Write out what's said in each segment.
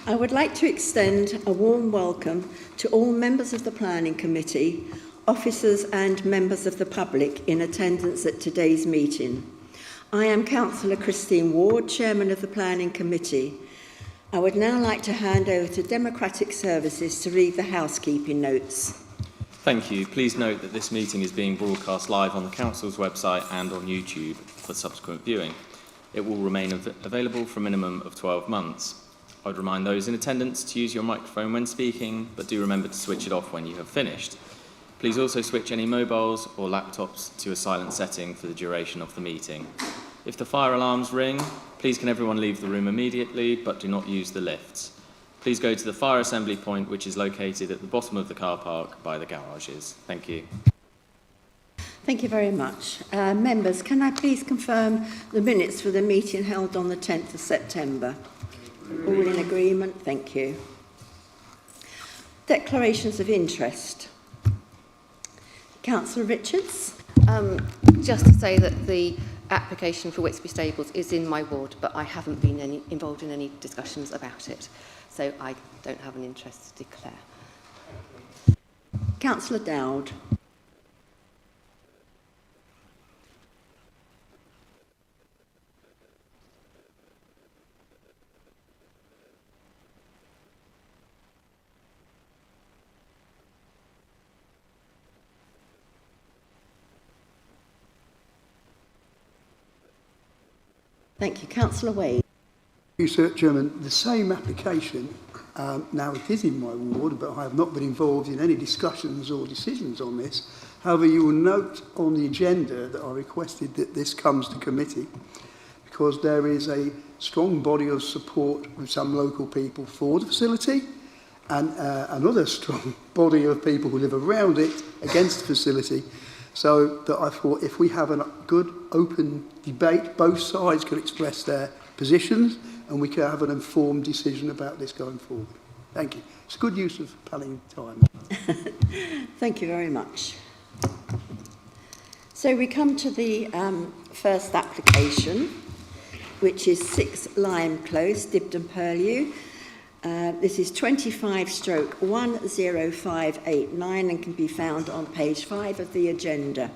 I would like to extend a warm welcome to all members of the Planning Committee, officers and members of the public in attendance at today's meeting. I am Councillor Christine Ward, Chairman of the Planning Committee. I would now like to hand over to Democratic Services to read the housekeeping notes. Thank you. Please note that this meeting is being broadcast live on the Council's website and on YouTube for subsequent viewing. It will remain available for a minimum of 12 months. I would remind those in attendance to use your microphone when speaking, but do remember to switch it off when you have finished. Please also switch any mobiles or laptops to a silent setting for the duration of the meeting. If the fire alarms ring, please can everyone leave the room immediately, but do not use the lifts. Please go to the fire assembly point, which is located at the bottom of the car park by the garages. Thank you. Thank you very much. Members, can I please confirm the minutes for the meeting held on the 10th of September? All in agreement? Thank you. Declarations of interest. Councillor Richards. Just to say that the application for Whitby Stables is in my ward, but I haven't been involved in any discussions about it, so I don't have an interest to declare. Councillor Dowd. Thank you. Councillor Wade. Thank you, Sir Chairman. The same application, now it is in my ward, but I have not been involved in any discussions or decisions on this. However, you will note on the agenda that I requested that this comes to committee because there is a strong body of support with some local people for the facility and another strong body of people who live around it against the facility. So that I thought if we have a good open debate, both sides can express their positions and we can have an informed decision about this going forward. Thank you. It's a good use of planning time. Thank you very much. So we come to the first application, which is 6 Lime Close, Dibden Purlieu. This is 25/10589 and can be found on page 5 of the agenda.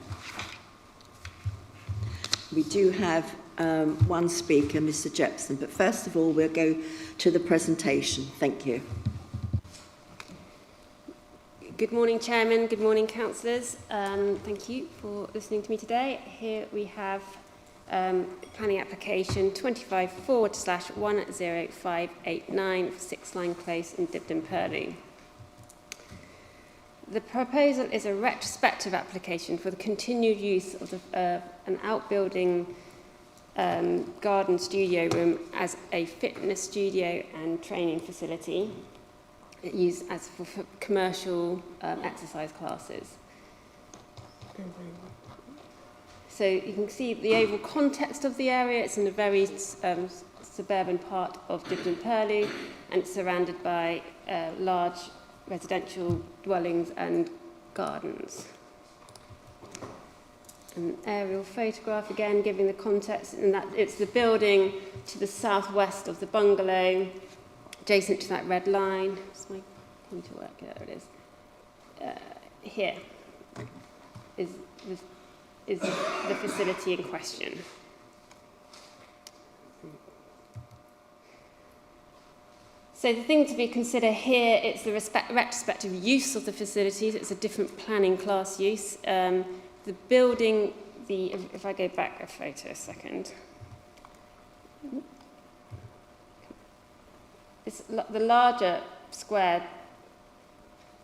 We do have one speaker, Mr. Jepson, but first of all we'll go to the presentation. Thank you. Good morning, Chairman. Good morning, councillors. Thank you for listening to me today. Here we have planning application 25/10589 for 6 Lime Close in Dibden Purlieu. The proposal is a retrospective application for the continued use of an outbuilding garden studio room as a fitness studio and training facility used as for commercial exercise classes. So you can see the overall context of the area. It's in a very suburban part of Dibden Purlieu, and it's surrounded by large residential dwellings and gardens. An aerial photograph again giving the context, and that it's the building to the southwest of the bungalow, adjacent to that red line. It's my pointer work, there it is. Here is the facility in question. So the thing to be considered here, it's the retrospective use of the facilities. It's a different planning class use. The building, if I go back a photo a second. It's the larger square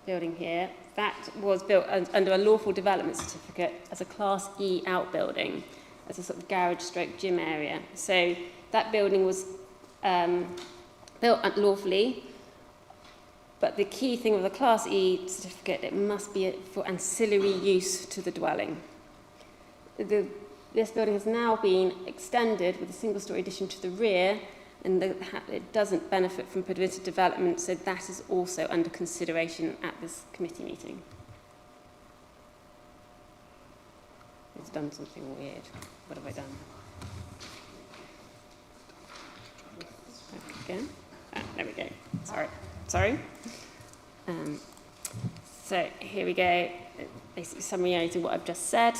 building here, that was built under a lawful development certificate as a Class E outbuilding, as a sort of garage stroke gym area. So that building was built lawfully, but the key thing with the Class E certificate, it must be for ancillary use to the dwelling. This building has now been extended with a single-storey addition to the rear, and it doesn't benefit from permitted development, so that is also under consideration at this committee meeting. It's done something weird. What have I done? Back again. There we go. Sorry. So here we go. Basically summarising what I've just said.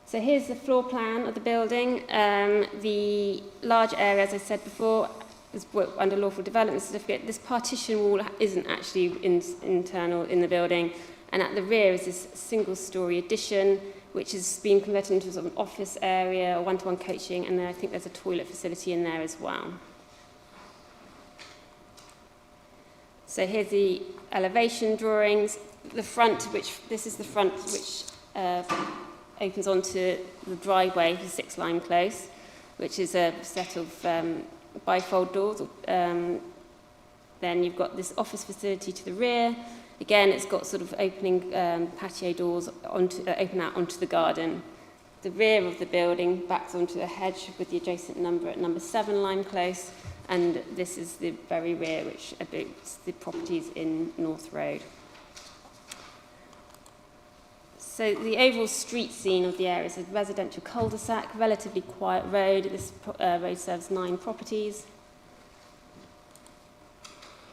So here's the floor plan of the building. The large area, as I said before, is under lawful development certificate. This partition wall isn't actually internal in the building, and at the rear is this single-storey addition, which has been converted into sort of an office area, one-to-one coaching, and then I think there's a toilet facility in there as well. So here's the elevation drawings. The front, this is the front which opens onto the driveway for 6 Lime Close, which is a set of bifold doors. Then you've got this office facility to the rear. Again, it's got sort of opening patio doors open out onto the garden. The rear of the building backs onto a hedge with the adjacent number at number 7 Lime Close, and this is the very rear, which abuts the properties in North Road. So the overall street scene of the area is a residential cul-de-sac, relatively quiet road. This road serves 9 properties.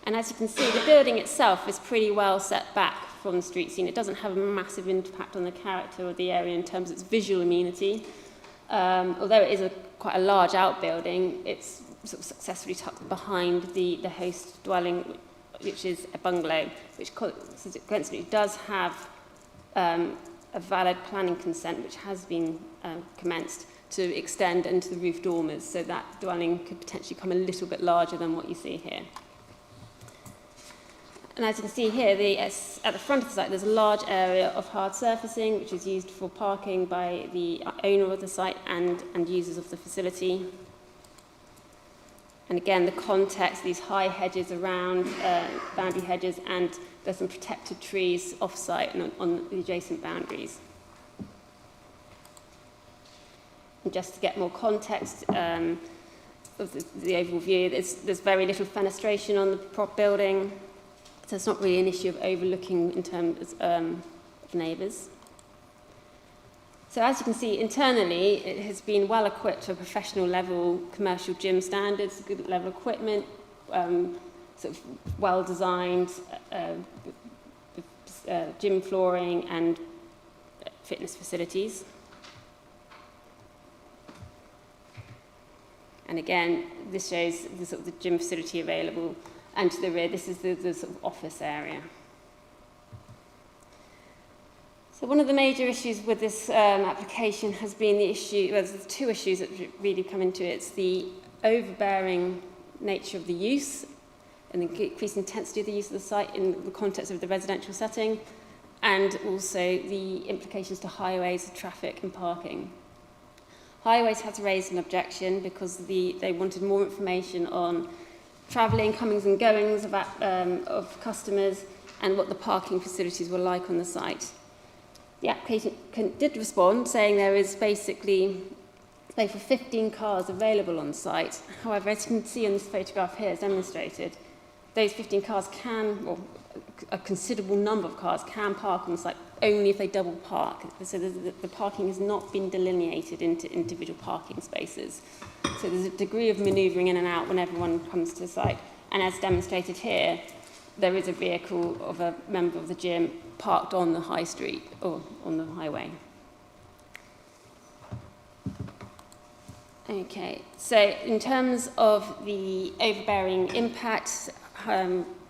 And as you can see, the building itself is pretty well set back from the street scene. It doesn't have a massive impact on the character of the area in terms of its visual amenity. Although it is quite a large outbuilding, it's sort of successfully tucked behind the host dwelling, which is a bungalow, which consequently does have a valid planning consent, which has been commenced to extend into the roof dormers, so that dwelling could potentially become a little bit larger than what you see here. And as you can see here, at the front of the site, there's a large area of hard surfacing, which is used for parking by the owner of the site and users of the facility. And again, the context, these high hedges around, boundary hedges, and there's some protected trees off-site and on the adjacent boundaries. And just to get more context of the overall view, there's very little fenestration on the prop building. So it's not really an issue of overlooking in terms of neighbours. So as you can see, internally, it has been well equipped to a professional level commercial gym standards, good level equipment, sort of well designed gym flooring and fitness facilities. And again, this shows the sort of the gym facility available. And to the rear, this is the sort of office area. So one of the major issues with this application has been the issue, well, there's 2 issues that really come into it. It's the overbearing nature of the use and the increased intensity of the use of the site in the context of the residential setting, and also the implications to highways, traffic and parking. Highways has raised an objection because they wanted more information on travelling, comings and goings of customers, and what the parking facilities were like on the site. The application did respond, saying there is basically space for 15 cars available on site. However, as you can see in this photograph here, as demonstrated, those 15 cars or a considerable number of cars can park on the site only if they double park. So the parking has not been delineated into individual parking spaces. So there's a degree of manoeuvring in and out when everyone comes to the site. And as demonstrated here, there is a vehicle of a member of the gym parked on the high street or on the highway. Okay, so in terms of the overbearing impacts,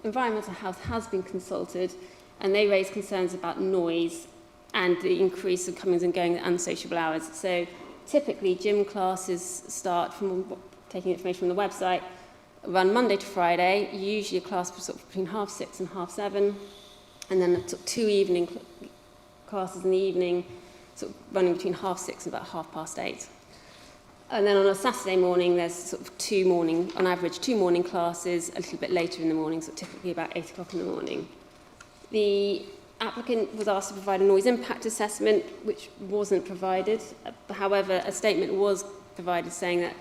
Environmental Health has been consulted, and they raise concerns about noise and the increase of comings and goings at unsociable hours. So typically, gym classes start from taking information from the website, run Monday to Friday, usually a class sort of between 6:30 and 7:30, and then sort of 2 evening classes in the evening, sort of running between 6:30 and about 8:30. And then on a Saturday morning, there's sort of on average, 2 morning classes, a little bit later in the morning, so typically about 8 o'clock in the morning. The applicant was asked to provide a noise impact assessment, which wasn't provided. However, a statement was provided saying that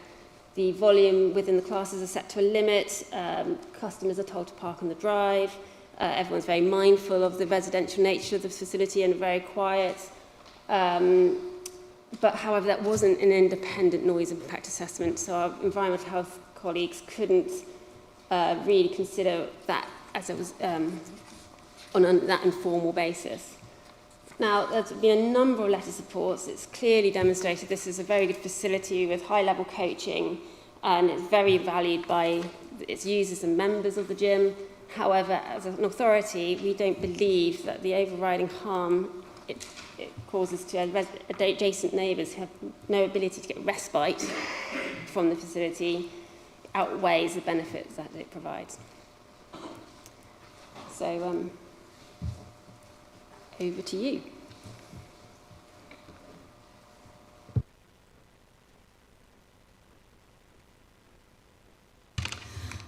the volume within the classes is set to a limit, customers are told to park on the drive, everyone's very mindful of the residential nature of the facility and very quiet. But however, that wasn't an independent noise impact assessment, so our Environmental Health colleagues couldn't really consider that as it was on that informal basis. Now, there's been a number of letter supports. It's clearly demonstrated this is a very good facility with high-level coaching, and it's very valued by its users and members of the gym. However, as an authority, we don't believe that the overriding harm it causes to adjacent neighbours who have no ability to get respite from the facility outweighs the benefits that it provides. So, over to you.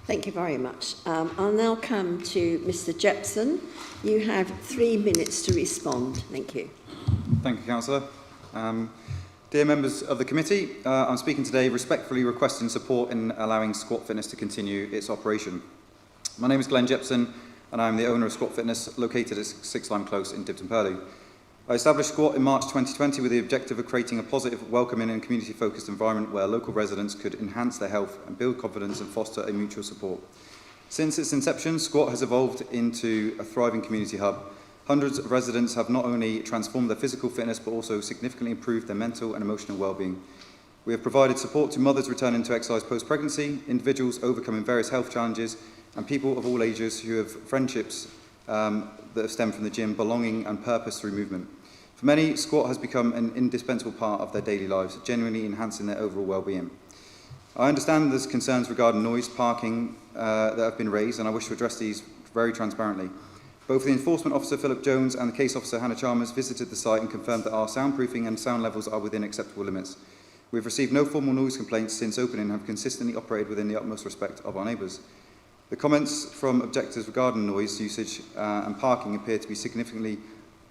Thank you very much. I'll now come to Mr. Jepson. You have 3 minutes to respond. Thank you. Thank you, Councillor. Dear members of the committee, I'm speaking today respectfully requesting support in allowing Squat Fitness to continue its operation. My name is Glenn Jepson, and I'm the owner of Squat Fitness, located at 6 Lime Close in Dibden Purley. I established Squat in March 2020 with the objective of creating a positive, welcoming and community-focused environment where local residents could enhance their health and build confidence and foster a mutual support. Since its inception, Squat has evolved into a thriving community hub. Hundreds of residents have not only transformed their physical fitness but also significantly improved their mental and emotional well-being. We have provided support to mothers returning to exercise post-pregnancy, individuals overcoming various health challenges, and people of all ages who have friendships that have stemmed from the gym, belonging and purpose through movement. For many, Squat has become an indispensable part of their daily lives, genuinely enhancing their overall well-being. I understand there's concerns regarding noise, parking that have been raised, and I wish to address these very transparently. Both the Enforcement Officer, Philip Jones, and the Case Officer, Hannah Chalmers, visited the site and confirmed that our soundproofing and sound levels are within acceptable limits. We have received no formal noise complaints since opening and have consistently operated within the utmost respect of our neighbours. The comments from objectors regarding noise usage and parking appear to be significantly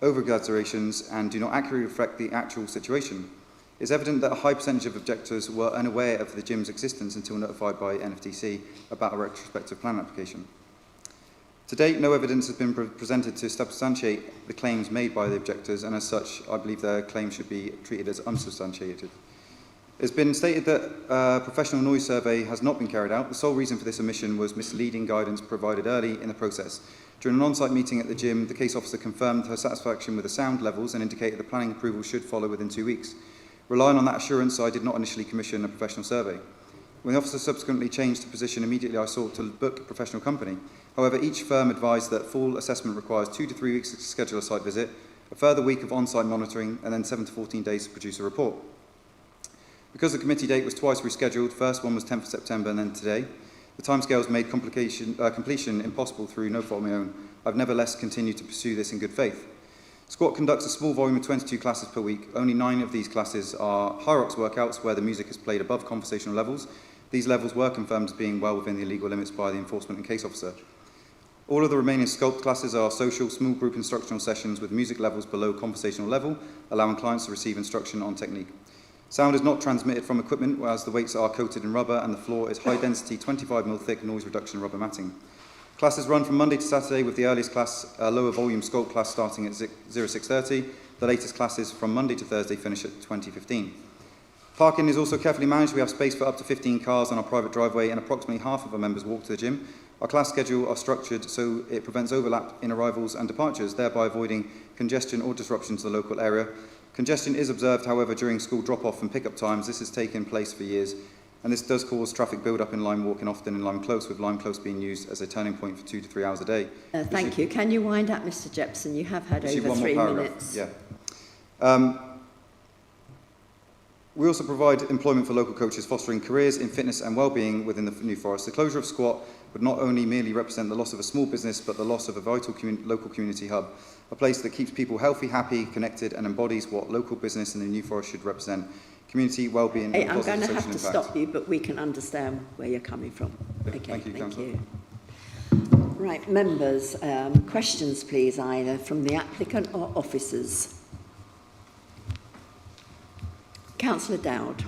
over-exaggerations and do not accurately reflect the actual situation. It's evident that a high percentage of objectors were unaware of the gym's existence until notified by NFTC about a retrospective plan application. To date, no evidence has been presented to substantiate the claims made by the objectors, and as such, I believe their claims should be treated as unsubstantiated. It's been stated that a professional noise survey has not been carried out. The sole reason for this omission was misleading guidance provided early in the process. During an on-site meeting at the gym, the case officer confirmed her satisfaction with the sound levels and indicated the planning approval should follow within 2 weeks. Relying on that assurance, I did not initially commission a professional survey. When the officer subsequently changed the position, immediately I sought to book a professional company. However, each firm advised that full assessment requires 2 to 3 weeks to schedule a site visit, a further week of on-site monitoring, and then 7 to 14 days to produce a report. Because the committee date was twice rescheduled, first one was 10th of September and then today, the timescales made completion impossible through no fault of my own. I've nevertheless continued to pursue this in good faith. Squat conducts a small volume of 22 classes per week. Only 9 of these classes are Hyrox workouts where the music is played above conversational levels. These levels were confirmed as being well within the illegal limits by the enforcement and case officer. All of the remaining Sculpt classes are social, small group instructional sessions with music levels below conversational level, allowing clients to receive instruction on technique. Sound is not transmitted from equipment, whereas the weights are coated in rubber and the floor is high-density 25mm thick noise reduction rubber matting. Classes run from Monday to Saturday, with the earliest class, lower volume Sculpt class, starting at 06:30. The latest classes from Monday to Thursday finish at 20:15. Parking is also carefully managed. We have space for up to 15 cars on our private driveway, and approximately half of our members walk to the gym. Our class schedule are structured so it prevents overlap in arrivals and departures, thereby avoiding congestion or disruption to the local area. Congestion is observed, however, during school drop-off and pick-up times. This has taken place for years, and this does cause traffic build-up in Lime Walk and often in Lime Close, with Lime Close being used as a turning point for 2 to 3 hours a day. Thank you. Can you wind up, Mr. Jepson? You have had over 3 minutes. Yeah. We also provide employment for local coaches, fostering careers in fitness and well-being within the New Forest. The closure of Squat would not only merely represent the loss of a small business, but the loss of a vital local community hub, a place that keeps people healthy, happy, connected, and embodies what local business in the New Forest should represent: community, well-being, and I'm going positive to social have to impact. stop you, but we can understand where you're coming from. Okay, Thank you, Councillor. Right, members, questions please, either from the applicant or officers. Councillor Dowd.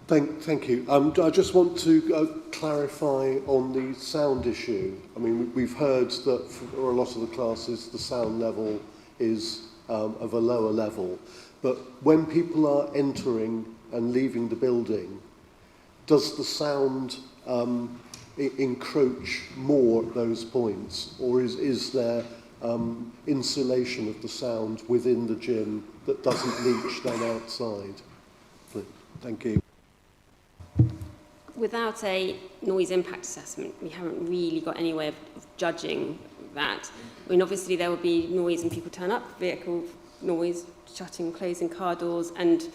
Thank you. I just want to clarify on the sound issue. I mean, we've heard that for a lot of the classes, the sound level is of a lower level. But when people are entering and leaving the building, does the sound encroach more at those points, or is there insulation of the sound within the gym that doesn't leach then outside? Thank you. Without a noise impact assessment, we haven't really got any way of judging that. I mean, obviously there will be noise when people turn up, vehicle noise, shutting and closing car doors, and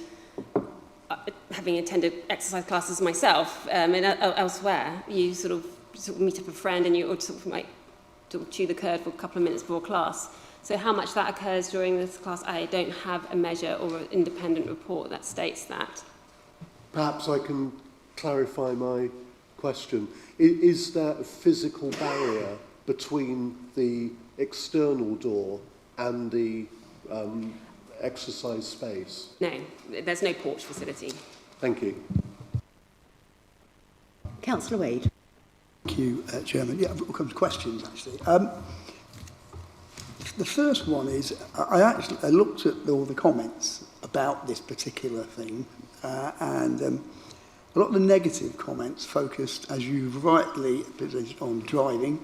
having attended exercise classes myself and elsewhere, you sort of meet up a friend and you sort of chew the curd for a couple of minutes before class. So how much that occurs during this class, I don't have a measure or an independent report that states that. Perhaps I can clarify my question. Is there a physical barrier between the external door and the exercise space? No, there's no porch facility. Thank you. Councillor Wade. Thank you, Chairman. Yeah, we'll come to questions, actually. The first one is, I looked at all the comments about this particular thing, and a lot of the negative comments focused, as you've rightly positioned, on driving,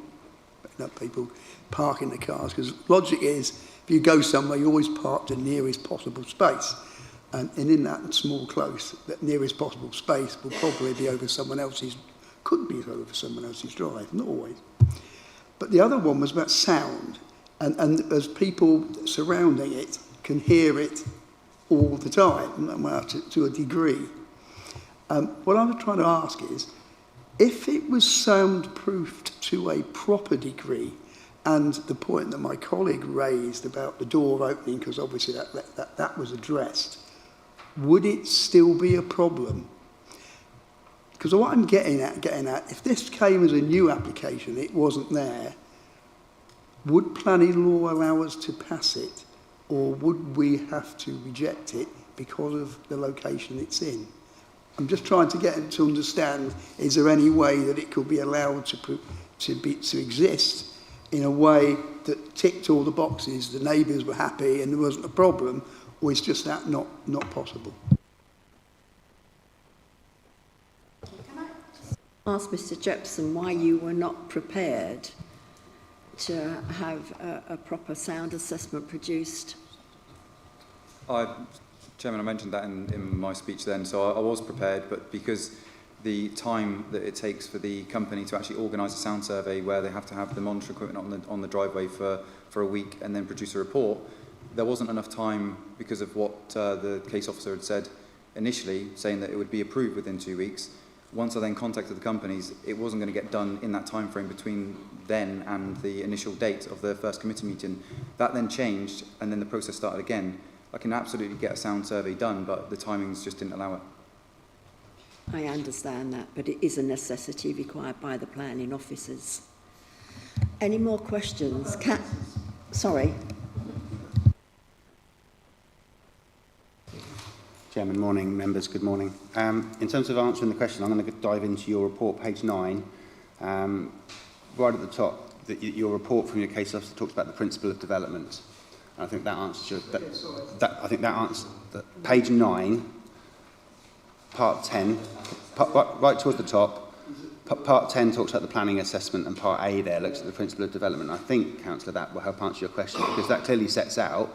not people parking the cars, because logic is, if you go somewhere, you always park the nearest possible space. And in that small close, that nearest possible space will probably be over someone else's, could be over someone else's drive, not always. But the other one was about sound. And as people surrounding it can hear it all the time, well, to a degree. What I'm trying to ask is, if it was soundproofed to a proper degree, and the point that my colleague raised about the door opening, because obviously that was addressed, would it still be a problem? Because what I'm getting at, if this came as a new application, it wasn't there, would planning law allow us to pass it, or would we have to reject it because of the location it's in? I'm just trying to get to understand, is there any way that it could be allowed to exist in a way that ticked all the boxes, the neighbours were happy and there wasn't a problem, or is just that not possible? Ask Mr Jepson why you were not prepared to have a proper sound assessment produced. Chairman, I mentioned that in my speech then, so I was prepared, but because the time that it takes for the company to actually organise a sound survey where they have to have the monitoring equipment on the driveway for a week and then produce a report, there wasn't enough time because of what the case officer had said initially, saying that it would be approved within 2 weeks. Once I then contacted the companies, it wasn't going to get done in that time frame between then and the initial date of the first committee meeting. That then changed, and then the process started again. I can absolutely get a sound survey done, but the timings just didn't allow it. I understand that, but it is a necessity required by the planning officers. Any more questions? Sorry. Chairman, morning. Members, good morning. In terms of answering the question, I'm going to dive into your report, page 9. Right at the top, your report from your case officer talks about the principle of development. And I think that answers your... I think that answers... Page 9, part 10, right towards the top, part 10 talks about the planning assessment, and part A there looks at the principle of development. I think, Councillor, that will help answer your question, because that clearly sets out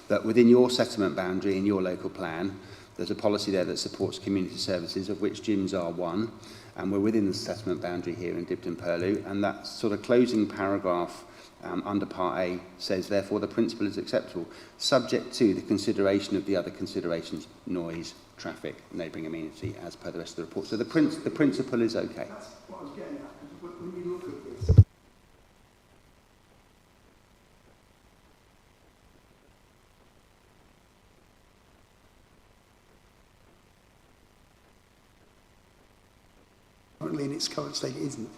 that within your settlement boundary in your local plan, there's a policy there that supports community services, of which gyms are one, and we're within the settlement boundary here in Dibden Purlieu, and that sort of closing paragraph under Part A says, therefore, the principle is acceptable, subject to the consideration of the other considerations, noise, traffic, neighbouring amenity, as per the rest of the report. So the principle is okay. That's what I was getting at. When you look at this, currently in its current state, it isn't.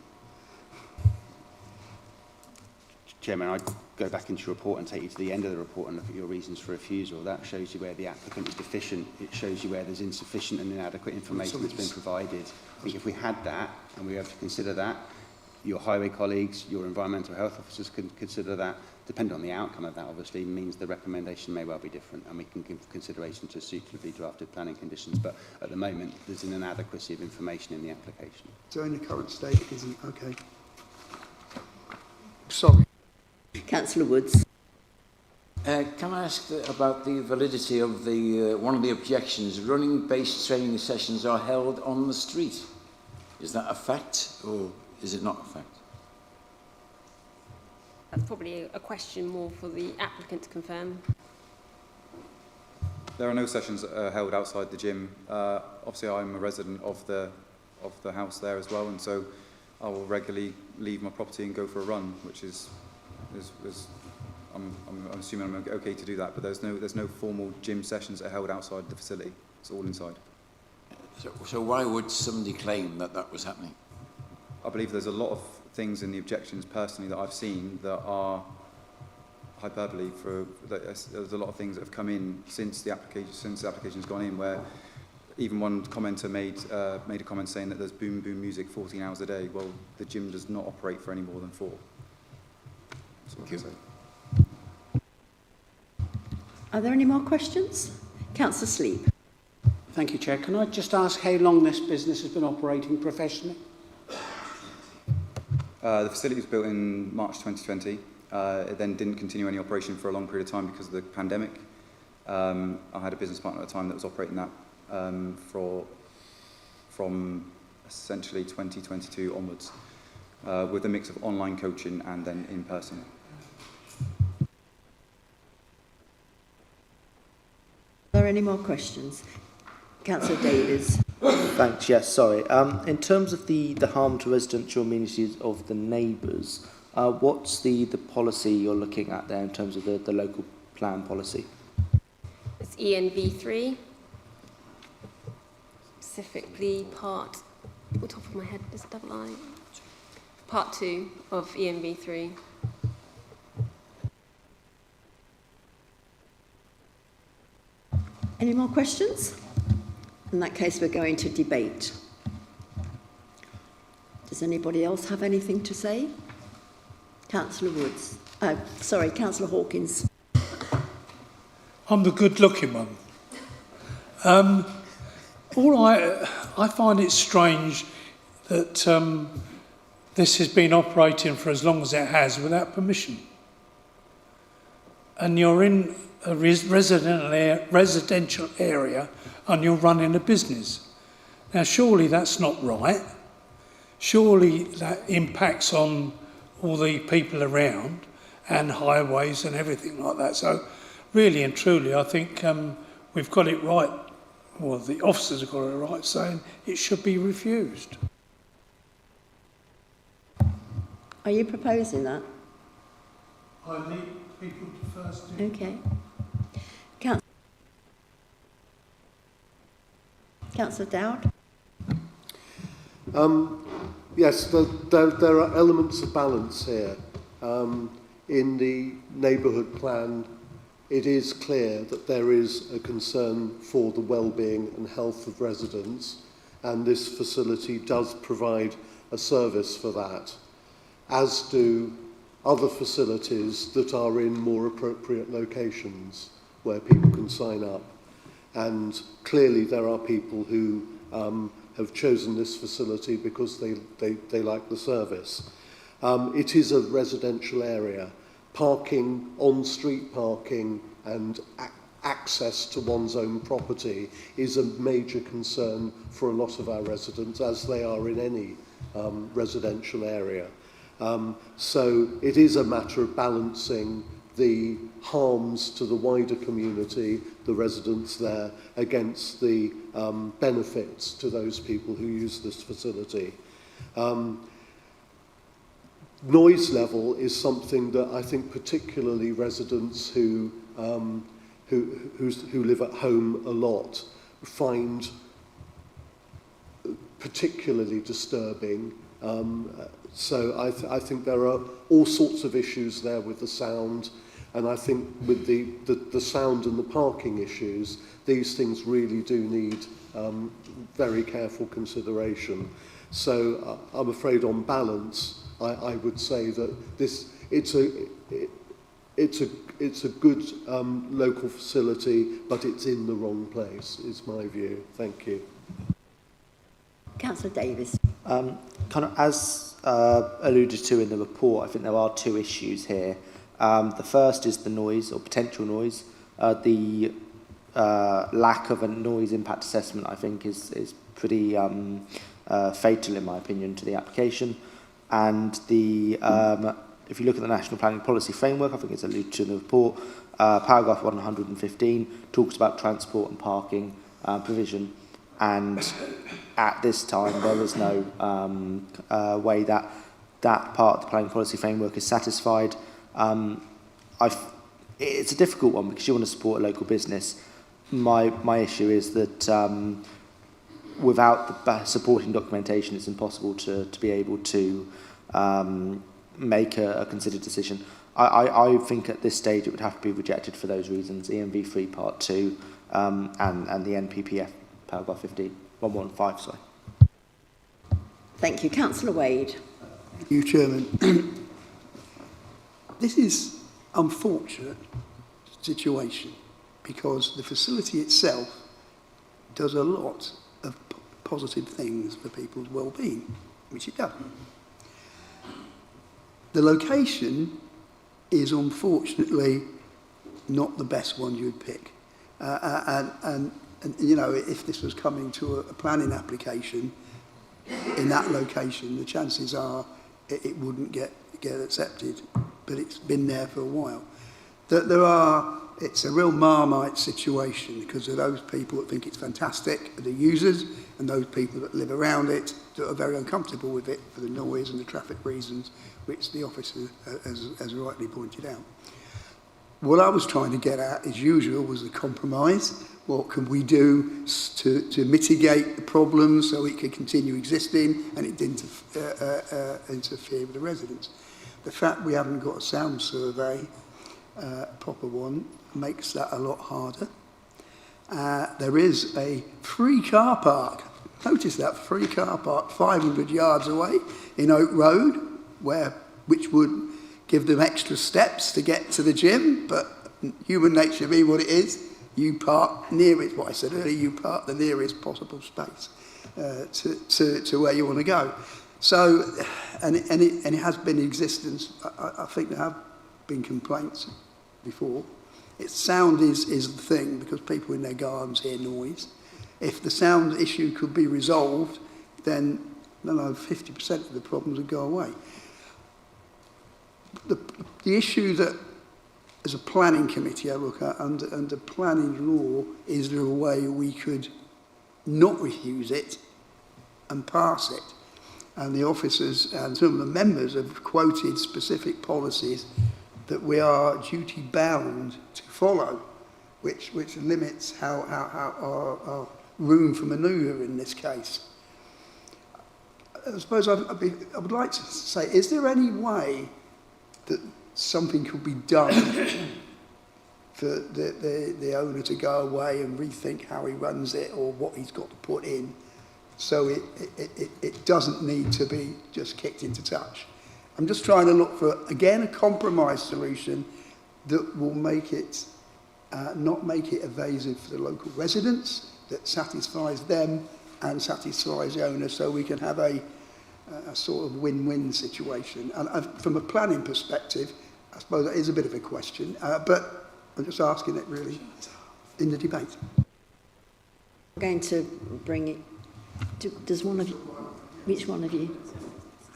Chairman, I'd go back into your report and take you to the end of the report and look at your reasons for refusal. That shows you where the applicant is deficient. It shows you where there's insufficient and inadequate information that's been provided. I think if we had that, and we have to consider that, your highway colleagues, your environmental health officers can consider that, depending on the outcome of that, obviously, means the recommendation may well be different, and we can give consideration to suitably drafted planning conditions. But at the moment, there's an inadequacy of information in the application. So in the current state, it isn't. Okay. Sorry. Councillor Woods. Can I ask about the validity of the one of the objections? Running-based training sessions are held on the street. Is that a fact, or is it not a fact? That's probably a question more for the applicant to confirm. There are no sessions that are held outside the gym. Obviously, I'm a resident of the house there as well, and so I will regularly leave my property and go for a run, which is I'm assuming I'm okay to do that. But there's no formal gym sessions that are held outside the facility. It's all inside. So why would somebody claim that that was happening? I believe there's a lot of things in the objections personally that I've seen that are hyperbole. There's a lot of things that have come in since the application's gone in, where even one commenter made a comment saying that there's boom boom music 14 hours a day. Well, the gym does not operate for any more than 4. That's what I say. Are there any more questions? Councillor Sleep. Thank you, Chair. Can I just ask how long this business has been operating professionally? The facility was built in March 2020. It then didn't continue any operation for a long period of time because of the pandemic. I had a business partner at the time that was operating that from essentially 2022 onwards, with a mix of online coaching and then in person. Are there any more questions? Councillor Davies. Thanks, yes, sorry. In terms of the harm to residential amenities of the neighbours, what's the policy you're looking at there in terms of the local plan policy? It's ENV3, specifically part, off the top of my head, is double I, part 2 of ENV3. Any more questions? In that case, we're going to debate. Does anybody else have anything to say? Councillor Woods. Sorry, Councillor Hawkins. I'm the good-looking one. I find it strange that this has been operating for as long as it has without permission. And you're in a residential area and you're running a business. Now, surely that's not right. Surely that impacts on all the people around and highways and everything like that. So really and truly, I think we've got it right, or the officers have got it right, saying it should be refused. Are you proposing that? I need people to first do. Okay. Councillor Dowd. Yes, there are elements of balance here. In the neighbourhood plan, it is clear that there is a concern for the well-being and health of residents, and this facility does provide a service for that, as do other facilities that are in more appropriate locations where people can sign up. And clearly there are people who have chosen this facility because they like the service. It is a residential area. Parking, on-street parking and access to one's own property is a major concern for a lot of our residents, as they are in any residential area. So it is a matter of balancing the harms to the wider community, the residents there, against the benefits to those people who use this facility. Noise level is something that I think particularly residents who live at home a lot find particularly disturbing. So I think there are all sorts of issues there with the sound, and I think with the sound and the parking issues, these things really do need very careful consideration. So I'm afraid on balance, I would say that it's a good local facility, but it's in the wrong place, is my view. Thank you. Councillor Davis. Kind of as alluded to in the report, I think there are two issues here. The first is the noise or potential noise. The lack of a noise impact assessment, I think, is pretty fatal, in my opinion, to the application. And the if you look at the National Planning Policy Framework, I think it's alluded to in the report, paragraph 115 talks about transport and parking provision. And at this time, there is no way that that part of the planning policy framework is satisfied. It's a difficult one because you want to support a local business. My issue is that without the supporting documentation, it's impossible to be able to make a considered decision. I think at this stage it would have to be rejected for those reasons, ENV3 Part 2 and the NPPF paragraph 115, sorry. Thank you. Councillor Wade. Thank you, Chairman. This is unfortunate situation because the facility itself does a lot of positive things for people's well-being, which it does. The location is unfortunately not the best one you'd pick. And you know, if this was coming to a planning application in that location, the chances are it wouldn't get accepted, but it's been there for a while. It's a real Marmite situation because of those people that think it's fantastic, the users, and those people that live around it that are very uncomfortable with it for the noise and the traffic reasons, which the officer has rightly pointed out. What I was trying to get at, as usual, was a compromise. What can we do to mitigate the problems so it could continue existing and it didn't interfere with the residents? The fact we haven't got a sound survey, a proper one, makes that a lot harder. There is a free car park. Notice that free car park 500 yards away in Oak Road, which would give them extra steps to get to the gym, but human nature being what it is, you park near it, what I said earlier, you park the nearest possible space to where you want to go. So, and it has been in existence. I think there have been complaints before. Sound is the thing because people in their gardens hear noise. If the sound issue could be resolved, then 50% of the problems would go away. The issue that, as a planning committee, I look at under planning law, is there a way we could not refuse it and pass it? And the officers and some of the members have quoted specific policies that we are duty bound to follow, which limits our room for manoeuvre in this case. I suppose I would like to say, is there any way that something could be done for the owner to go away and rethink how he runs it or what he's got to put in so it doesn't need to be just kicked into touch? I'm just trying to look for, again, a compromise solution that will make it, not make it evasive for the local residents, that satisfies them and satisfies the owner, so we can have a sort of win-win situation. And from a planning perspective, I suppose that is a bit of a question, but I'm just asking it really in the debate. I'm going to bring it. Does one of you? Which one of you?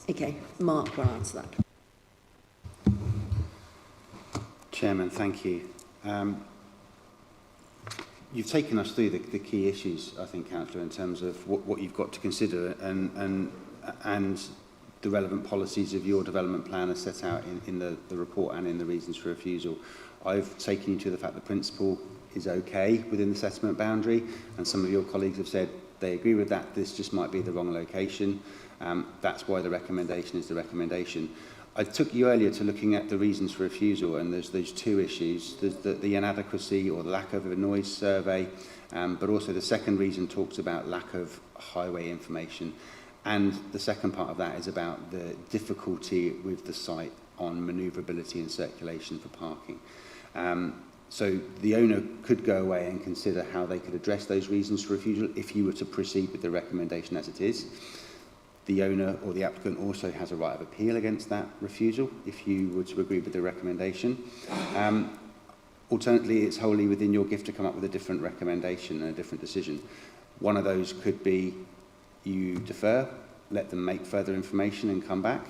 Okay, Mark will answer that. Chairman, thank you. You've taken us through the key issues, I think, Councillor, in terms of what you've got to consider and the relevant policies of your development plan are set out in the report and in the reasons for refusal. I've taken you to the fact the principle is okay within the settlement boundary, and some of your colleagues have said they agree with that, this just might be the wrong location. That's why the recommendation is the recommendation. I took you earlier to looking at the reasons for refusal, and there's those two issues. There's the inadequacy or the lack of a noise survey, but also the second reason talks about lack of highway information. And the second part of that is about the difficulty with the site on manoeuvrability and circulation for parking. So the owner could go away and consider how they could address those reasons for refusal if you were to proceed with the recommendation as it is. The owner or the applicant also has a right of appeal against that refusal if you were to agree with the recommendation. Alternatively, it's wholly within your gift to come up with a different recommendation and a different decision. One of those could be you defer, let them make further information and come back.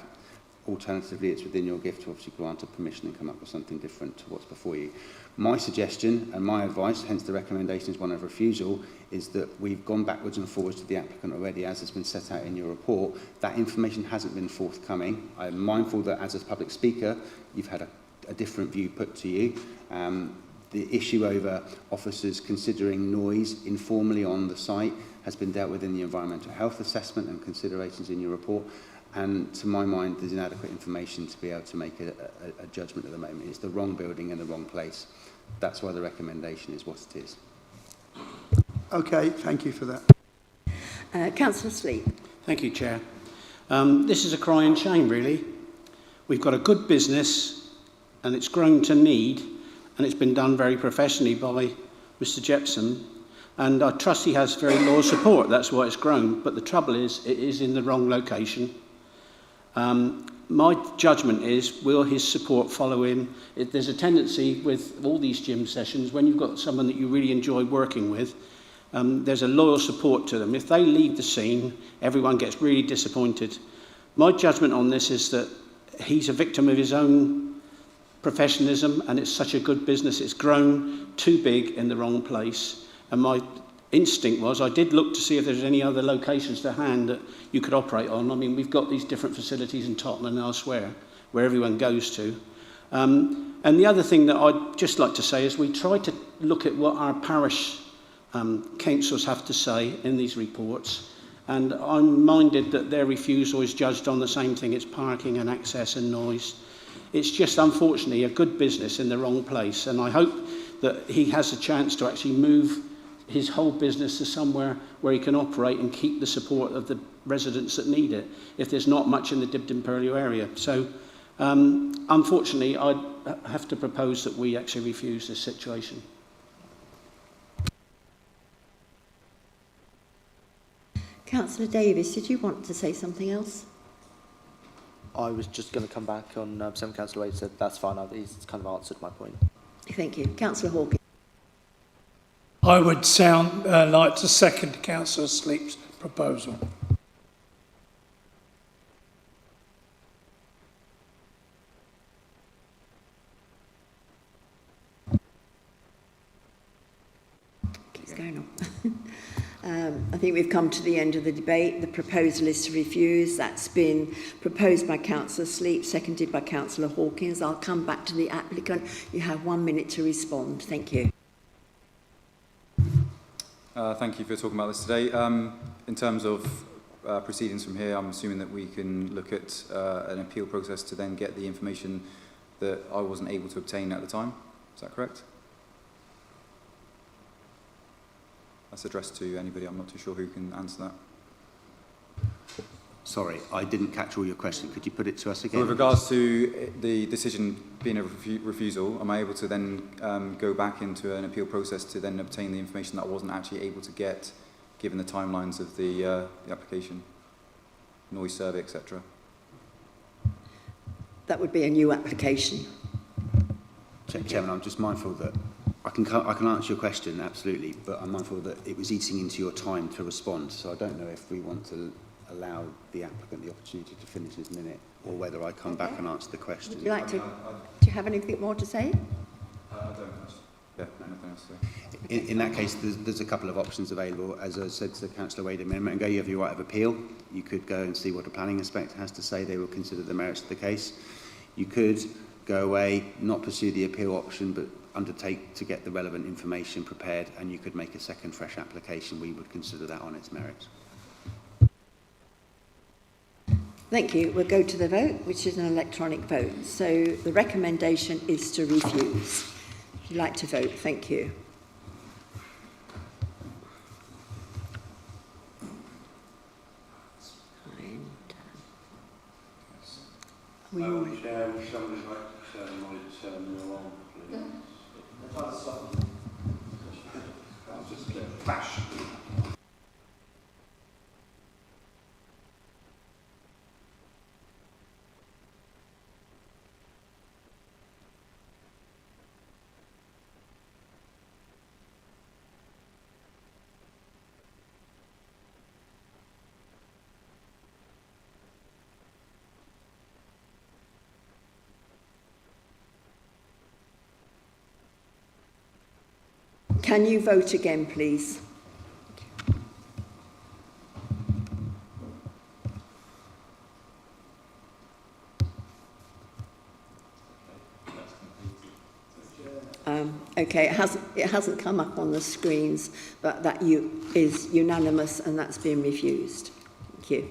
Alternatively, it's within your gift to obviously grant a permission and come up with something different to what's before you. My suggestion and my advice, hence the recommendation is one of refusal, is that we've gone backwards and forwards to the applicant already, as has been set out in your report. That information hasn't been forthcoming. I'm mindful that as a public speaker, you've had a different view put to you. The issue over officers considering noise informally on the site has been dealt with in the environmental health assessment and considerations in your report. And to my mind, there's inadequate information to be able to make a judgment at the moment. It's the wrong building and the wrong place. That's why the recommendation is what it is. Okay, thank you for that. Councillor Sleep. Thank you, Chair. This is a crying shame, really. We've got a good business and it's grown to need, and it's been done very professionally by Mr. Jepson, and I trust he has very loyal support. That's why it's grown. But the trouble is, it is in the wrong location. My judgment is, will his support follow in? There's a tendency with all these gym sessions, when you've got someone that you really enjoy working with, there's a loyal support to them. If they leave the scene, everyone gets really disappointed. My judgment on this is that he's a victim of his own professionalism, and it's such a good business. It's grown too big in the wrong place. And my instinct was, I did look to see if there's any other locations to hand that you could operate on. I mean, we've got these different facilities in Tottenham and elsewhere where everyone goes to. And the other thing that I'd just like to say is we try to look at what our parish councils have to say in these reports. And I'm minded that their refusal is judged on the same thing. It's parking and access and noise. It's just, unfortunately, a good business in the wrong place. And I hope that he has a chance to actually move his whole business to somewhere where he can operate and keep the support of the residents that need it, if there's not much in the Dibden Purlieu area. So, unfortunately, I'd have to propose that we actually refuse this situation. Councillor Davis, did you want to say something else? I was just going to come back on some Councillor Wade said that's fine. He's kind of answered my point. Thank you. Councillor Hawkins. I would sound like to second Councillor Sleep's proposal. What's going on? I think we've come to the end of the debate. The proposal is to refuse. That's been proposed by Councillor Sleep, seconded by Councillor Hawkins. I'll come back to the applicant. You have 1 minute to respond. Thank you. Thank you for talking about this today. In terms of proceedings from here, I'm assuming that we can look at an appeal process to then get the information that I wasn't able to obtain at the time. Is that correct? That's addressed to anybody. I'm not too sure who can answer that. Sorry, I didn't catch all your question. Could you put it to us again? With regards to the decision being a refusal, am I able to then go back into an appeal process to then obtain the information that I wasn't actually able to get, given the timelines of the application, noise survey, etc.? That would be a new application. Chairman, I'm just mindful that I can answer your question, absolutely, but I'm mindful that it was eating into your time to respond, so I don't know if we want to allow the applicant the opportunity to finish his minute, or whether I come back and answer the question. Would you like to? Do you have anything more to say? I don't. Yeah, nothing else to say. In that case, there's a couple of options available. As I said to Councillor Wade a minute ago, you have your right of appeal. You could go and see what the planning inspector has to say. They will consider the merits of the case. You could go away, not pursue the appeal option, but undertake to get the relevant information prepared, and you could make a second fresh application. We would consider that on its merits. Thank you. We'll go to the vote, which is an electronic vote. So the recommendation is to refuse. If you'd like to vote, thank you. We all... Chair, would somebody like to turn them on, please? I'll just get flash. Can you vote again, please? Okay, it hasn't come up on the screens, but that is unanimous and that's been refused. Thank you.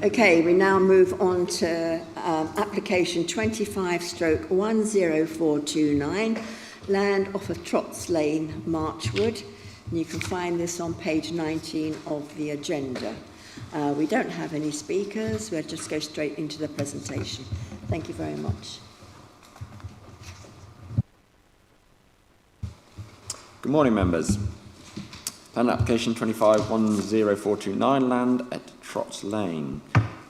Okay, we now move on to application 25/10429, land off of Trotts Lane, Marchwood. And you can find this on page 19 of the agenda. We don't have any speakers. We'll just go straight into the presentation. Thank you very much. Good morning, members. Plan application 25/10429, land at Trotts Lane.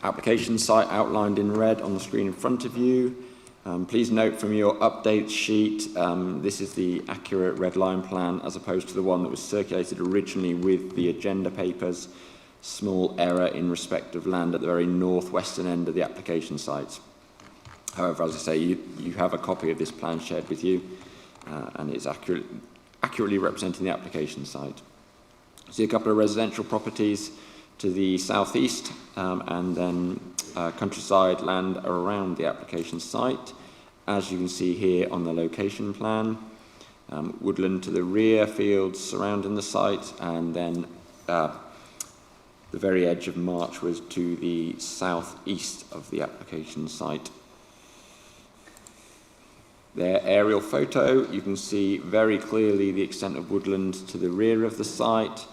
Application site outlined in red on the screen in front of you. Please note from your update sheet, this is the accurate red line plan as opposed to the one that was circulated originally with the agenda papers. Small error in respect of land at the very northwestern end of the application site. However, as I say, you have a copy of this plan shared with you, and it's accurately representing the application site. See a couple of residential properties to the southeast, and then countryside land around the application site, as you can see here on the location plan. Woodland to the rear, fields surrounding the site, and then the very edge of Marchwood to the southeast of the application site. Their aerial photo, you can see very clearly the extent of woodland to the rear of the site,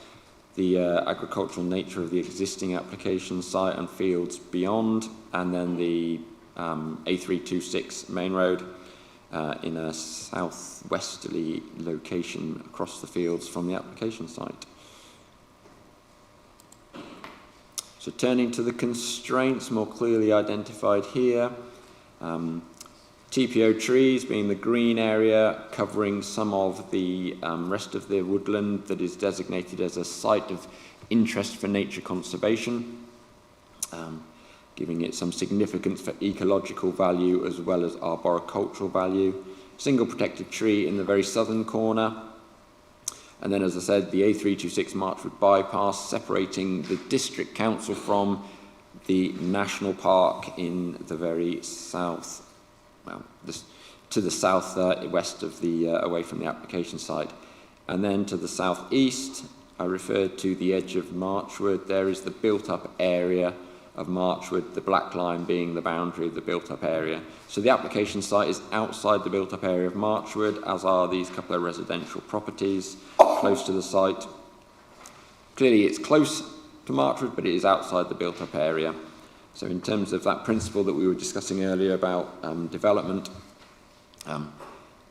the agricultural nature of the existing application site and fields beyond, and then the A326 main road in a southwesterly location across the fields from the application site. So turning to the constraints more clearly identified here, TPO trees being the green area covering some of the rest of the woodland that is designated as a site of interest for nature conservation, giving it some significance for ecological value as well as arboricultural value. Single protected tree in the very southern corner. And then, as I said, the A326 Marchwood bypass separating the district council from the national park in the very south. Well, to the south west of the away from the application site, and then to the southeast, I referred to the edge of Marchwood. There is the built-up area of Marchwood, the black line being the boundary of the built-up area. So the application site is outside the built-up area of Marchwood, as are these couple of residential properties close to the site. Clearly, it's close to Marchwood, but it is outside the built-up area. So in terms of that principle that we were discussing earlier about development,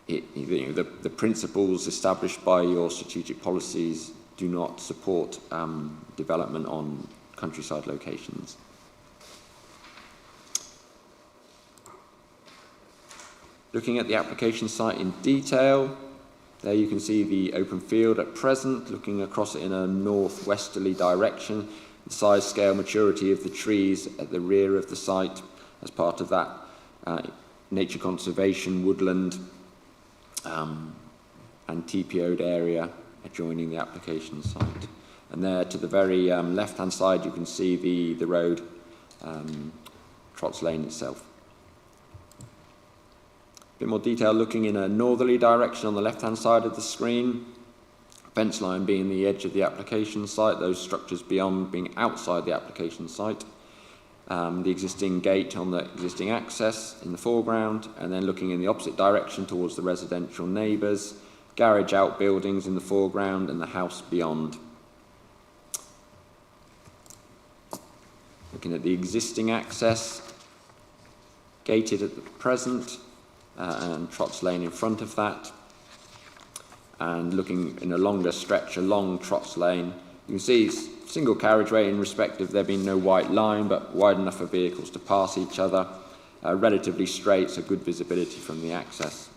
the principles established by your strategic policies do not support development on countryside locations. Looking at the application site in detail, there you can see the open field at present, looking across it in a northwesterly direction, the size, scale, maturity of the trees at the rear of the site as part of that nature conservation, woodland and TPO'd area adjoining the application site. And there to the very left-hand side you can see the road, Trotts Lane itself. A bit more detail looking in a northerly direction on the left-hand side of the screen, fence line being the edge of the application site, those structures beyond being outside the application site, the existing gate on the existing access in the foreground, and then looking in the opposite direction towards the residential neighbours, garage outbuildings in the foreground and the house beyond. Looking at the existing access, gated at the present, and Trotts Lane in front of that, and looking in a longer stretch along Trotts Lane, you can see single carriageway in respect of there being no white line, but wide enough for vehicles to pass each other, relatively straight, so good visibility from the access.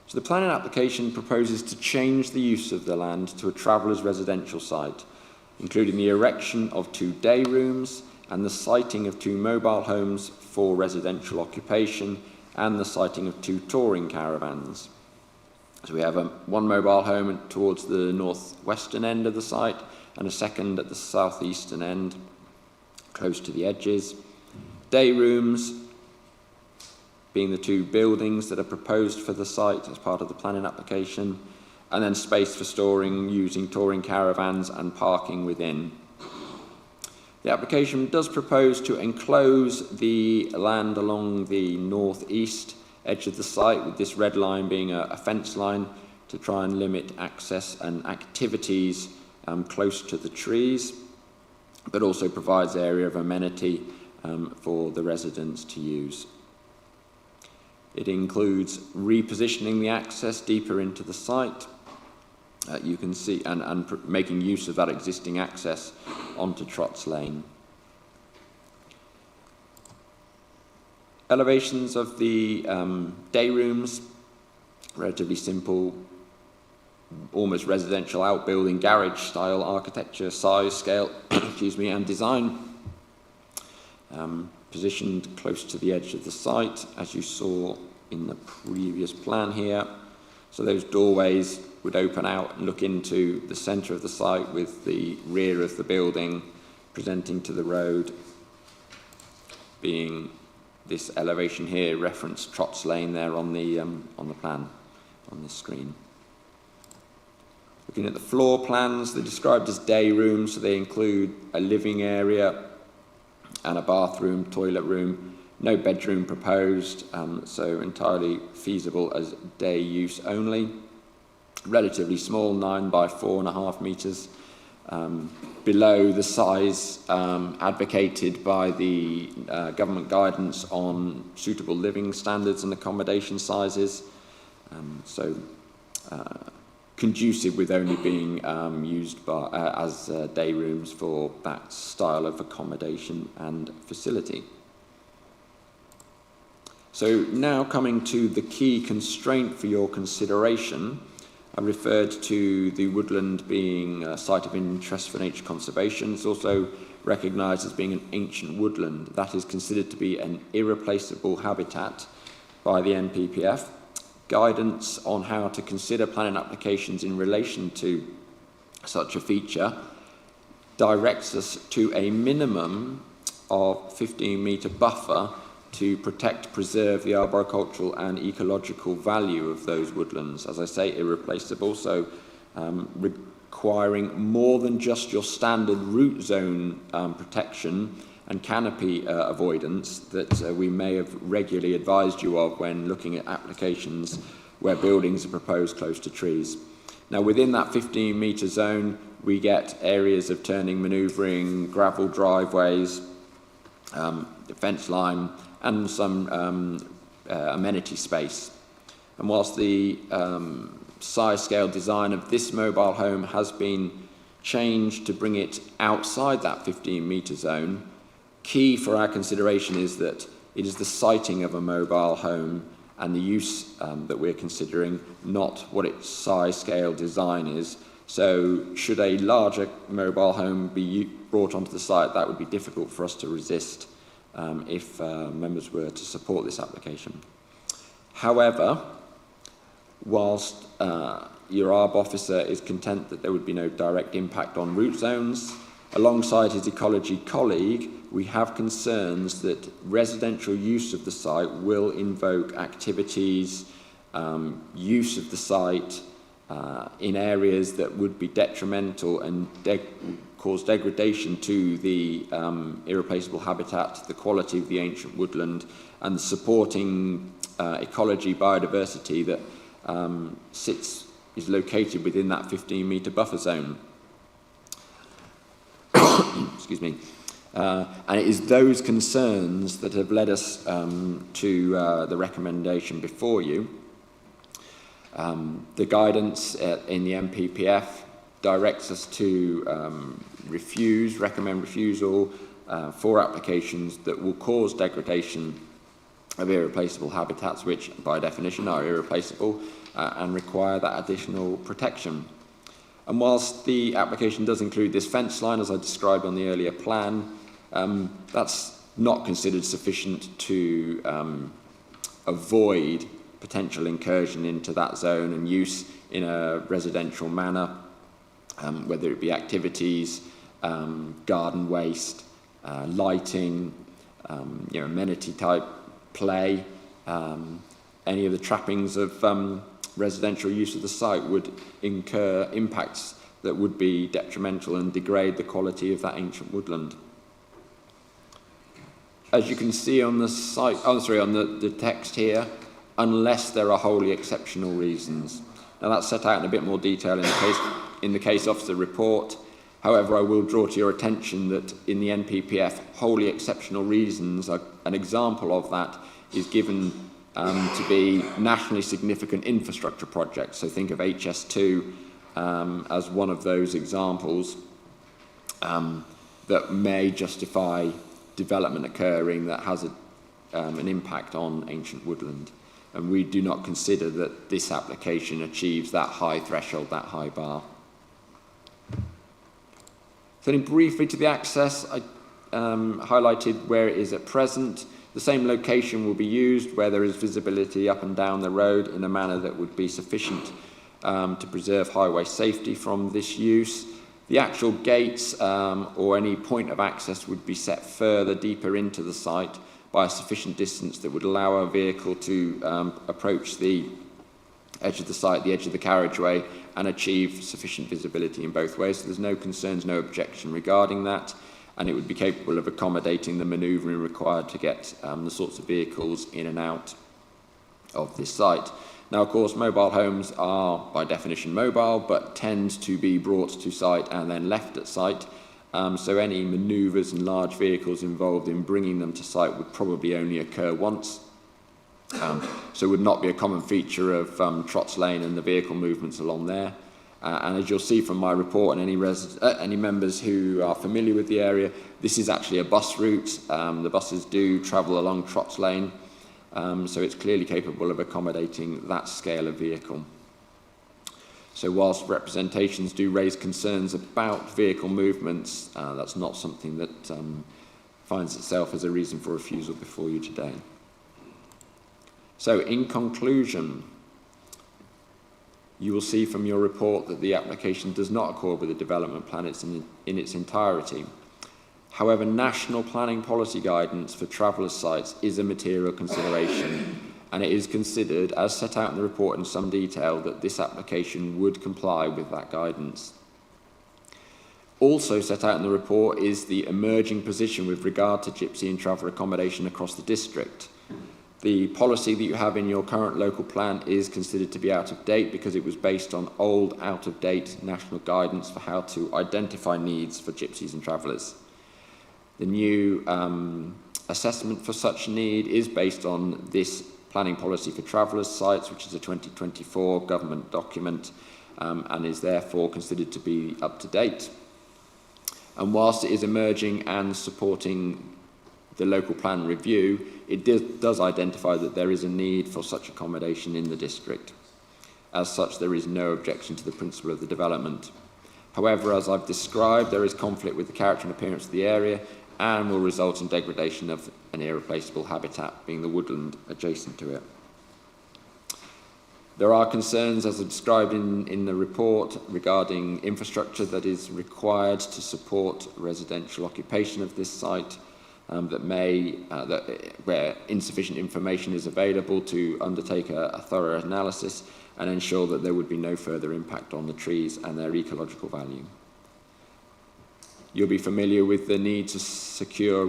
So the planning application proposes to change the use of the land to a traveller's residential site, including the erection of 2 day rooms and the siting of 2 mobile homes for residential occupation and the siting of 2 touring caravans. So we have one mobile home towards the northwestern end of the site and a second at the southeastern end, close to the edges. Day rooms being the 2 buildings that are proposed for the site as part of the planning application, and then space for storing using touring caravans and parking within. The application does propose to enclose the land along the northeast edge of the site, with this red line being a fence line to try and limit access and activities close to the trees, but also provides area of amenity for the residents to use. It includes repositioning the access deeper into the site. You can see, and making use of that existing access onto Trotts Lane. Elevations of the day rooms, relatively simple, almost residential outbuilding, garage style architecture, size, scale, excuse me, and design. Positioned close to the edge of the site, as you saw in the previous plan here. So those doorways would open out and look into the centre of the site, with the rear of the building presenting to the road, being this elevation here, reference Trotts Lane there on the plan on the screen. Looking at the floor plans, they're described as day rooms, so they include a living area and a bathroom, toilet room. No bedroom proposed, so entirely feasible as day use only. Relatively small, 9 by 4.5 metres, below the size advocated by the government guidance on suitable living standards and accommodation sizes. Conducive with only being used as day rooms for that style of accommodation and facility. So now coming to the key constraint for your consideration, I referred to the woodland being a site of interest for nature conservation. It's also recognised as being an ancient woodland. That is considered to be an irreplaceable habitat by the NPPF. Guidance on how to consider planning applications in relation to such a feature directs us to a minimum of 15-metre buffer to protect, preserve the arboricultural and ecological value of those woodlands. As I say, irreplaceable, so requiring more than just your standard root zone protection and canopy avoidance that we may have regularly advised you of when looking at applications where buildings are proposed close to trees. Now, within that 15-metre zone, we get areas of turning, manoeuvring, gravel driveways, the fence line, and some amenity space. And whilst the size scale design of this mobile home has been changed to bring it outside that 15-metre zone, key for our consideration is that it is the siting of a mobile home and the use that we're considering, not what its size scale design is. So should a larger mobile home be brought onto the site, that would be difficult for us to resist if members were to support this application. However, whilst your ARB officer is content that there would be no direct impact on root zones, alongside his ecology colleague, we have concerns that residential use of the site will invoke activities, use of the site in areas that would be detrimental and cause degradation to the irreplaceable habitat, the quality of the ancient woodland, and the supporting ecology, biodiversity that is located within that 15-metre buffer zone. Excuse me. And it is those concerns that have led us to the recommendation before you. The guidance in the MPPF directs us to recommend refusal for applications that will cause degradation of irreplaceable habitats, which by definition are irreplaceable, and require that additional protection. And whilst the application does include this fence line, as I described on the earlier plan, that's not considered sufficient to avoid potential incursion into that zone and use in a residential manner, whether it be activities, garden waste, lighting, amenity type play, any of the trappings of residential use of the site would incur impacts that would be detrimental and degrade the quality of that ancient woodland. As you can see on the site, on the text here, unless there are wholly exceptional reasons. Now that's set out in a bit more detail in the case officer report. However, I will draw to your attention that in the NPPF, wholly exceptional reasons, an example of that is given to be nationally significant infrastructure projects. So think of HS2 as one of those examples that may justify development occurring that has an impact on ancient woodland. And we do not consider that this application achieves that high threshold, that high bar. Turning briefly to the access, I highlighted where it is at present. The same location will be used where there is visibility up and down the road in a manner that would be sufficient to preserve highway safety from this use. The actual gates or any point of access would be set further deeper into the site by a sufficient distance that would allow a vehicle to approach the edge of the site, the edge of the carriageway, and achieve sufficient visibility in both ways. So there's no concerns, no objection regarding that, and it would be capable of accommodating the manoeuvring required to get the sorts of vehicles in and out of this site. Now, of course, mobile homes are, by definition, mobile, but tend to be brought to site and then left at site. So any manoeuvres and large vehicles involved in bringing them to site would probably only occur once. So it would not be a common feature of Trotts Lane and the vehicle movements along there. And as you'll see from my report and any members who are familiar with the area, this is actually a bus route. The buses do travel along Trotts Lane, so it's clearly capable of accommodating that scale of vehicle. So whilst representations do raise concerns about vehicle movements, that's not something that finds itself as a reason for refusal before you today. So in conclusion, you will see from your report that the application does not accord with the development plan in its entirety. However, national planning policy guidance for travellers' sites is a material consideration, and it is considered, as set out in the report in some detail, that this application would comply with that guidance. Also set out in the report is the emerging position with regard to gypsy and traveller accommodation across the district. The policy that you have in your current local plan is considered to be out of date because it was based on old, out-of-date national guidance for how to identify needs for gypsies and travellers. The new assessment for such need is based on this Planning Policy for Travellers Sites, which is a 2024 government document and is therefore considered to be up to date. And whilst it is emerging and supporting the local plan review, it does identify that there is a need for such accommodation in the district. As such, there is no objection to the principle of the development. However, as I've described, there is conflict with the character and appearance of the area and will result in degradation of an irreplaceable habitat, being the woodland adjacent to it. There are concerns, as described in the report, regarding infrastructure that is required to support residential occupation of this site, where insufficient information is available to undertake a thorough analysis and ensure that there would be no further impact on the trees and their ecological value. You'll be familiar with the need to secure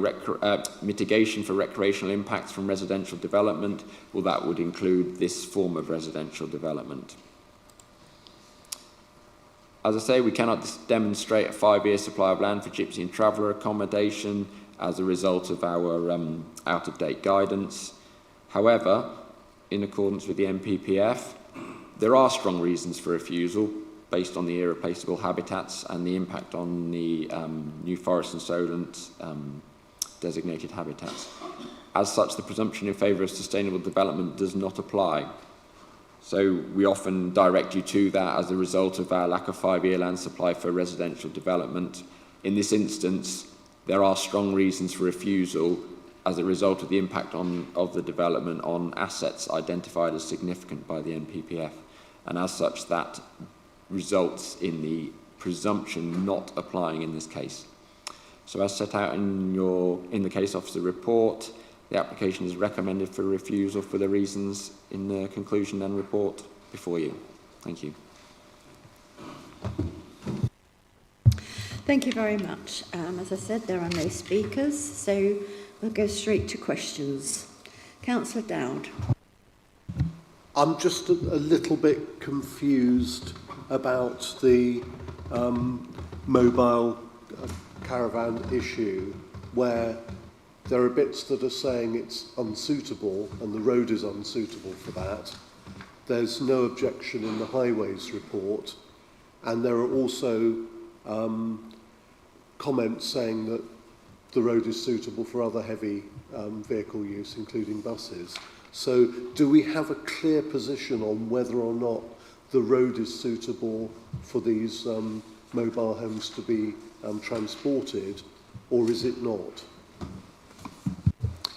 mitigation for recreational impacts from residential development. Well, that would include this form of residential development. As I say, we cannot demonstrate a 5-year supply of land for gypsy and traveller accommodation as a result of our out-of-date guidance. However, in accordance with the NPPF, there are strong reasons for refusal based on the irreplaceable habitats and the impact on the New Forest and Solent designated habitats. As such, the presumption in favour of sustainable development does not apply. So we often direct you to that as a result of our lack of 5-year land supply for residential development. In this instance, there are strong reasons for refusal as a result of the impact of the development on assets identified as significant by the NPPF. And as such, that results in the presumption not applying in this case. So as set out in the case officer report, the application is recommended for refusal for the reasons in the conclusion and report before you. Thank you. Thank you very much. As I said, there are no speakers, so we'll go straight to questions. Councillor Dowd. I'm just a little bit confused about the mobile caravan issue, where there are bits that are saying it's unsuitable and the road is unsuitable for that. There's no objection in the highways report, and there are also comments saying that the road is suitable for other heavy vehicle use, including buses. So do we have a clear position on whether or not the road is suitable for these mobile homes to be transported, or is it not?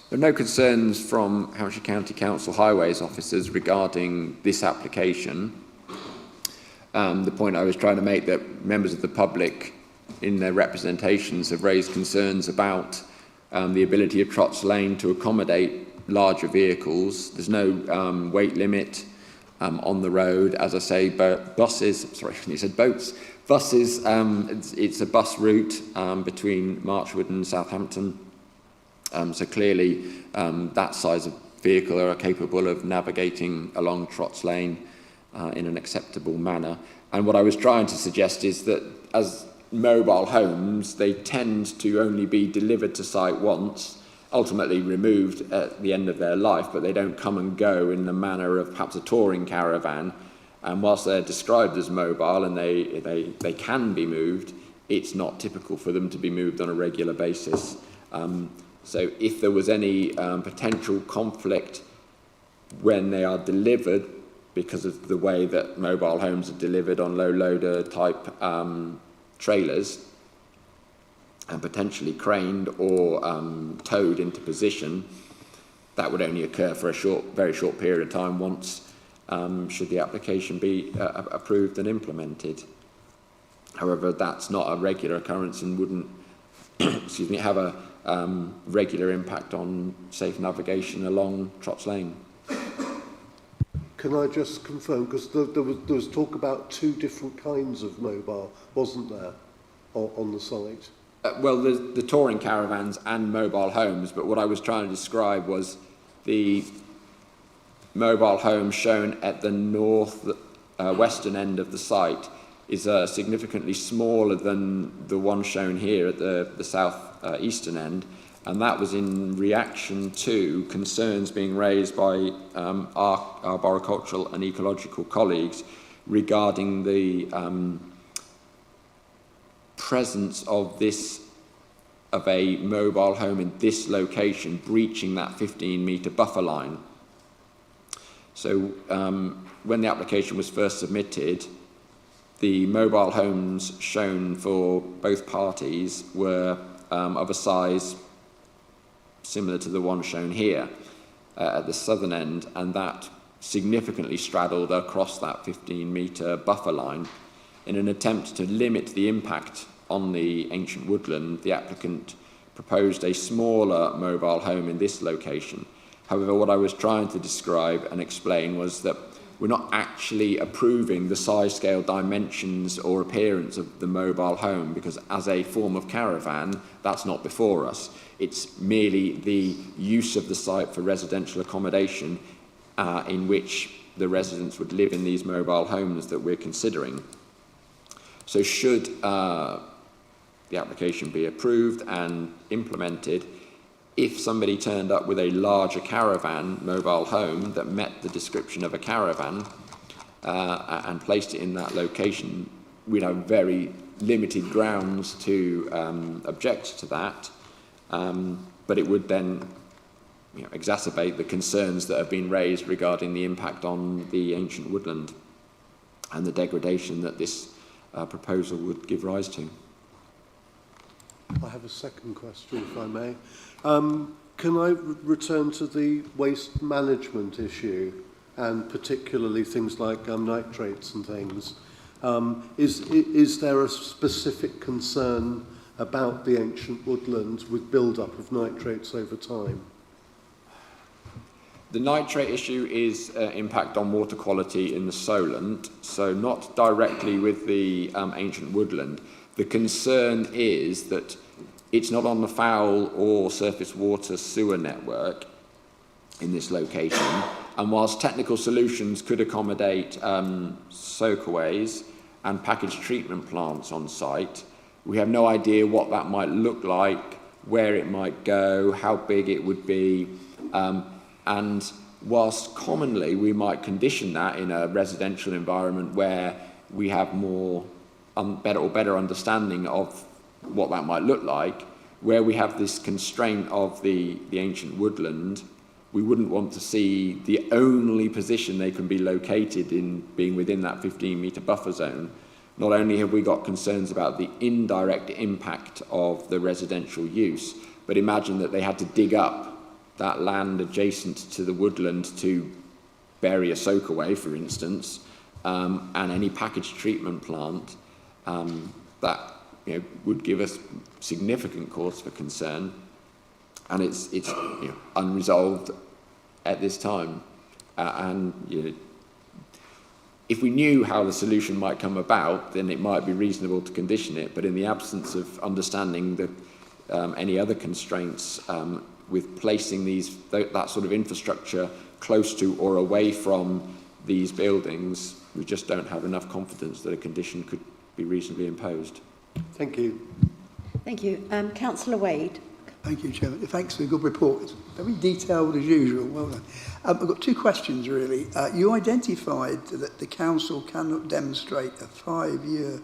There are no concerns from Hampshire County Council highways officers regarding this application. The point I was trying to make, that members of the public in their representations have raised concerns about the ability of Trotts Lane to accommodate larger vehicles. There's no weight limit on the road. As I say, buses, sorry, you said boats. Buses, it's a bus route between Marchwood and Southampton. So clearly that size of vehicle are capable of navigating along Trotts Lane in an acceptable manner. And what I was trying to suggest is that as mobile homes, they tend to only be delivered to site once, ultimately removed at the end of their life, but they don't come and go in the manner of perhaps a touring caravan. And whilst they're described as mobile and they can be moved, it's not typical for them to be moved on a regular basis. So if there was any potential conflict when they are delivered, because of the way that mobile homes are delivered on low loader type trailers, and potentially craned or towed into position, that would only occur for a very short period of time once, should the application be approved and implemented. However, that's not a regular occurrence and wouldn't excuse me, have a regular impact on safe navigation along Trotts Lane. Can I just confirm, because there was talk about 2 different kinds of mobile, wasn't there, on the site? Well, there's the touring caravans and mobile homes, but what I was trying to describe was the mobile home shown at the north western end of the site is significantly smaller than the one shown here at the south eastern end, and that was in reaction to concerns being raised by our arboricultural and ecological colleagues regarding the presence of a mobile home in this location breaching that 15-metre buffer line. So when the application was first submitted, the mobile homes shown for both parties were of a size similar to the one shown here at the southern end, and that significantly straddled across that 15-metre buffer line. In an attempt to limit the impact on the ancient woodland, the applicant proposed a smaller mobile home in this location. However, what I was trying to describe and explain was that we're not actually approving the size, scale, dimensions or appearance of the mobile home, because as a form of caravan, that's not before us. It's merely the use of the site for residential accommodation in which the residents would live in these mobile homes that we're considering. So should the application be approved and implemented, if somebody turned up with a larger caravan mobile home that met the description of a caravan and placed it in that location, we'd have very limited grounds to object to that, but it would then exacerbate the concerns that have been raised regarding the impact on the ancient woodland and the degradation that this proposal would give rise to. I have a second question, if I may. Can I return to the waste management issue, and particularly things like nitrates and things? Is there a specific concern about the ancient woodlands with build-up of nitrates over time? The nitrate issue is impact on water quality in the Solent, so not directly with the ancient woodland. The concern is that it's not on the foul or surface water sewer network in this location, and whilst technical solutions could accommodate soakaways and packaged treatment plants on site, we have no idea what that might look like, where it might go, how big it would be, and whilst commonly we might condition that in a residential environment where we have more better understanding of what that might look like, where we have this constraint of the ancient woodland, we wouldn't want to see the only position they can be located in being within that 15-metre buffer zone. Not only have we got concerns about the indirect impact of the residential use, but imagine that they had to dig up that land adjacent to the woodland to bury a soakaway, for instance, and any packaged treatment plant, that would give us significant cause for concern, and it's unresolved at this time. If we knew how the solution might come about, then it might be reasonable to condition it. But in the absence of understanding any other constraints with placing that sort of infrastructure close to or away from these buildings, we just don't have enough confidence that a condition could be reasonably imposed. Thank you. Thank you. Councillor Wade. Thank you, Chairman. Thanks for a good report. It's very detailed as usual. Well done. I've got two questions, really. You identified that the council cannot demonstrate a 5-year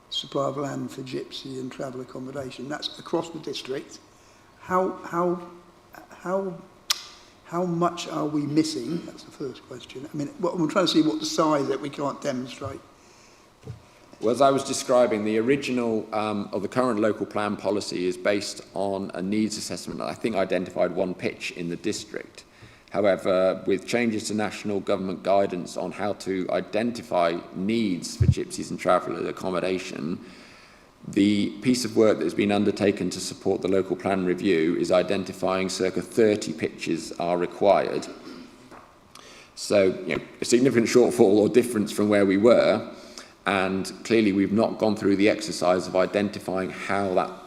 supply of land for gypsy and travel accommodation. That's across the district. How much are we missing? That's the first question. I mean, I'm trying to see what the size that we can't demonstrate. Well, as I was describing, the original or the current local plan policy is based on a needs assessment that I think identified one pitch in the district. However, with changes to national government guidance on how to identify needs for gypsies and traveller accommodation, the piece of work that has been undertaken to support the local plan review is identifying circa 30 pitches are required. So, a significant shortfall or difference from where we were. And clearly we've not gone through the exercise of identifying how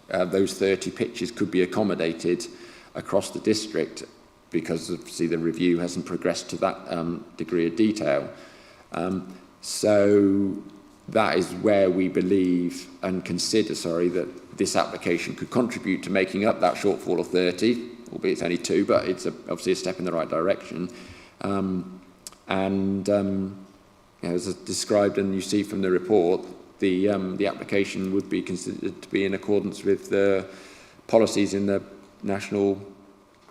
those 30 pitches could be accommodated across the district, because obviously the review hasn't progressed to that degree of detail. So that is where we believe and consider, that this application could contribute to making up that shortfall of 30, albeit it's only 2, but it's obviously a step in the right direction. As described and you see from the report, the application would be considered to be in accordance with the policies in the National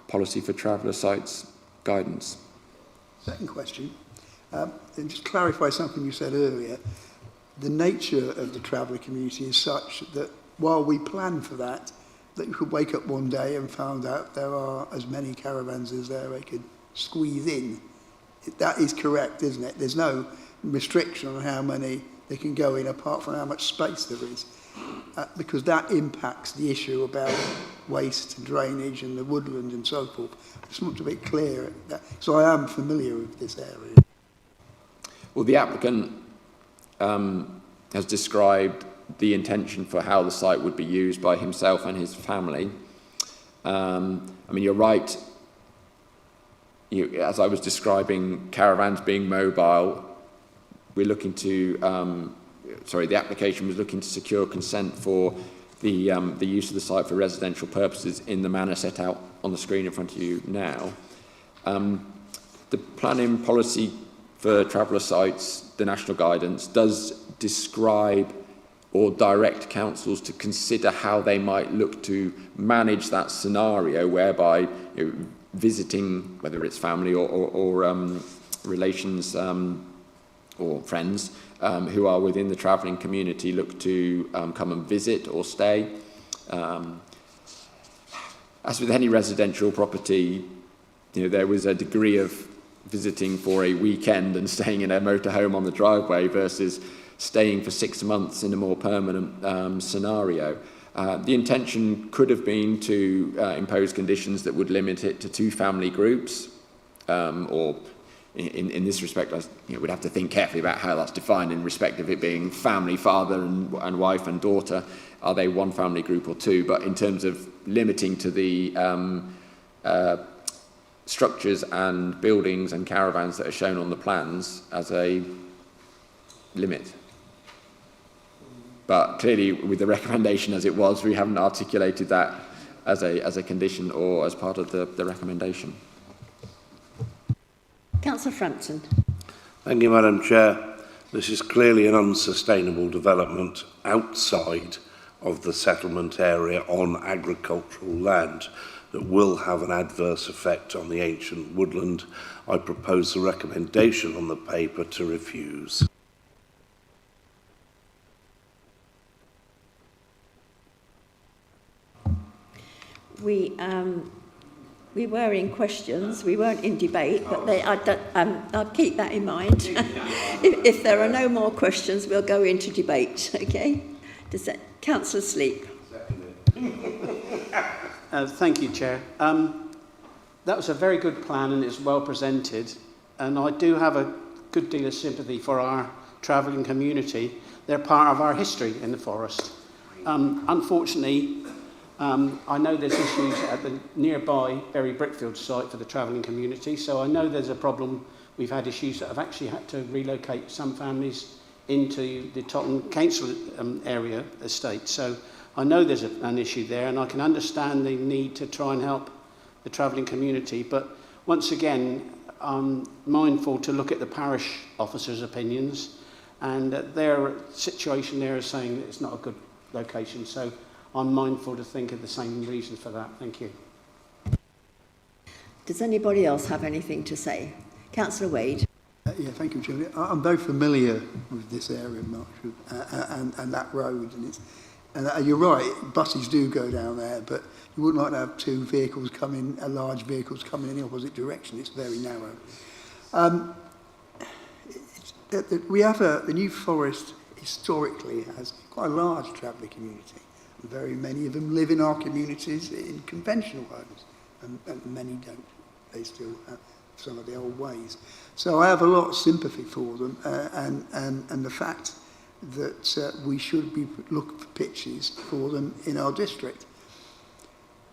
Policy for Traveller Sites guidance. Second question, and just clarify something you said earlier. The nature of the traveller community is such that while we plan for that you could wake up one day and found out there are as many caravans as there they could squeeze in. That is correct, isn't it? There's no restriction on how many they can go in apart from how much space there is. Because that impacts the issue about waste and drainage and the woodland and so forth. I just want to be clear. So I am familiar with this area. Well, the applicant has described the intention for how the site would be used by himself and his family. You're right. As I was describing caravans being mobile, we're looking to, the application was looking to secure consent for the use of the site for residential purposes in the manner set out on the screen in front of you now. The planning policy for traveller sites, the national guidance, does describe or direct councils to consider how they might look to manage that scenario whereby visiting, whether it's family or relations or friends who are within the travelling community, look to come and visit or stay. As with any residential property, there was a degree of visiting for a weekend and staying in a motorhome on the driveway versus staying for 6 months in a more permanent scenario. The intention could have been to impose conditions that would limit it to 2 family groups, or in this respect, we'd have to think carefully about how that's defined in respect of it being family, father and wife and daughter. Are they 1 family group or 2? But in terms of limiting to the structures and buildings and caravans that are shown on the plans as a limit. But clearly, with the recommendation as it was, we haven't articulated that as a condition or as part of the recommendation. Councillor Frampton. Thank you, Madam Chair. This is clearly an unsustainable development outside of the settlement area on agricultural land that will have an adverse effect on the ancient woodland. I propose the recommendation on the paper to refuse. We were in questions, we weren't in debate, but I'll keep that in mind. if there are no more questions, we'll go into debate, okay? Councillor Sleep. Thank you, Chair. That was a very good plan and it's well presented. And I do have a good deal of sympathy for our travelling community. They're part of our history in the forest. Unfortunately, I know there's issues at the nearby Bury Brickfield site for the travelling community, so I know there's a problem. We've had issues that have actually had to relocate some families into the Totton Council area estate. So I know there's an issue there, and I can understand the need to try and help the travelling community. But once again, I'm mindful to look at the parish officers' opinions, and their situation there is saying that it's not a good location. So I'm mindful to think of the same reasons for that. Thank you. Does anybody else have anything to say? Councillor Wade. Yeah, thank you, Julie. I'm very familiar with this area, Marshall, and that road. And you're right, buses do go down there, but you wouldn't like to have 2 vehicles coming, large vehicles coming in the opposite direction. It's very narrow. We have the New Forest historically has quite a large traveller community. Very many of them live in our communities in conventional homes, and many don't. They still have some of the old ways. So I have a lot of sympathy for them, and the fact that we should be looking for pitches for them in our district.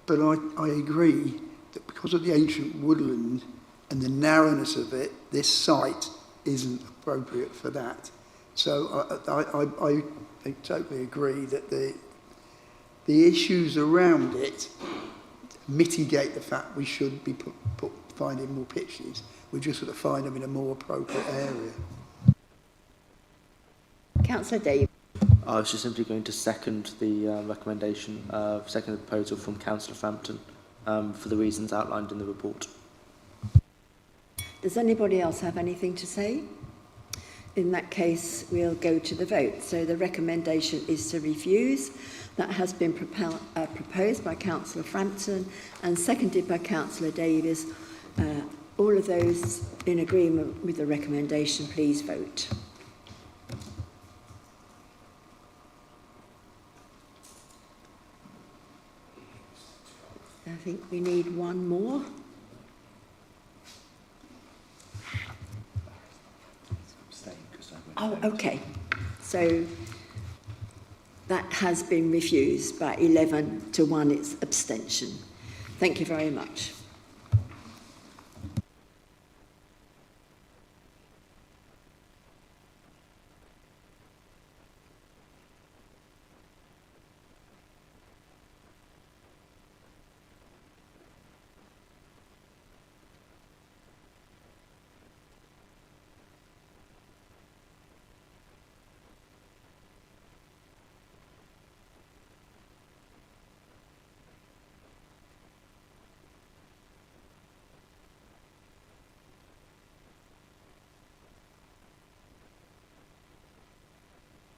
But I agree that because of the ancient woodland and the narrowness of it, this site isn't appropriate for that. So I totally agree that the issues around it mitigate the fact we should be finding more pitches. We just sort of find them in a more appropriate area. Councillor Davis. I was just simply going to second the recommendation, second the proposal from Councillor Frampton for the reasons outlined in the report. Does anybody else have anything to say? In that case, we'll go to the vote. So the recommendation is to refuse. That has been proposed by Councillor Frampton and seconded by Councillor Davies. All of those in agreement with the recommendation, please vote. I think we need one more. Oh, okay. So that has been refused by 11 to 1, it's abstention. Thank you very much.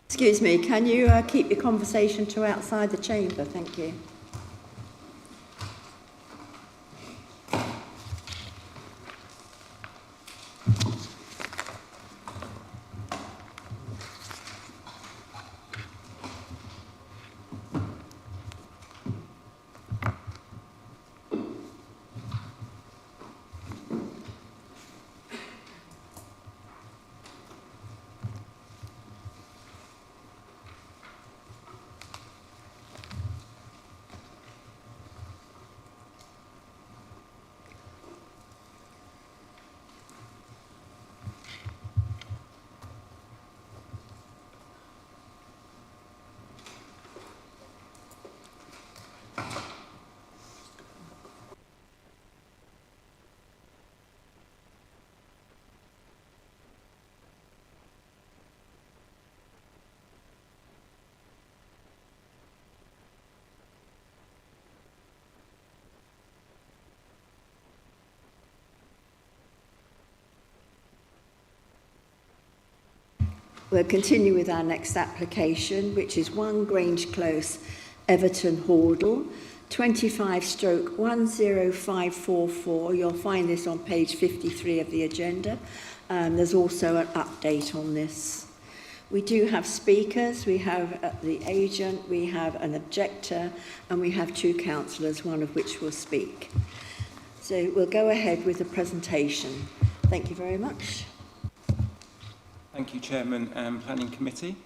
Excuse me, can you keep your conversation to outside the chamber? Thank you. We'll continue with our next application, which is 1 Grange Close, Everton Hordle, 25/10544. You'll find this on page 53 of the agenda. There's also an update on this. We do have speakers. We have the agent, we have an objector, and we have 2 councillors, one of which will speak. So we'll go ahead with the presentation. Thank you very much. Thank you, Chairman and Planning Committee.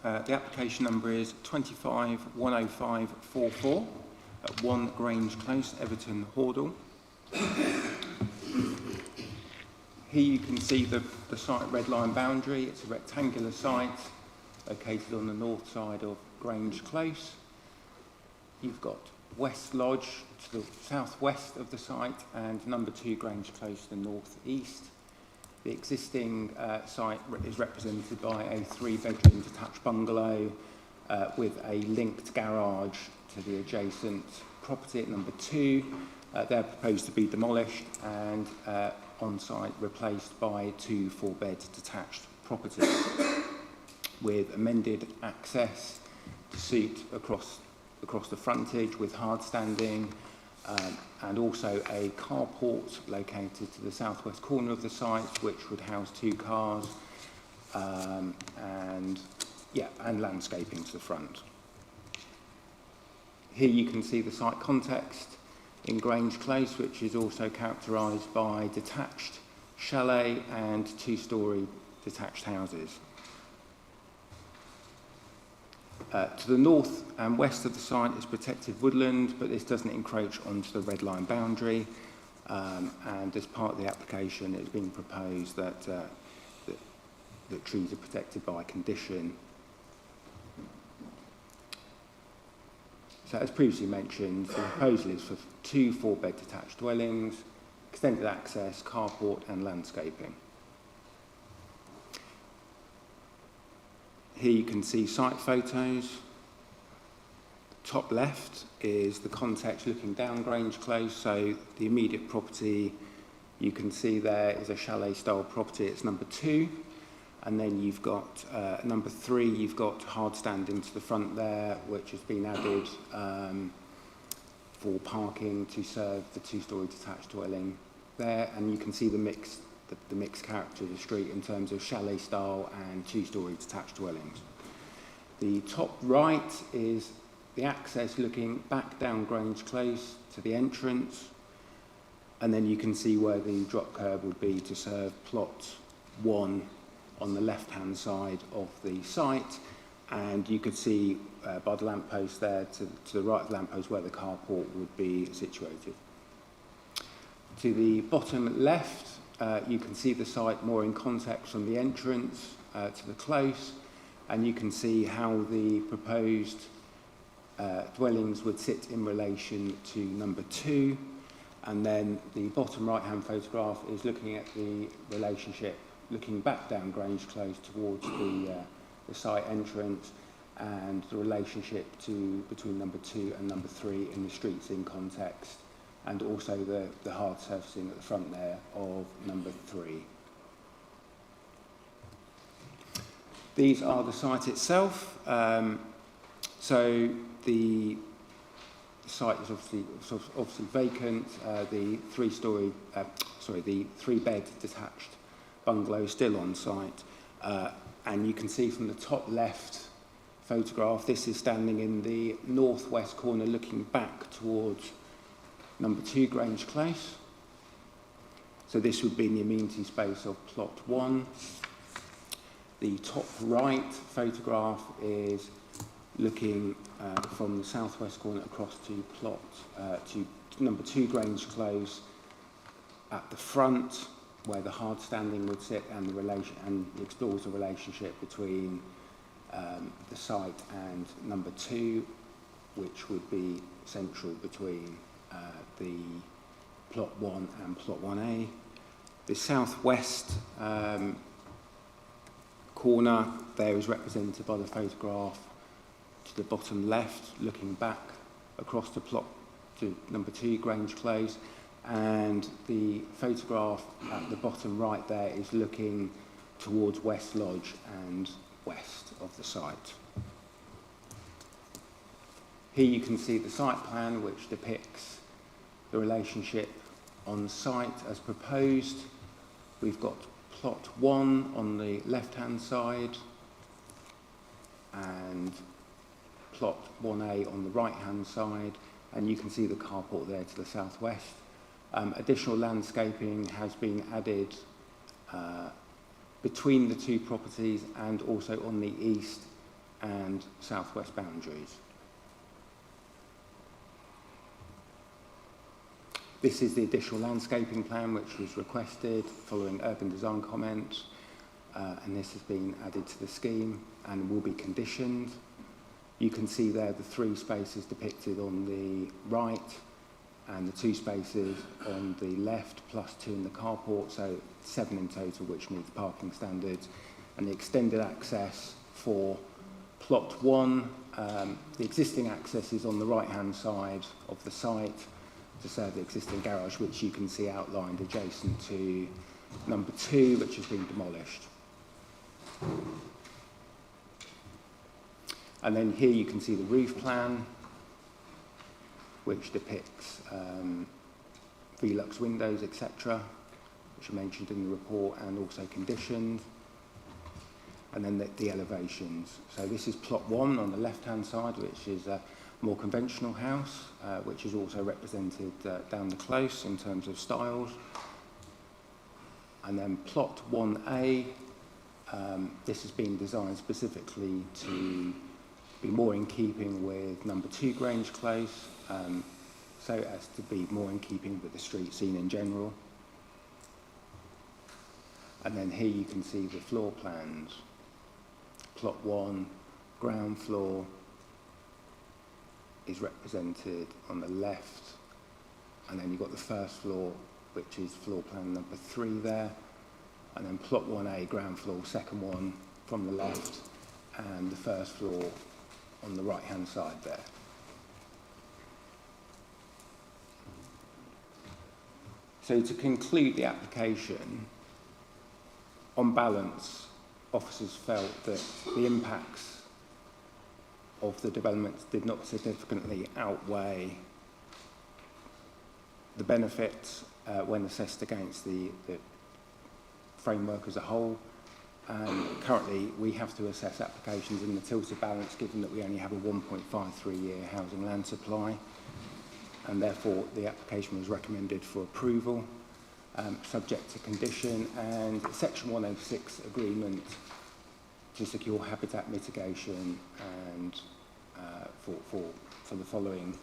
The application number is 25/10544 at 1 Grange Close, Everton Hordle. Here you can see the site red line boundary. It's a rectangular site located on the north side of Grange Close. You've got West Lodge to the southwest of the site and number 2 Grange Close to the northeast. The existing site is represented by a 3-bedroom detached bungalow with a linked garage to the adjacent property at number 2. They're proposed to be demolished and on-site replaced by 2 4-bed detached properties with amended access to suit across the frontage with hard standing, and also a carport located to the southwest corner of the site, which would house 2 cars, and landscaping to the front. Here you can see the site context in Grange Close, which is also characterised by detached chalet and 2-storey detached houses. To the north and west of the site is protected woodland, but this doesn't encroach onto the red line boundary. And as part of the application, it's been proposed that that trees are protected by condition. So as previously mentioned, the proposal is for 2 4-bed detached dwellings, extended access, carport and landscaping. Here you can see site photos. Top left is the context looking down Grange Close, so the immediate property you can see there is a chalet style property, it's number 2. And then you've got number 3, you've got hard standing to the front there, which has been added for parking to serve the 2-storey detached dwelling there. And you can see the mixed character of the street in terms of chalet style and 2-storey detached dwellings. The top right is the access looking back down Grange Close to the entrance. And then you can see where the drop curb would be to serve plot 1 on the left-hand side of the site, and you could see by the lamppost there to the right of the lamppost where the carport would be situated. To the bottom left, you can see the site more in context from the entrance to the close, and you can see how the proposed dwellings would sit in relation to number 2, and then the bottom right-hand photograph is looking at the relationship looking back down Grange Close towards the site entrance, and the relationship between number 2 and number 3 in the streets in context, and also the hard surfacing at the front there of number 3. These are the site itself. So the site is obviously vacant. The 3-bed detached bungalow still on site, and you can see from the top left photograph, this is standing in the northwest corner looking back towards number 2 Grange Close. So this would be in the amenity space of plot 1. The top right photograph is looking from the southwest corner across to number 2 Grange Close at the front, where the hard standing would sit, and explores the relationship between the site and number 2, which would be central between the plot 1 and plot 1A. The southwest corner there is represented by the photograph to the bottom left, looking back across the plot to number 2 Grange Close, and the photograph at the bottom right there is looking towards West Lodge and west of the site. Here you can see the site plan, which depicts the relationship on site as proposed. We've got plot 1 on the left-hand side and plot 1A on the right-hand side, and you can see the carport there to the southwest. Additional landscaping has been added between the 2 properties and also on the east and southwest boundaries. This is the additional landscaping plan which was requested following urban design comments, and this has been added to the scheme and will be conditioned. You can see there the 3 spaces depicted on the right and the 2 spaces on the left, plus 2 in the carport, so 7 in total, which meets parking standards. And the extended access for plot 1, the existing access is on the right-hand side of the site to serve the existing garage, which you can see outlined adjacent to number 2, which has been demolished. And then here you can see the roof plan, which depicts Velux windows, etc., which are mentioned in the report and also conditioned. And then the elevations. So this is plot 1 on the left-hand side, which is a more conventional house, which is also represented down the close in terms of styles. And then plot 1A, this has been designed specifically to be more in keeping with number 2 Grange Close, so as to be more in keeping with the street scene in general. And then here you can see the floor plans. Plot 1, ground floor, is represented on the left, and then you've got the first floor, which is floor plan number 3 there, and then plot 1A, ground floor, second one from the left, and the first floor on the right-hand side there. So to conclude the application, on balance, officers felt that the impacts of the developments did not significantly outweigh the benefits when assessed against the framework as a whole. Currently, we have to assess applications in the tilted balance, given that we only have a 1.53-year housing land supply, and therefore the application was recommended for approval, subject to condition, and Section 106 agreement to secure habitat mitigation and for the following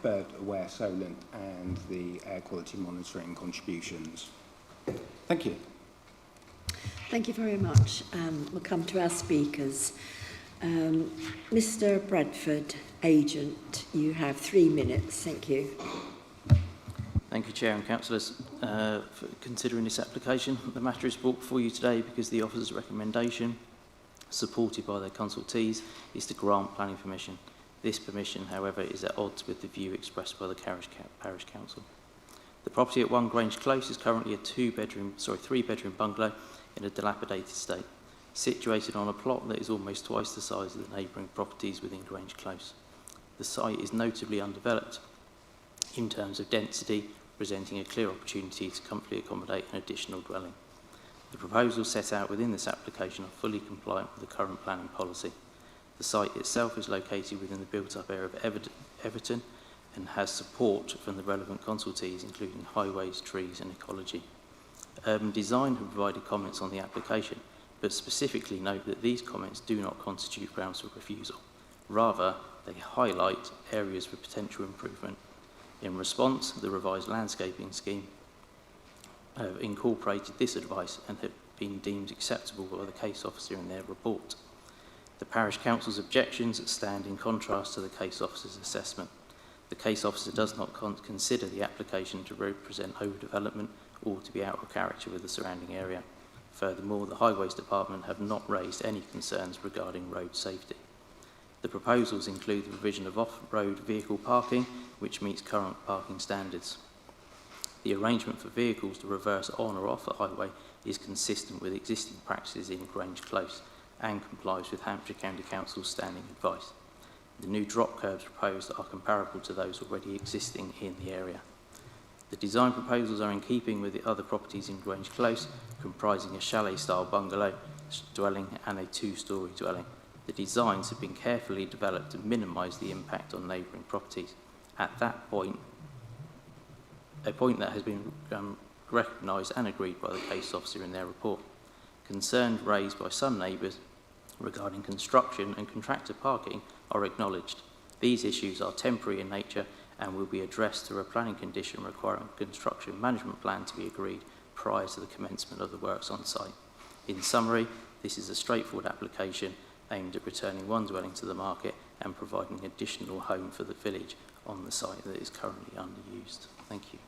bird-aware solent and the air quality monitoring contributions. Thank you. Thank you very much. We'll come to our speakers. Mr. Bradford, agent, you have 3 minutes. Thank you. Thank you, Chair and Councillors, for considering this application. The matter is brought before you today because the officer's recommendation, supported by their consultees, is to grant planning permission. This permission, however, is at odds with the view expressed by the Parish Council. The property at 1 Grange Close is currently a three-bedroom bungalow in a dilapidated state, situated on a plot that is almost twice the size of the neighbouring properties within Grange Close. The site is notably undeveloped in terms of density, presenting a clear opportunity to comfortably accommodate an additional dwelling. The proposals set out within this application are fully compliant with the current planning policy. The site itself is located within the built-up area of Everton and has support from the relevant consultees, including highways, trees and ecology. Urban Design have provided comments on the application, but specifically note that these comments do not constitute grounds for refusal. Rather, they highlight areas for potential improvement. In response, the revised landscaping scheme have incorporated this advice and have been deemed acceptable by the case officer in their report. The Parish Council's objections stand in contrast to the case officer's assessment. The case officer does not consider the application to represent overdevelopment or to be out of character with the surrounding area. Furthermore, the Highways Department have not raised any concerns regarding road safety. The proposals include the provision of off-road vehicle parking, which meets current parking standards. The arrangement for vehicles to reverse on or off the highway is consistent with existing practices in Grange Close and complies with Hampshire County Council's standing advice. The new drop curbs proposed are comparable to those already existing in the area. The design proposals are in keeping with the other properties in Grange Close, comprising a chalet-style bungalow dwelling and a 2-storey dwelling. The designs have been carefully developed to minimise the impact on neighbouring properties. At that point, a point that has been recognised and agreed by the case officer in their report. Concerns raised by some neighbours regarding construction and contractor parking are acknowledged. These issues are temporary in nature and will be addressed through a planning condition requiring a construction management plan to be agreed prior to the commencement of the works on site. In summary, this is a straightforward application aimed at returning one dwelling to the market and providing an additional home for the village on the site that is currently underused. Thank you.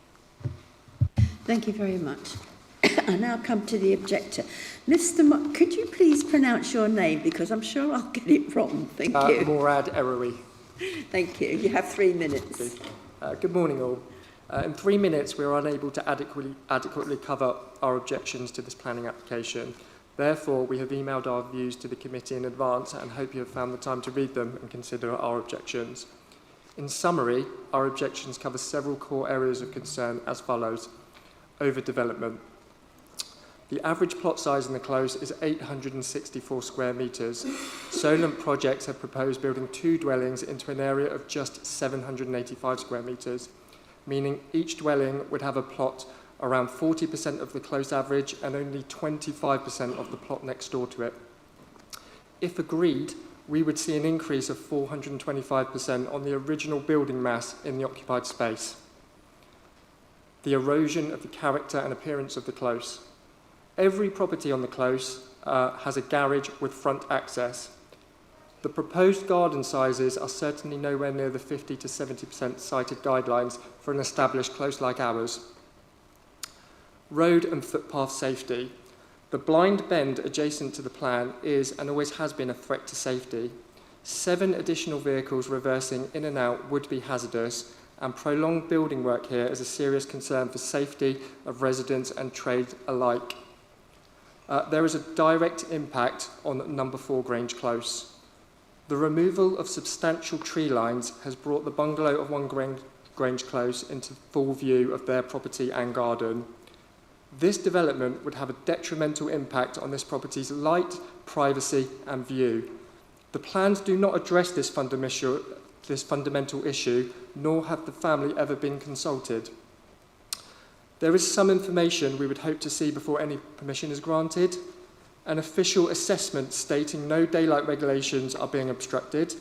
Thank you very much. I now come to the objector. Mr. Could you please pronounce your name, because I'm sure I'll get it wrong. Thank you. Morad Eroui. Thank you. You have 3 minutes. Good morning, all. In 3 minutes, we are unable to adequately cover our objections to this planning application. Therefore, we have emailed our views to the committee in advance and hope you have found the time to read them and consider our objections. In summary, our objections cover several core areas of concern as follows. Overdevelopment. The average plot size in the close is 864 square metres. Solent projects have proposed building 2 dwellings into an area of just 785 square metres, meaning each dwelling would have a plot around 40% of the close average and only 25% of the plot next door to it. If agreed, we would see an increase of 425% on the original building mass in the occupied space. The erosion of the character and appearance of the close. Every property on the close has a garage with front access. The proposed garden sizes are certainly nowhere near the 50 to 70% cited guidelines for an established close like ours. Road and footpath safety. The blind bend adjacent to the plan is and always has been a threat to safety. 7 additional vehicles reversing in and out would be hazardous, and prolonged building work here is a serious concern for safety of residents and trade alike. There is a direct impact on number 4 Grange Close. The removal of substantial tree lines has brought the bungalow of 1 Grange Close into full view of their property and garden. This development would have a detrimental impact on this property's light, privacy and view. The plans do not address this fundamental issue, nor have the family ever been consulted. There is some information we would hope to see before any permission is granted. An official assessment stating no daylight regulations are being obstructed,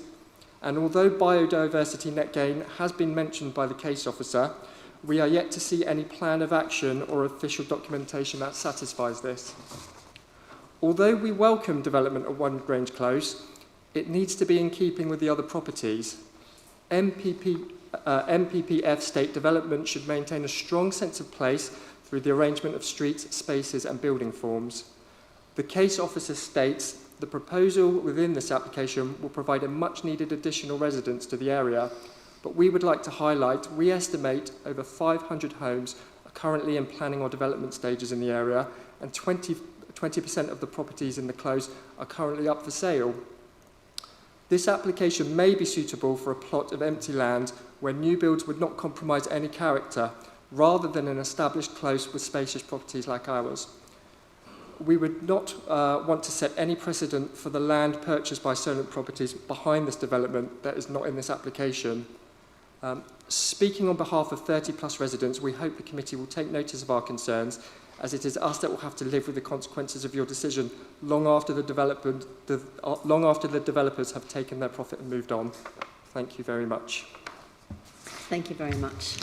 and although biodiversity net gain has been mentioned by the case officer, we are yet to see any plan of action or official documentation that satisfies this. Although we welcome development of 1 Grange Close, it needs to be in keeping with the other properties. MPPF state development should maintain a strong sense of place through the arrangement of streets, spaces and building forms. The case officer states the proposal within this application will provide a much needed additional residence to the area, but we would like to highlight we estimate over 500 homes are currently in planning or development stages in the area, and 20% of the properties in the close are currently up for sale. This application may be suitable for a plot of empty land where new builds would not compromise any character, rather than an established close with spacious properties like ours. We would not want to set any precedent for the land purchased by Solent Properties behind this development that is not in this application. Speaking on behalf of 30+ residents, we hope the committee will take notice of our concerns, as it is us that will have to live with the consequences of your decision long after the developers have taken their profit and moved on. Thank you very much. Thank you very much.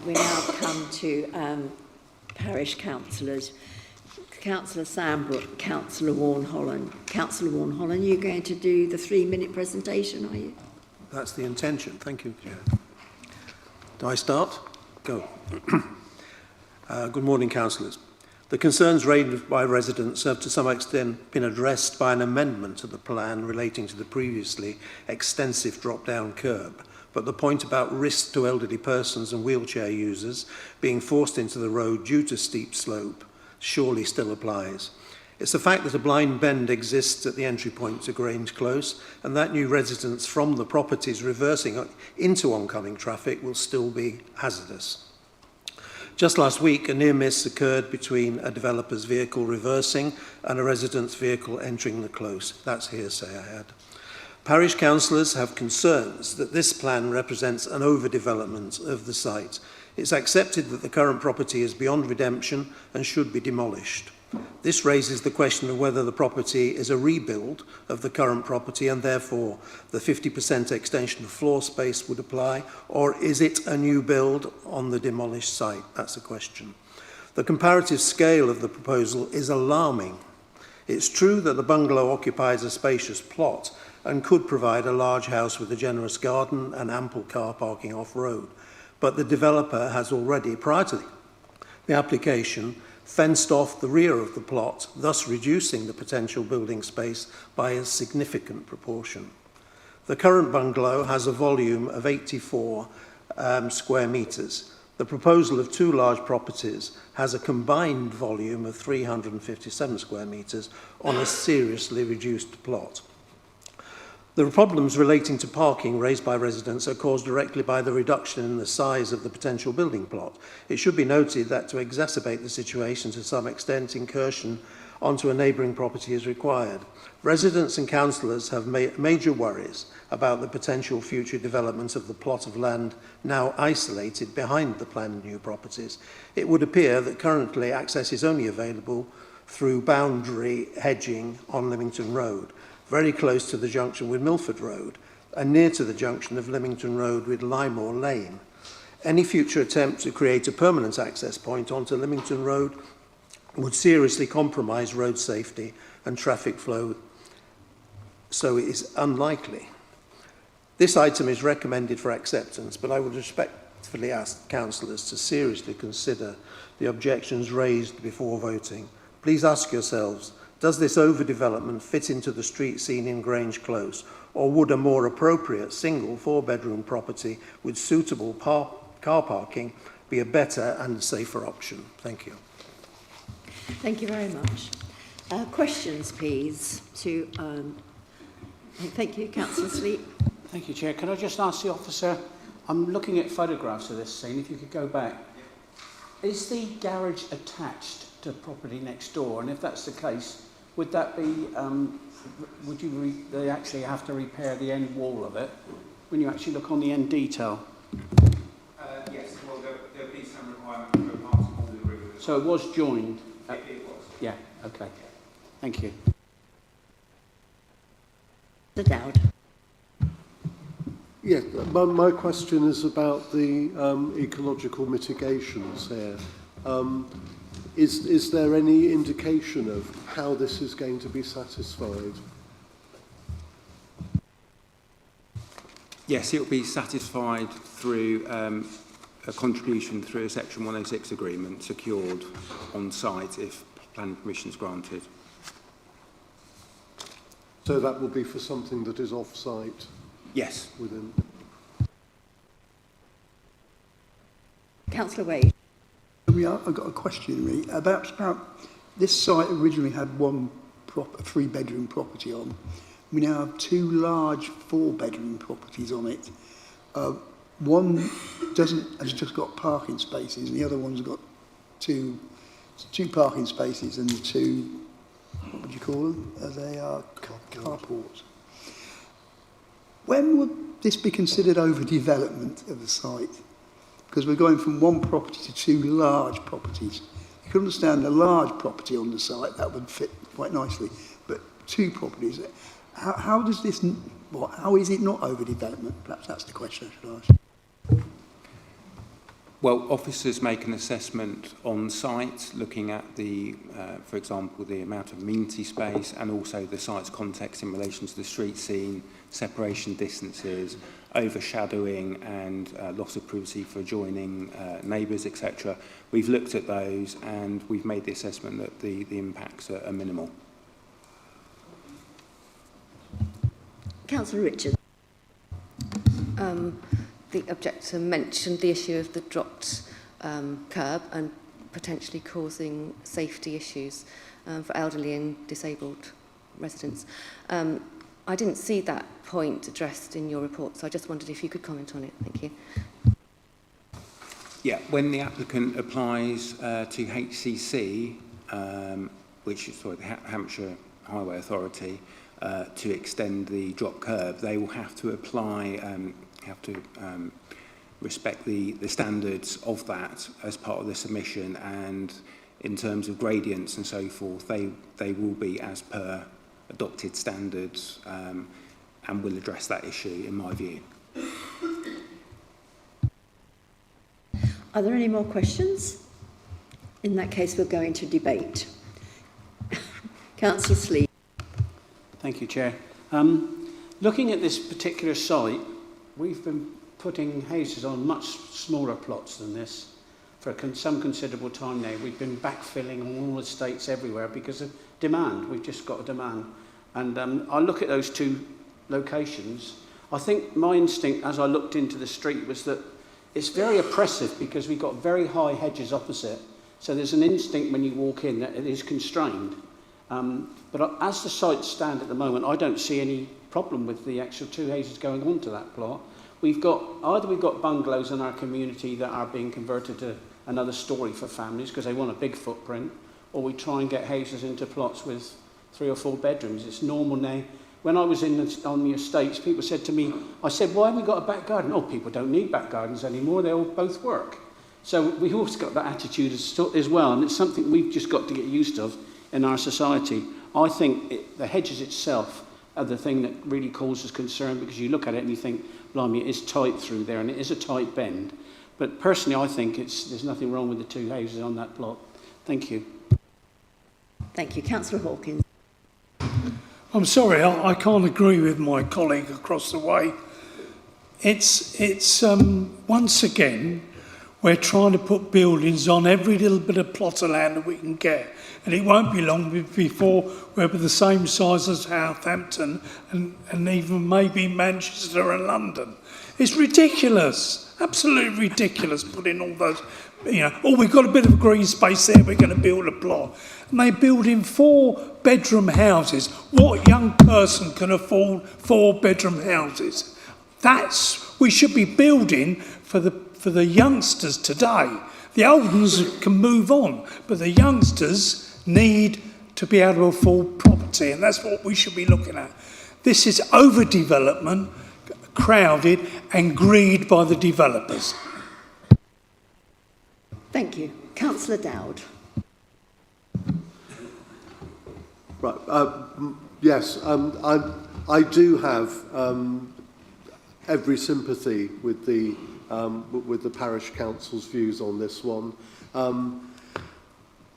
We now come to parish councillors. Councillor Sandbrook, Councillor Warren-Holland. Councillor Warren-Holland, you're going to do the 3-minute presentation, are you? That's the intention. Thank you, Chair. Do I start? Go. Good morning, councillors. The concerns raised by residents have to some extent been addressed by an amendment to the plan relating to the previously extensive drop-down curb. But the point about risk to elderly persons and wheelchair users being forced into the road due to steep slope surely still applies. It's the fact that a blind bend exists at the entry point to Grange Close, and that new residents from the properties reversing into oncoming traffic will still be hazardous. Just last week, a near miss occurred between a developer's vehicle reversing and a resident's vehicle entering the close. That's hearsay I had. Parish councillors have concerns that this plan represents an overdevelopment of the site. It's accepted that the current property is beyond redemption and should be demolished. This raises the question of whether the property is a rebuild of the current property and therefore the 50% extension of floor space would apply, or is it a new build on the demolished site? That's a question. The comparative scale of the proposal is alarming. It's true that the bungalow occupies a spacious plot and could provide a large house with a generous garden and ample car parking off-road. But the developer has already, prior to the application, fenced off the rear of the plot, thus reducing the potential building space by a significant proportion. The current bungalow has a volume of 84 square metres. The proposal of 2 large properties has a combined volume of 357 square metres on a seriously reduced plot. The problems relating to parking raised by residents are caused directly by the reduction in the size of the potential building plot. It should be noted that to exacerbate the situation to some extent, incursion onto a neighbouring property is required. Residents and councillors have major worries about the potential future development of the plot of land now isolated behind the planned new properties. It would appear that currently access is only available through boundary hedging on Lymington Road, very close to the junction with Milford Road and near to the junction of Lymington Road with Lymore Lane. Any future attempt to create a permanent access point onto Lymington Road would seriously compromise road safety and traffic flow, so it is unlikely. This item is recommended for acceptance, but I would respectfully ask councillors to seriously consider the objections raised before voting. Please ask yourselves, does this overdevelopment fit into the street scene in Grange Close, or would a more appropriate single 4-bedroom property with suitable car parking be a better and safer option? Thank you. Thank you very much. Questions, please, to... thank you, Councillor Sleep. Thank you, Chair. Can I just ask the officer, I'm looking at photographs of this scene, if you could go back. Is the garage attached to property next door? And if that's the case, would that be, they actually have to repair the end wall of it when you actually look on the end detail? Yes, well, there'll be some requirement for a part of the roof. So it was joined? It was. Yeah, okay. Thank you. Mr. Dowd. Yes, my question is about the ecological mitigations here. Is there any indication of how this is going to be satisfied? Yes, it will be satisfied through a contribution through a Section 106 agreement secured on site if planning permission is granted. So that will be for something that is off-site? Yes. Within. Councillor Wade. I've got a question really about this site originally had one 3-bedroom property on. We now have 2 large 4-bedroom properties on it. One has just got parking spaces, and the other one's got two parking spaces and 2, what would you call them? They are carports. When would this be considered overdevelopment of the site? Because we're going from one property to 2 large properties. You can understand a large property on the site, that would fit quite nicely, but 2 properties. How does this, how is it not overdevelopment? Perhaps that's the question I should ask. Well, officers make an assessment on site, looking at the, for example, the amount of amenity space and also the site's context in relation to the street scene, separation distances, overshadowing and loss of privacy for adjoining neighbours, etc. We've looked at those and we've made the assessment that the impacts are minimal. Councillor Richards. The objector mentioned the issue of the dropped curb and potentially causing safety issues for elderly and disabled residents. I didn't see that point addressed in your report, so I just wondered if you could comment on it. Thank you. Yeah, when the applicant applies to HCC, which is the Hampshire Highway Authority, to extend the drop curb, they will have to apply, respect the standards of that as part of the submission, and in terms of gradients and so forth, they will be as per adopted standards and will address that issue, in my view. Are there any more questions? In that case, we'll go into debate. Councillor Sleep. Thank you, Chair. Looking at this particular site, we've been putting houses on much smaller plots than this for some considerable time now. We've been backfilling on all estates everywhere because of demand. We've just got a demand. And I look at those 2 locations. I think my instinct as I looked into the street was that it's very oppressive because we've got very high hedges opposite. So there's an instinct when you walk in that it is constrained. But as the sites stand at the moment, I don't see any problem with the extra 2 houses going onto that plot. We've got bungalows in our community that are being converted to another story for families because they want a big footprint, or we try and get houses into plots with 3 or 4 bedrooms. It's normal now. When I was on the estates, people said to me, I said, why haven't we got a back garden? Oh, people don't need back gardens anymore. They all both work. So we've always got that attitude as well, and it's something we've just got to get used of in our society. I think the hedges itself are the thing that really causes concern, because you look at it and you think, blimey, it is tight through there, and it is a tight bend. But personally, I think there's nothing wrong with the 2 houses on that plot. Thank you. Thank you. Councillor Hawkins. I'm sorry, I can't agree with my colleague across the way. It's once again, we're trying to put buildings on every little bit of plot of land that we can get. And it won't be long before we're the same size as Southampton and even maybe Manchester and London. It's ridiculous, absolutely ridiculous, putting all those, we've got a bit of green space there, we're going to build a plot. And they're building 4-bedroom houses. What young person can afford 4-bedroom houses? We should be building for the youngsters today. The old ones can move on, but the youngsters need to be able to afford property, and that's what we should be looking at. This is overdevelopment, crowded, and greed by the developers. Thank you. Councillor Dowd. Right. Yes, I do have every sympathy with the parish council's views on this one.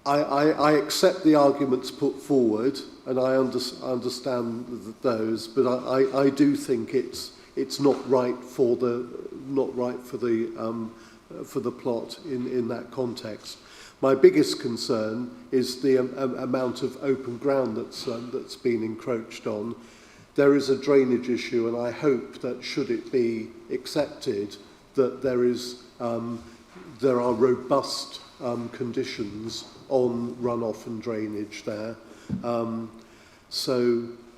I accept the arguments put forward, and I understand those, but I do think it's not right for the plot in that context. My biggest concern is the amount of open ground that's been encroached on. There is a drainage issue, and I hope that should it be accepted, that there are robust conditions on runoff and drainage there.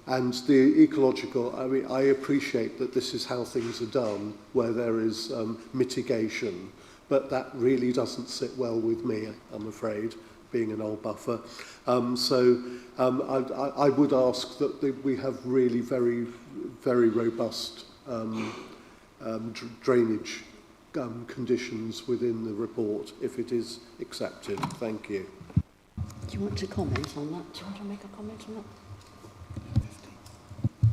And the ecological, I appreciate that this is how things are done, where there is mitigation, but that really doesn't sit well with me, I'm afraid, being an old buffer. I would ask that we have really very, very robust drainage conditions within the report, if it is accepted. Thank you. Do you want to comment on that? Do you want to make a comment on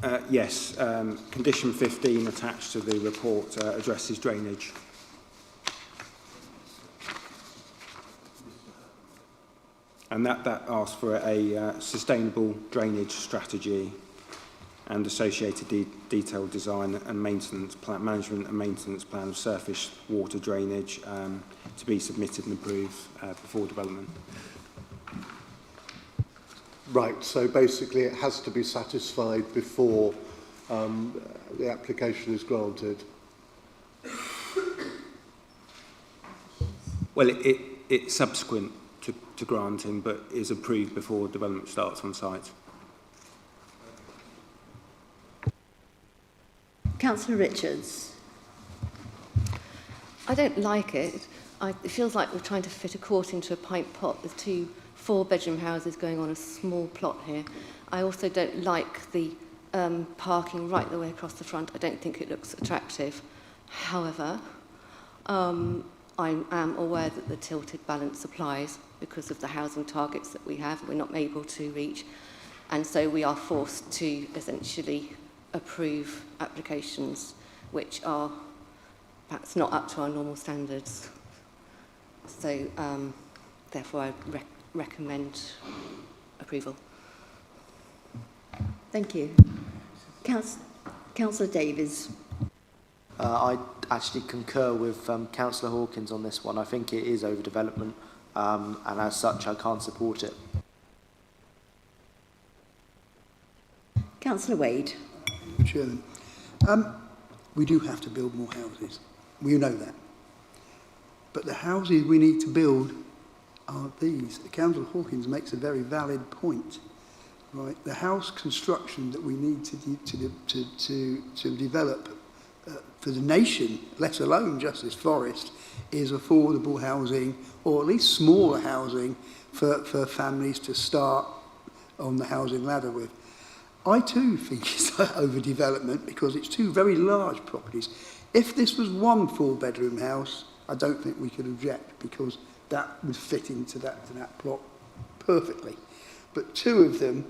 that? Yes, condition 15 attached to the report addresses drainage. And that asks for a sustainable drainage strategy and associated detailed design and maintenance plan, management and maintenance plan of surface water drainage to be submitted and approved before development. Right, so basically it has to be satisfied before the application is granted. Well, it's subsequent to granting, but is approved before development starts on site. Councillor Richards. I don't like it. It feels like we're trying to fit a quart into a pint pot with 2 4-bedroom houses going on a small plot here. I also don't like the parking right the way across the front. I don't think it looks attractive. However, I am aware that the tilted balance applies because of the housing targets that we have, we're not able to reach. And so we are forced to essentially approve applications which are perhaps not up to our normal standards. So therefore I recommend approval. Thank you. Councillor Davies. I actually concur with Councillor Hawkins on this one. I think it is overdevelopment, and as such I can't support it. Councillor Wade. Chairman, we do have to build more houses. We know that. But the houses we need to build are these. Councillor Hawkins makes a very valid point. Right, the house construction that we need to develop for the nation, let alone just this forest, is affordable housing, or at least smaller housing for families to start on the housing ladder with. I too think it's overdevelopment because it's 2 very large properties. If this was 1 4-bedroom house, I don't think we could object because that would fit into that plot perfectly. But 2 of them,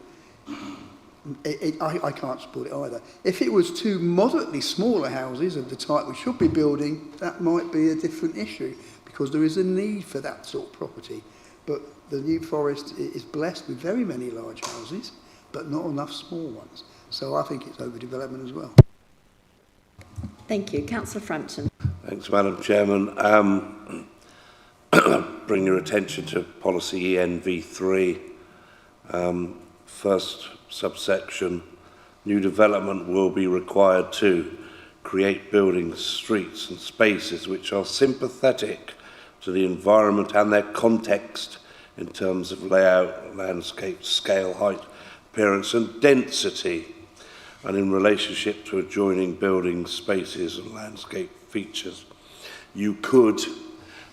I can't support it either. If it was 2 moderately smaller houses of the type we should be building, that might be a different issue because there is a need for that sort of property. but the New Forest is blessed with very many large houses, but not enough small ones. So I think it's overdevelopment as well. Thank you. Councillor Frampton. Thanks, Madam Chairman. Bring your attention to policy ENV3, first subsection. New development will be required to create buildings, streets and spaces which are sympathetic to the environment and their context in terms of layout, landscape, scale, height, appearance and density, and in relationship to adjoining buildings, spaces and landscape features. You could,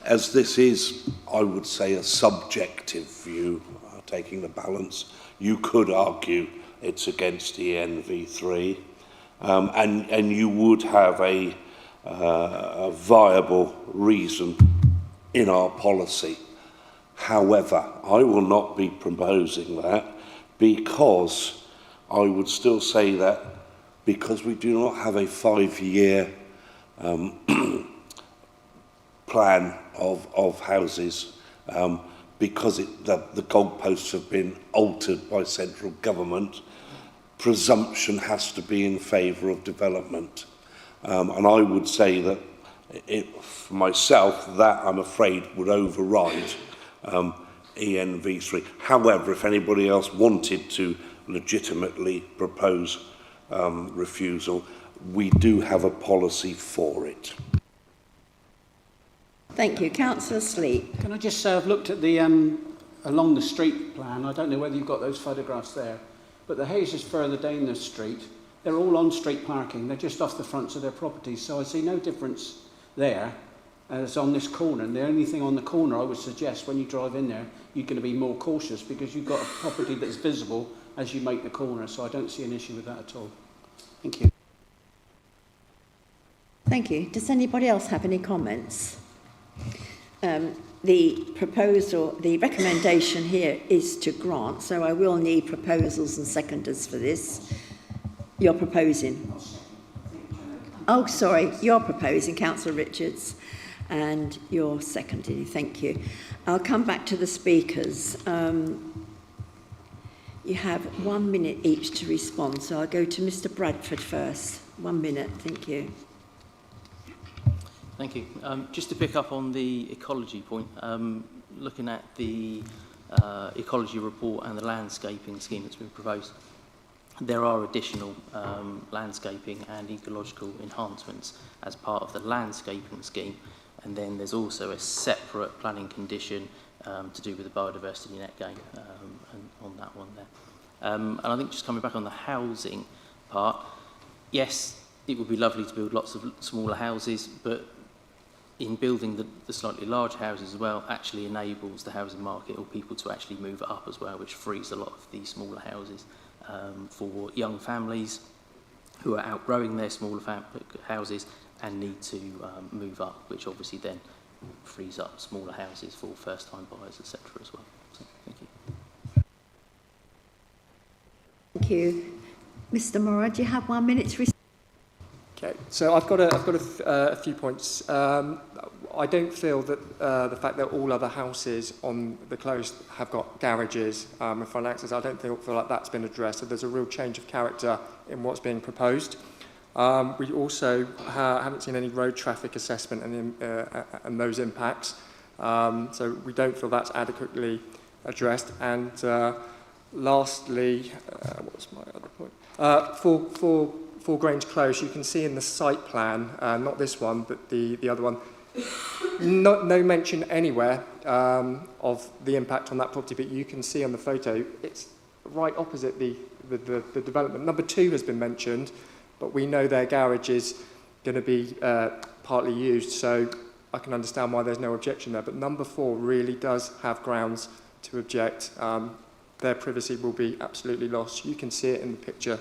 as this is, I would say, a subjective view, taking the balance, you could argue it's against ENV3, and you would have a viable reason in our policy. However, I will not be proposing that because I would still say that because we do not have a 5-year plan of houses, because the goalposts have been altered by central government, presumption has to be in favour of development. And I would say that for myself, that I'm afraid would override ENV3. However, if anybody else wanted to legitimately propose refusal, we do have a policy for it. Thank you. Councillor Sleep. Can I just say I've looked at the along the street plan. I don't know whether you've got those photographs there, but the houses further down the street, they're all on-street parking. They're just off the fronts of their properties, so I see no difference there as on this corner. And the only thing on the corner I would suggest when you drive in there, you're going to be more cautious because you've got a property that's visible as you make the corner, so I don't see an issue with that at all. Thank you. Thank you. Does anybody else have any comments? The proposal, the recommendation here is to grant, so I will need proposals and seconders for this. You're proposing? Oh, sorry, you're proposing, Councillor Richards, and you're seconding. Thank you. I'll come back to the speakers. You have 1 minute each to respond, so I'll go to Mr. Bradford first. 1 minute, thank you. Thank you. Just to pick up on the ecology point, looking at the ecology report and the landscaping scheme that's been proposed, there are additional landscaping and ecological enhancements as part of the landscaping scheme, and then there's also a separate planning condition to do with the biodiversity net gain and on that one there. And I think just coming back on the housing part, yes, it would be lovely to build lots of smaller houses, but in building the slightly large houses as well actually enables the housing market or people to actually move up as well, which frees a lot of these smaller houses for young families who are outgrowing their smaller houses and need to move up, which obviously then frees up smaller houses for first-time buyers, etc. as well. So, thank you. Thank you. Mr. Mora, do you have 1 minute to respond? Okay, so I've got a few points. I don't feel that the fact that all other houses on the close have got garages and front access, I don't feel like that's been addressed. So there's a real change of character in what's being proposed. We also haven't seen any road traffic assessment and those impacts. So we don't feel that's adequately addressed. And lastly, what's my other point? For Grange Close, you can see in the site plan, not this one, but the other one, no mention anywhere of the impact on that property, but you can see on the photo, it's right opposite the development. Number 2 has been mentioned, but we know their garage is going to be partly used, so I can understand why there's no objection there. But number 4 really does have grounds to object. Their privacy will be absolutely lost. You can see it in the picture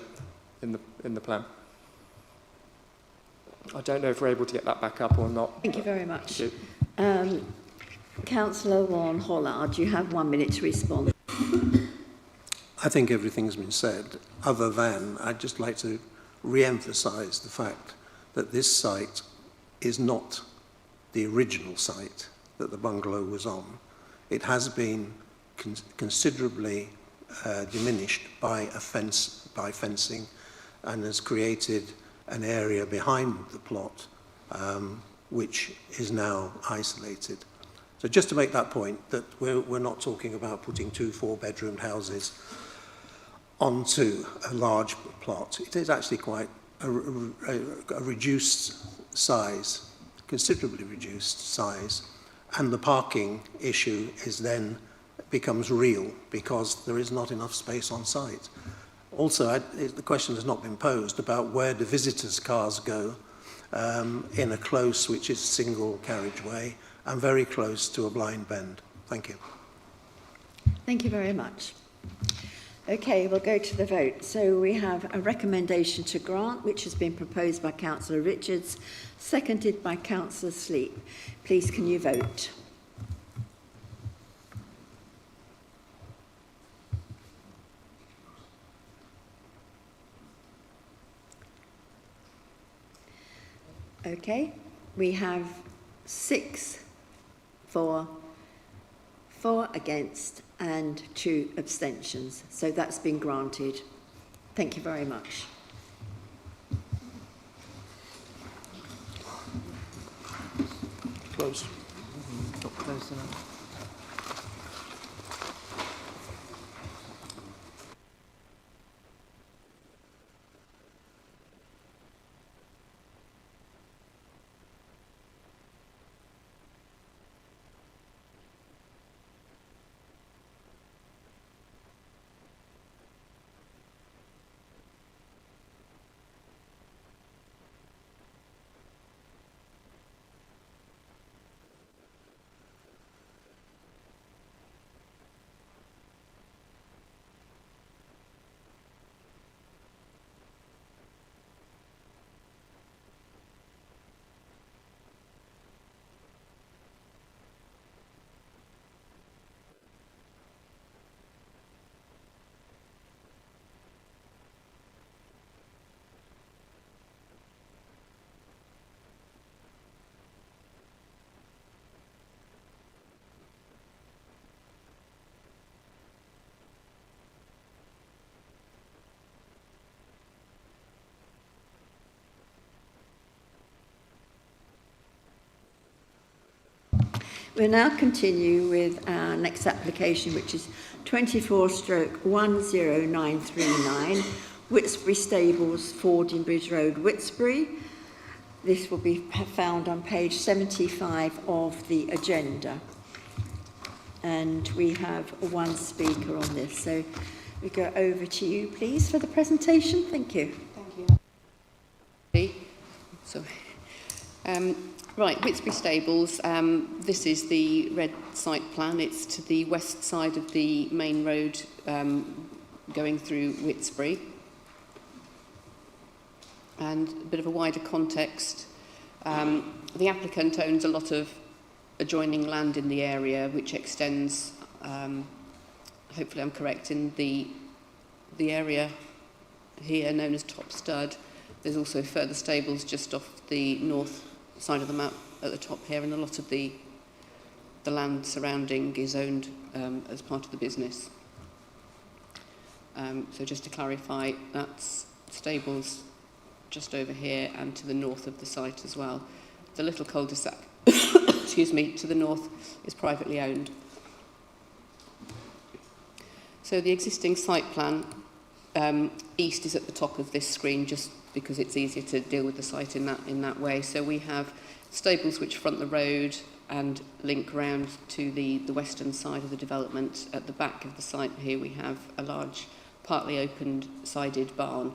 in the plan. I don't know if we're able to get that back up or not. Thank you very much. Councillor Warren Hollard, you have 1 minute to respond. I think everything's been said, other than I'd just like to re-emphasise the fact that this site is not the original site that the bungalow was on. it has been considerably diminished by fencing, and has created an area behind the plot which is now isolated. So just to make that point, that we're not talking about putting 2 4-bedroomed houses onto a large plot. It is actually quite a reduced size, considerably reduced size, and the parking issue is then becomes real because there is not enough space on site. Also, the question has not been posed about where the visitors' cars go in a close which is single carriageway and very close to a blind bend. Thank you. Thank you very much. Okay, we'll go to the vote. So we have a recommendation to grant, which has been proposed by Councillor Richards, seconded by Councillor Sleep. Please, can you vote? Okay, we have 6 for, 4 against, and 2 abstentions. So that's been granted. Thank you very much. Close. Not close enough. We'll now continue with our next application, which is 24/10939, Whitsbury Stables, Fordingbridge Road, Whitsbury. This will be found on page 75 of the agenda. And we have 1 speaker on this. So we go over to you, please, for the presentation. Thank you. Thank you. Sorry. Right, Whitsbury Stables, this is the red site plan. It's to the west side of the main road going through Whitsbury. And a bit of a wider context, the applicant owns a lot of adjoining land in the area, which extends, hopefully I'm correct, in the area here known as Top Stud. There's also further stables just off the north side of the map at the top here, and a lot of the land surrounding is owned as part of the business. So just to clarify, that's stables just over here and to the north of the site as well. The little cul-de-sac, excuse me, to the north is privately owned. So the existing site plan, east is at the top of this screen, just because it's easier to deal with the site in that way. So we have stables which front the road and link round to the western side of the development. At the back of the site here we have a large partly opened sided barn.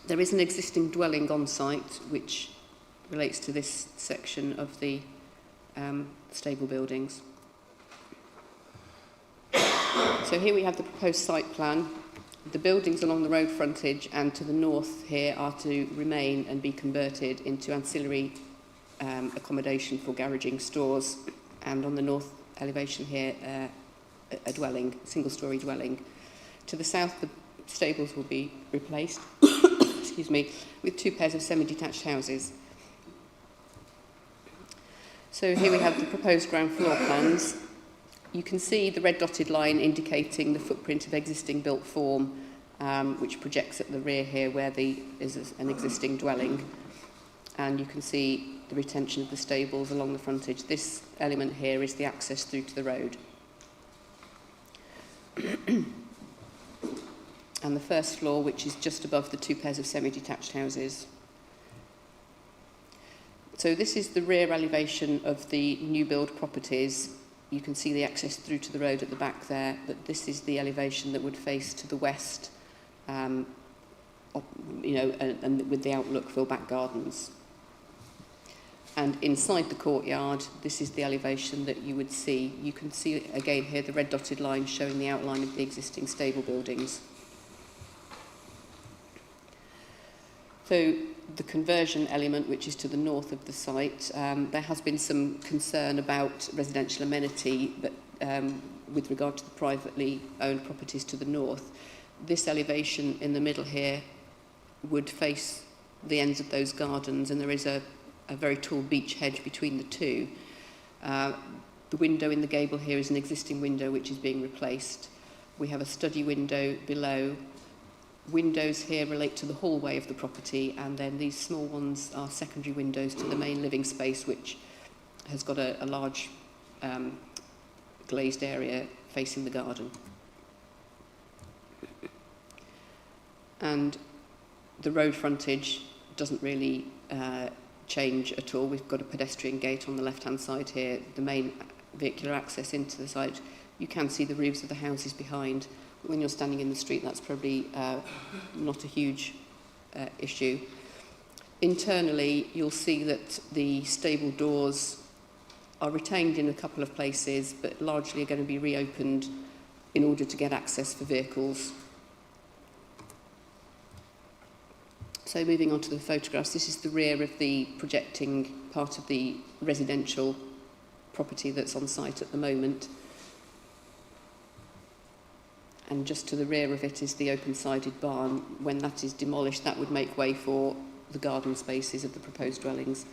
There is an existing dwelling on site which relates to this section of the stable buildings. So here we have the proposed site plan. The buildings along the road frontage and to the north here are to remain and be converted into ancillary accommodation for garaging stores, and on the north elevation here a dwelling, single-storey dwelling. To the south the stables will be replaced with 2 pairs of semi-detached houses. So So here we have the proposed ground floor plans. You can see the red dotted line indicating the footprint of existing built form, which projects at the rear here where is an existing dwelling. And you can see the retention of the stables along the frontage. This element here is the access through to the road. And the first floor, which is just above the 2 pairs of semi-detached houses. So this is the rear elevation of the new build properties. You can see the access through to the road at the back there, but this is the elevation that would face to the west, and with the outlook for back gardens. And inside the courtyard, this is the elevation that you would see. You can see again here the red dotted line showing the outline of the existing stable buildings. So the conversion element, which is to the north of the site, there has been some concern about residential amenity, but with regard to the privately owned properties to the north. This elevation in the middle here would face the ends of those gardens, and there is a very tall beech hedge between the two. The window in the gable here is an existing window which is being replaced. We have a study window below. Windows here relate to the hallway of the property, and then these small ones are secondary windows to the main living space, which has got a large glazed area facing the garden. And the road frontage doesn't really change at all. We've got a pedestrian gate on the left-hand side here, the main vehicular access into the site. You can see the roofs of the houses behind. When you're standing in the street, that's probably not a huge issue. Internally, you'll see that the stable doors are retained in a couple of places, but largely are going to be reopened in order to get access for vehicles. So moving on to the photographs, this is the rear of the projecting part of the residential property that's on site at the moment. And just to the rear of it is the open-sided barn. When that is demolished, that would make way for the garden spaces of the proposed dwellings.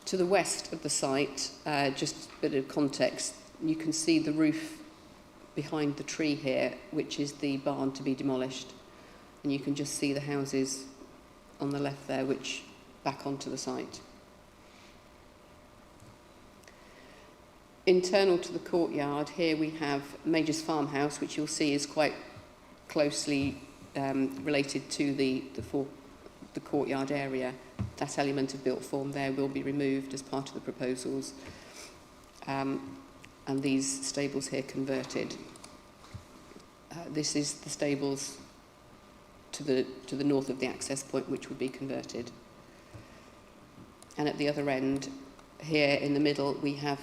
To the west of the site, just a bit of context, you can see the roof behind the tree here, which is the barn to be demolished. And you can just see the houses on the left there, which back onto the site. Internal to the courtyard, here we have Major's Farmhouse, which you'll see is quite closely related to the courtyard area. That element of built form there will be removed as part of the proposals. And these stables here converted. This is the stables to the north of the access point, which would be converted. And at the other end, here in the middle, we have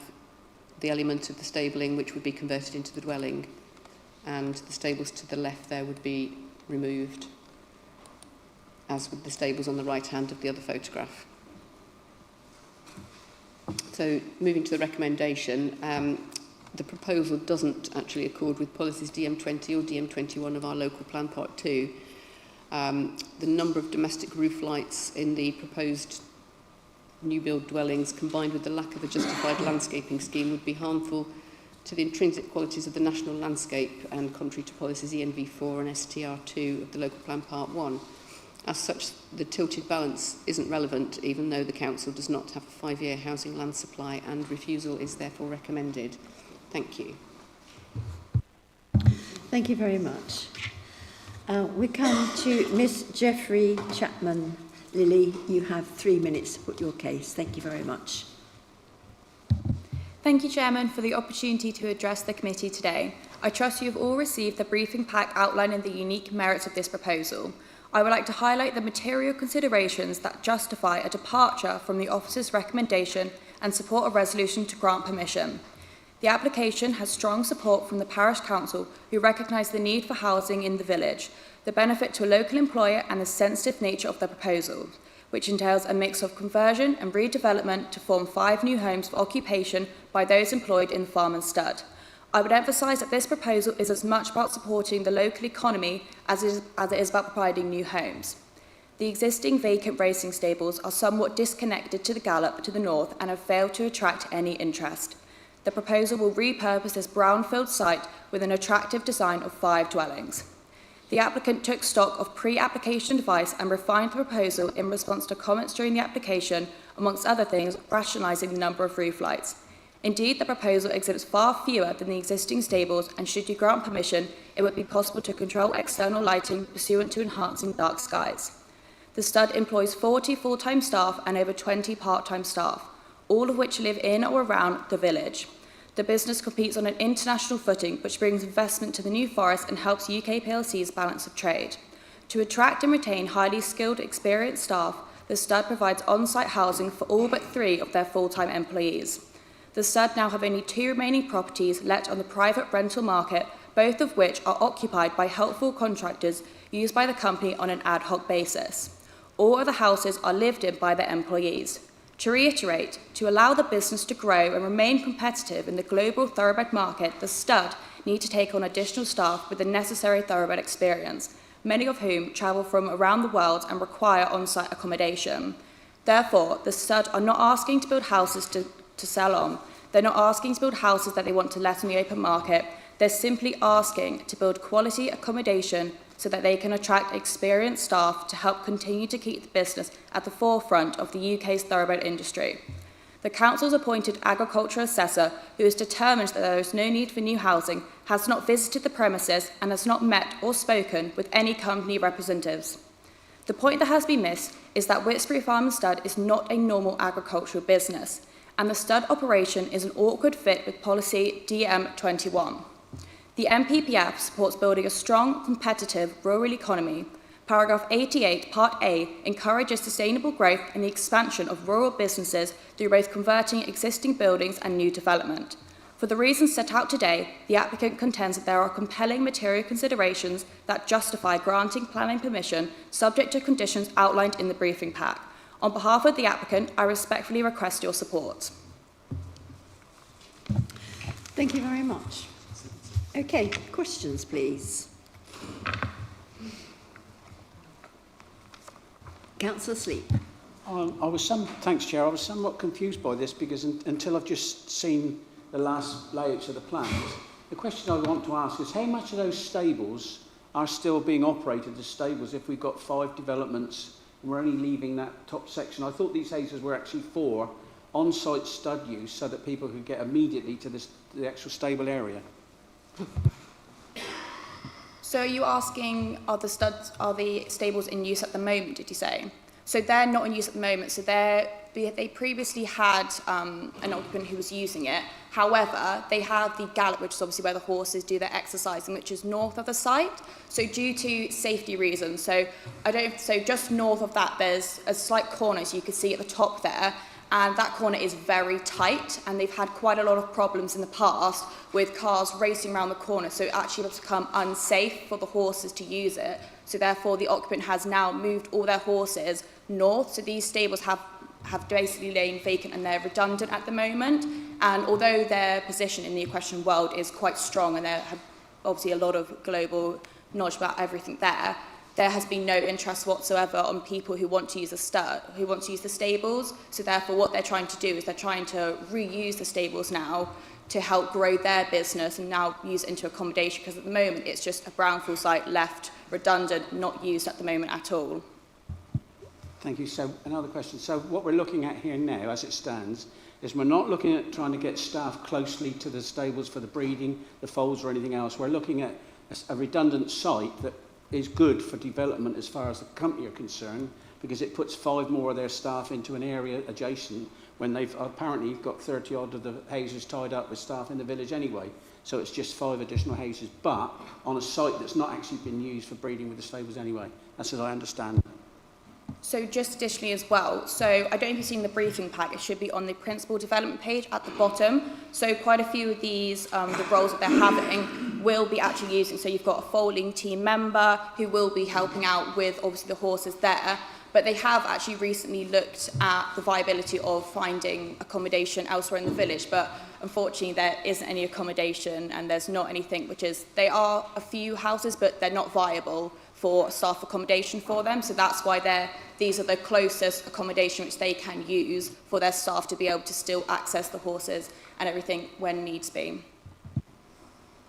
the element of the stabling which would be converted into the dwelling, and the stables to the left there would be removed, as with the stables on the right hand of the other photograph. So moving to the recommendation, the proposal doesn't actually accord with policies DM20 or DM21 of our local plan part 2. The number of domestic roof lights in the proposed new build dwellings combined with the lack of a justified landscaping scheme would be harmful to the intrinsic qualities of the national landscape and contrary to policies ENV4 and STR2 of the local plan part 1. As such, the tilted balance isn't relevant, even though the council does not have a 5-year housing land supply, and refusal is therefore recommended. Thank you. Thank you very much. We come to Miss Jeffrey Chapman. Lily, you have 3 minutes to put your case. Thank you very much. Thank you, Chairman, for the opportunity to address the committee today. I trust you have all received the briefing pack outlining the unique merits of this proposal. I would like to highlight the material considerations that justify a departure from the officer's recommendation and support a resolution to grant permission. The application has strong support from the Parish Council, who recognise the need for housing in the village, the benefit to a local employer and the sensitive nature of the proposal, which entails a mix of conversion and redevelopment to form 5 new homes for occupation by those employed in the farm and stud. I would emphasise that this proposal is as much about supporting the local economy as it is about providing new homes. The existing vacant racing stables are somewhat disconnected to the Gallop to the north and have failed to attract any interest. The proposal will repurpose this brownfield site with an attractive design of 5 dwellings. The applicant took stock of pre-application advice and refined the proposal in response to comments during the application, amongst other things, rationalising the number of roof lights. Indeed, the proposal exhibits far fewer than the existing stables, and should you grant permission, it would be possible to control external lighting pursuant to enhancing dark skies. The stud employs 40 full-time staff and over 20 part-time staff, all of which live in or around the village. The business competes on an international footing, which brings investment to the New Forest and helps UK PLC's balance of trade. To attract and retain highly skilled, experienced staff, the stud provides on-site housing for all but 3 of their full-time employees. The stud now have only 2 remaining properties let on the private rental market, both of which are occupied by helpful contractors used by the company on an ad hoc basis. All of the houses are lived in by their employees. To reiterate, to allow the business to grow and remain competitive in the global thoroughbred market, the stud need to take on additional staff with the necessary thoroughbred experience, many of whom travel from around the world and require on-site accommodation. Therefore, the stud are not asking to build houses to sell on. They're not asking to build houses that they want to let on the open market. They're simply asking to build quality accommodation so that they can attract experienced staff to help continue to keep the business at the forefront of the UK's thoroughbred industry. The council's appointed agricultural assessor, who is determined that there is no need for new housing, has not visited the premises and has not met or spoken with any company representatives. The point that has been missed is that Whitesbury Farm and Stud is not a normal agricultural business, and the stud operation is an awkward fit with policy DM21. The NPPF supports building a strong, competitive rural economy. Paragraph 88, Part A, encourages sustainable growth and the expansion of rural businesses through both converting existing buildings and new development. For the reasons set out today, the applicant contends that there are compelling material considerations that justify granting planning permission subject to conditions outlined in the briefing pack. On behalf of the applicant, I respectfully request your support. Thank you very much. Okay, questions, please. Councillor Sleep. Thanks, Chair. I was somewhat confused by this because until I've just seen the last layouts of the plans, the question I want to ask is how much of those stables are still being operated as stables if we've got 5 developments and we're only leaving that top section? I thought these houses were actually for on-site stud use so that people could get immediately to the actual stable area. So are you asking, are the stables in use at the moment, did you say? So they're not in use at the moment, so they previously had an occupant who was using it. However, they have the Gallop, which is obviously where the horses do their exercising, which is north of the site. So due to safety reasons, so just north of that, there's a slight corner, so you can see at the top there, and that corner is very tight, and they've had quite a lot of problems in the past with cars racing around the corner, so it actually has become unsafe for the horses to use it. So therefore, the occupant has now moved all their horses north, so these stables have basically lain vacant and they're redundant at the moment. And although their position in the equestrian world is quite strong and they have obviously a lot of global knowledge about everything there has been no interest whatsoever on people who want to use the stables. So therefore what they're trying to do is they're trying to reuse the stables now to help grow their business and now use it into accommodation, because at the moment it's just a brownfield site left redundant, not used at the moment at all. Thank you. So another question. So what we're looking at here now, as it stands, is we're not looking at trying to get staff closely to the stables for the breeding, the foals or anything else. We're looking at a redundant site that is good for development as far as the company are concerned, because it puts 5 more of their staff into an area adjacent when they've apparently got 30 odd of the houses tied up with staff in the village anyway. So it's just 5 additional houses, but on a site that's not actually been used for breeding with the stables anyway. That's as I understand. So just additionally as well, so I don't know if you've seen the briefing pack, it should be on the principal development page at the bottom. So quite a few of these, the roles that they're having will be actually using. So you've got a foaling team member who will be helping out with obviously the horses there. But they have actually recently looked at the viability of finding accommodation elsewhere in the village. But unfortunately, there isn't any accommodation and there's not anything, they are a few houses, but they're not viable for staff accommodation for them. So that's why these are the closest accommodation which they can use for their staff to be able to still access the horses and everything when needs be.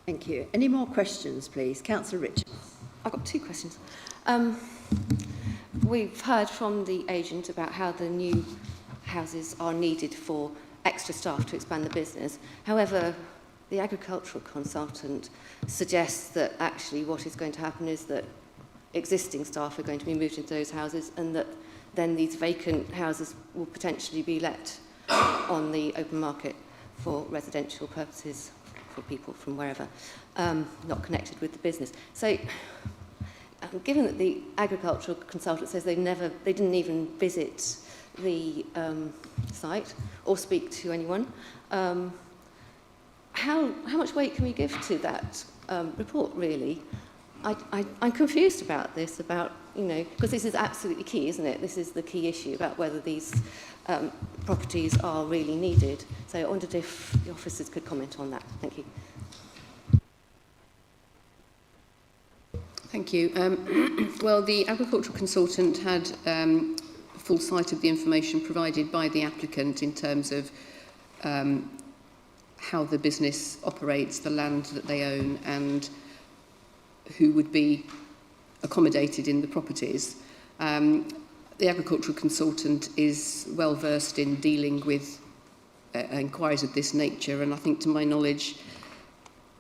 Thank you. Any more questions, please? Councillor Richards. I've got 2 questions. We've heard from the agent about how the new houses are needed for extra staff to expand the business. However, the agricultural consultant suggests that actually what is going to happen is that existing staff are going to be moved into those houses, and that then these vacant houses will potentially be let on the open market for residential purposes for people from wherever, not connected with the business. So, given that the agricultural consultant says they didn't even visit the site or speak to anyone, how much weight can we give to that report, really? I'm confused about this, because this is absolutely key, isn't it? This is the key issue about whether these properties are really needed. So I wondered if the officers could comment on that. Thank you. Thank you. Well, the agricultural consultant had full sight of the information provided by the applicant in terms of how the business operates, the land that they own, and who would be accommodated in the properties. The agricultural consultant is well versed in dealing with inquiries of this nature, and I think, to my knowledge,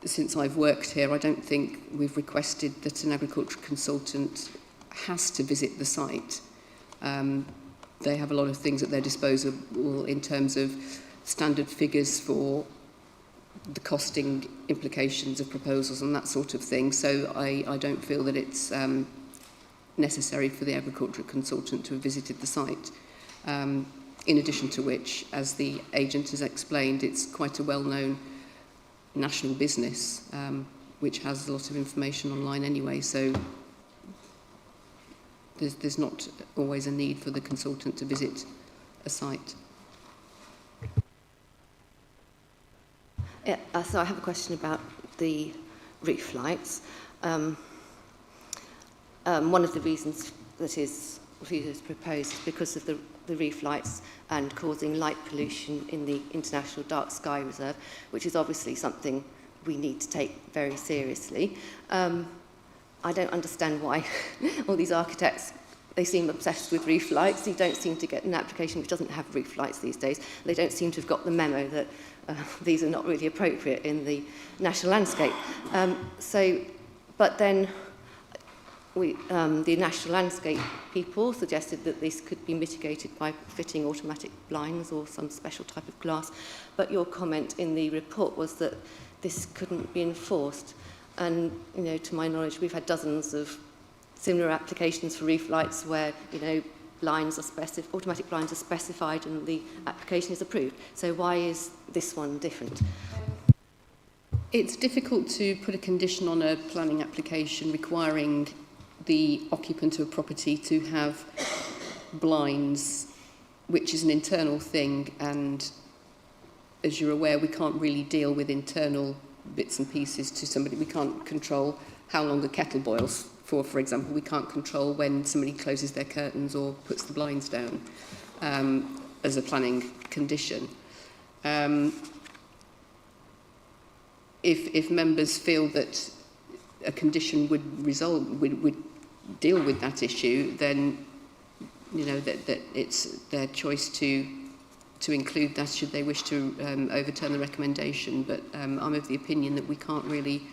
since I've worked here, I don't think we've requested that an agricultural consultant has to visit the site. They have a lot of things at their disposal in terms of standard figures for the costing implications of proposals and that sort of thing. So I don't feel that it's necessary for the agricultural consultant to have visited the site. In addition to which, as the agent has explained, it's quite a well-known national business, which has a lot of information online anyway, so there's not always a need for the consultant to visit a site. Yeah, so I have a question about the roof lights. One of the reasons that is proposed is because of the roof lights and causing light pollution in the International Dark Sky Reserve, which is obviously something we need to take very seriously. I don't understand why all these architects, they seem obsessed with roof lights. You don't seem to get an application which doesn't have roof lights these days. They don't seem to have got the memo that these are not really appropriate in the national landscape. But then the national landscape people suggested that this could be mitigated by fitting automatic blinds or some special type of glass. But your comment in the report was that this couldn't be enforced. And, to my knowledge, we've had dozens of similar applications for roof lights where, automatic blinds are specified and the application is approved. So why is this one different? It's difficult to put a condition on a planning application requiring the occupant of a property to have blinds, which is an internal thing, and as you're aware, we can't really deal with internal bits and pieces to somebody. We can't control how long the kettle boils for example. We can't control when somebody closes their curtains or puts the blinds down as a planning condition. If members feel that a condition would deal with that issue, then that it's their choice to include that should they wish to overturn the recommendation. But I'm of the opinion that we can't really.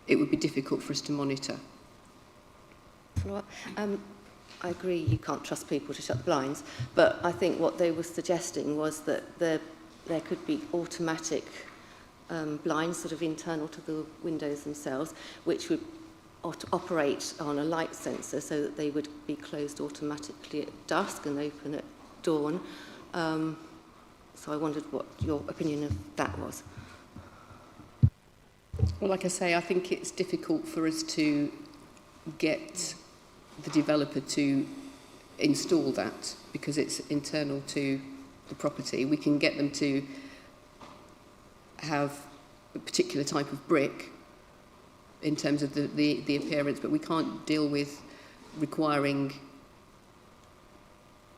It would be difficult for us to monitor. I agree you can't trust people to shut the blinds, but I think what they were suggesting was that there could be automatic blinds sort of internal to the windows themselves, which would operate on a light sensor so that they would be closed automatically at dusk and open at dawn. So I wondered what your opinion of that was. Well, like I say, I think it's difficult for us to get the developer to install that because it's internal to the property. We can get them to have a particular type of brick, in terms of the appearance, but we can't deal with requiring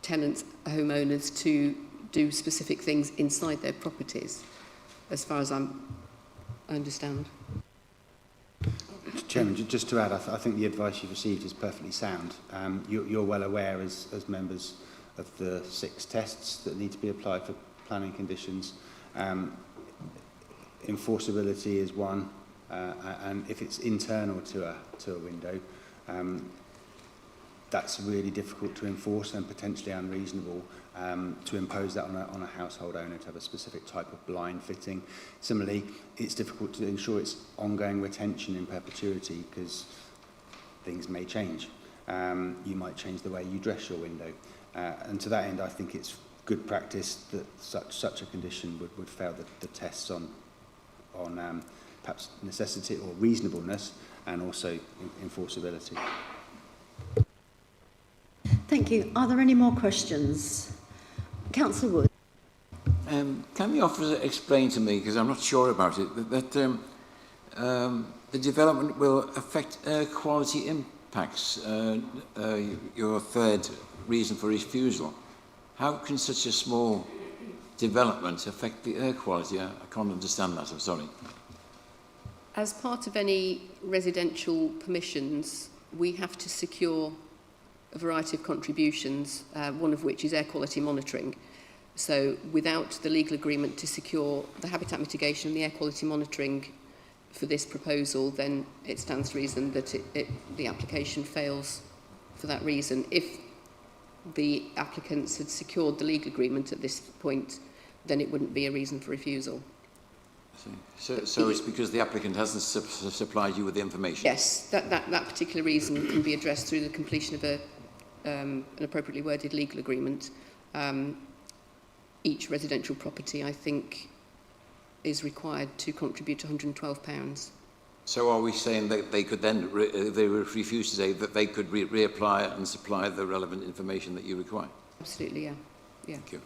tenants, homeowners, to do specific things inside their properties, as far as I understand. Chairman, just to add, I think the advice you've received is perfectly sound. You're well aware as members of the 6 tests that need to be applied for planning conditions. Enforceability is one, and if it's internal to a window, that's really difficult to enforce and potentially unreasonable to impose that on a household owner to have a specific type of blind fitting. Similarly, it's difficult to ensure its ongoing retention in perpetuity because things may change. You might change the way you dress your window. And to that end, I think it's good practice that such a condition would fail the tests on perhaps necessity or reasonableness and also enforceability. Thank you. Are there any more questions? Councillor Wood. Can the officer explain to me, because I'm not sure about it, that the development will affect air quality impacts, your third reason for refusal? How can such a small development affect the air quality? I can't understand that, I'm sorry. As part of any residential permissions, we have to secure a variety of contributions, one of which is air quality monitoring. So without the legal agreement to secure the habitat mitigation and the air quality monitoring for this proposal, then it stands to reason that the application fails for that reason. If the applicants had secured the legal agreement at this point, then it wouldn't be a reason for refusal. So it's because the applicant hasn't supplied you with the information? Yes, that particular reason can be addressed through the completion of an appropriately worded legal agreement. Each residential property, I think, is required to contribute £112. So are we saying that they could then, if they refuse to say, that they could reapply and supply the relevant information that you require? Absolutely, yeah. Thank you.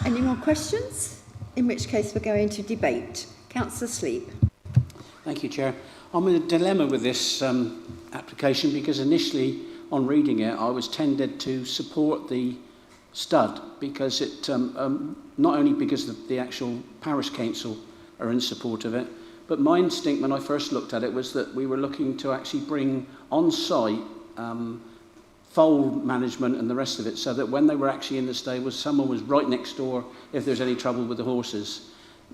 Any more questions? In which case we're going to debate. Councillor Sleep. Thank you, Chair. I'm in a dilemma with this application because initially, on reading it, I was tended to support the stud because it, not only because the actual parish council are in support of it, but my instinct when I first looked at it was that we were looking to actually bring on-site foal management and the rest of it, so that when they were actually in the stables, someone was right next door if there's any trouble with the horses.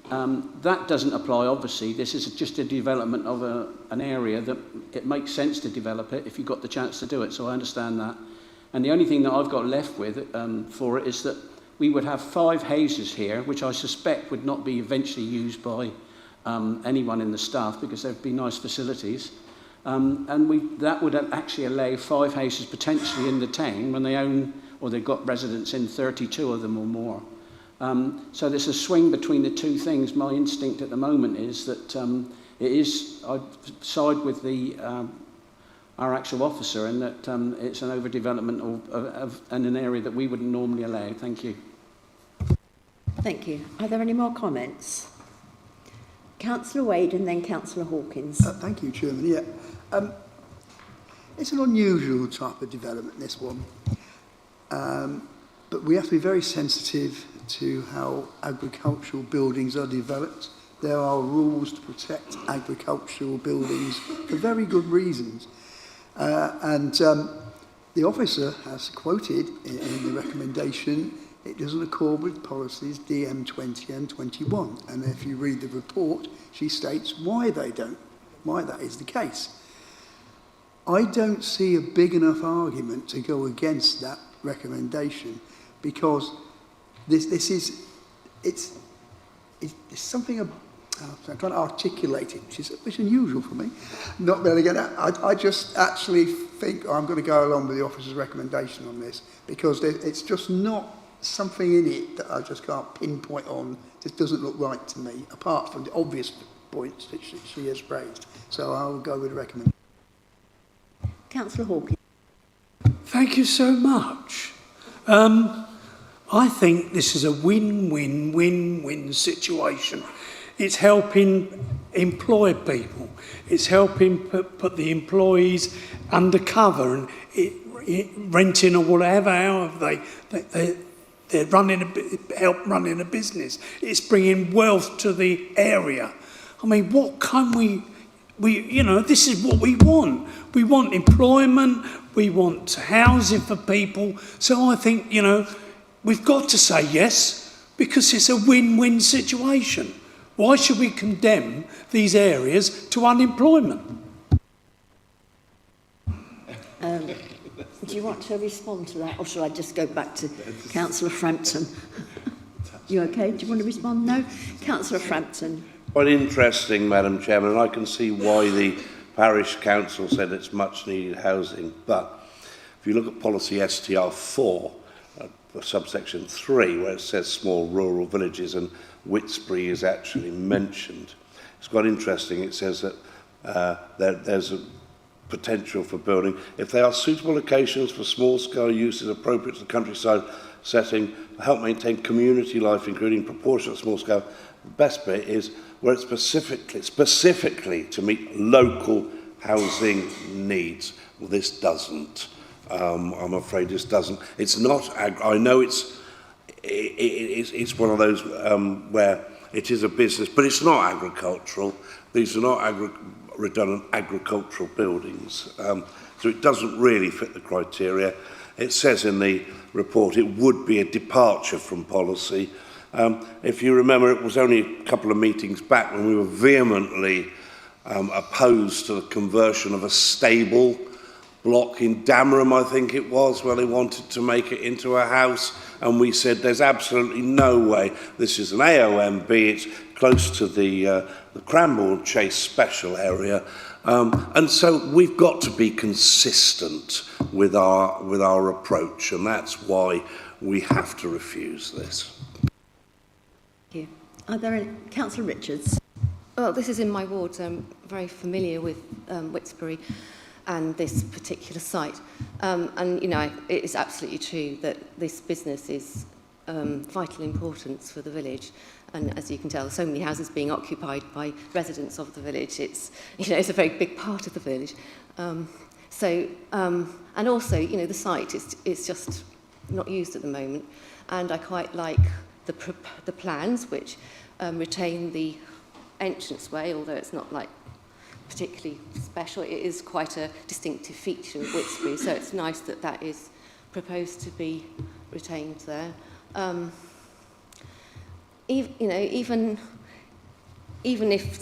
That doesn't apply, obviously. This is just a development of an area that it makes sense to develop it if you've got the chance to do it, so I understand that. And the only thing that I've got left with for it is that we would have 5 houses here, which I suspect would not be eventually used by anyone in the staff because they'd be nice facilities. And that would actually allow 5 houses potentially in the town when they own or they've got residents in 32 of them or more. So there's a swing between the two things. My instinct at the moment is that I'd side with our actual officer and that it's an overdevelopment of an area that we wouldn't normally allow. Thank you. Thank you. Are there any more comments? Councillor Wade and then Councillor Hawkins. Thank you, Chairman. Yeah, it's an unusual type of development, this one. But we have to be very sensitive to how agricultural buildings are developed. There are rules to protect agricultural buildings for very good reasons. And the officer has quoted in the recommendation, it doesn't accord with policies DM20 and 21. And if you read the report, she states why they don't, why that is the case. I don't see a big enough argument to go against that recommendation because it's something I can't articulate it, which is unusual for me. Not really again. I just actually think I'm going to go along with the officer's recommendation on this because it's just not something in it that I just can't pinpoint on. Just doesn't look right to me, apart from the obvious points that she has raised. So I will go with the recommendation. Councillor Hawkins. Thank you so much. I think this is a win-win-win-win situation. It's helping employ people. It's helping put the employees undercover and renting or whatever, however they're help running a business. It's bringing wealth to the area. I mean, what can we this is what we want. We want employment, we want housing for people. So I think, we've got to say yes, because it's a win-win situation. Why should we condemn these areas to unemployment? Do you want to respond to that, or shall I just go back to Councillor Frampton? You okay? Do you want to respond? No? Councillor Frampton. Quite interesting, Madam Chairman, and I can see why the Parish Council said it's much needed housing. But if you look at policy STR 4, subsection 3, where it says small rural villages, and Whitsbury is actually mentioned, it's quite interesting. It says that there's a potential for building if they are suitable locations for small-scale uses appropriate to the countryside setting, help maintain community life, including proportionate small-scale. The best bit is where it's specifically to meet local housing needs. Well, this doesn't. I'm afraid this doesn't. It's not. I know it's one of those where it is a business, but it's not agricultural. These are not redundant agricultural buildings, so it doesn't really fit the criteria. It says in the report it would be a departure from policy. If you remember, it was only a couple of meetings back when we were vehemently opposed to the conversion of a stable block in Dameron, I think it was, where they wanted to make it into a house, and we said there's absolutely no way. This is an AOMB, it's close to the Cranbourne Chase special area, and so we've got to be consistent with our approach, and that's why we have to refuse this. Thank you. Are there any? Councillor Richards. Well, this is in my ward, so I'm very familiar with Whitsbury and this particular site. And, it is absolutely true that this business is vital importance for the village. And as you can tell, so many houses being occupied by residents of the village. It's a very big part of the village. And also, the site is just not used at the moment. And I quite like the plans, which retain the entranceway, although it's not particularly special. It is quite a distinctive feature of Whitsbury, so it's nice that that is proposed to be retained there. Even if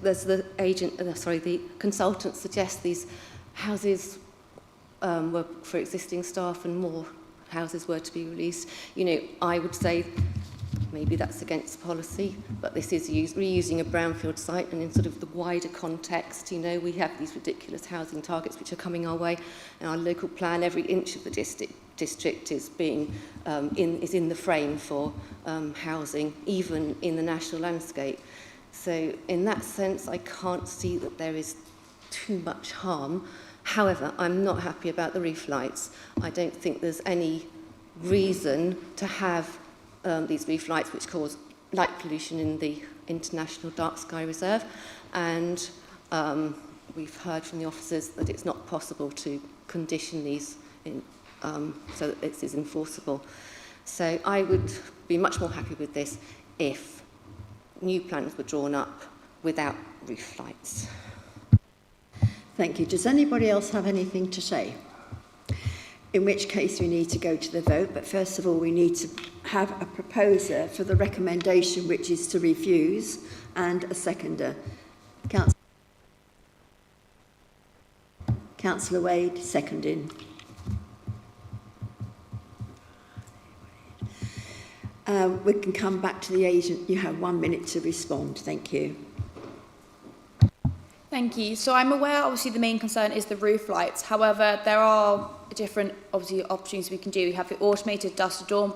there's the consultant suggests these houses were for existing staff and more houses were to be released, I would say maybe that's against policy, but this is reusing a brownfield site, and in sort of the wider context, we have these ridiculous housing targets which are coming our way. In our local plan, every inch of the district is being in the frame for housing, even in the national landscape. So in that sense, I can't see that there is too much harm. However, I'm not happy about the reef lights. I don't think there's any reason to have these reef lights which cause light pollution in the International Dark Sky Reserve, and we've heard from the officers that it's not possible to condition these so that this is enforceable. So I would be much more happy with this if new plans were drawn up without roof lights. Thank you. Does anybody else have anything to say? In which case we need to go to the vote, but first of all we need to have a proposer for the recommendation, which is to refuse, and a seconder. Councillor Wade, seconding. We can come back to the agent. You have 1 minute to respond. Thank you. Thank you. So I'm aware, obviously, the main concern is the roof lights. However, there are different, obviously, opportunities we can do. We have the automated dust-to-dawn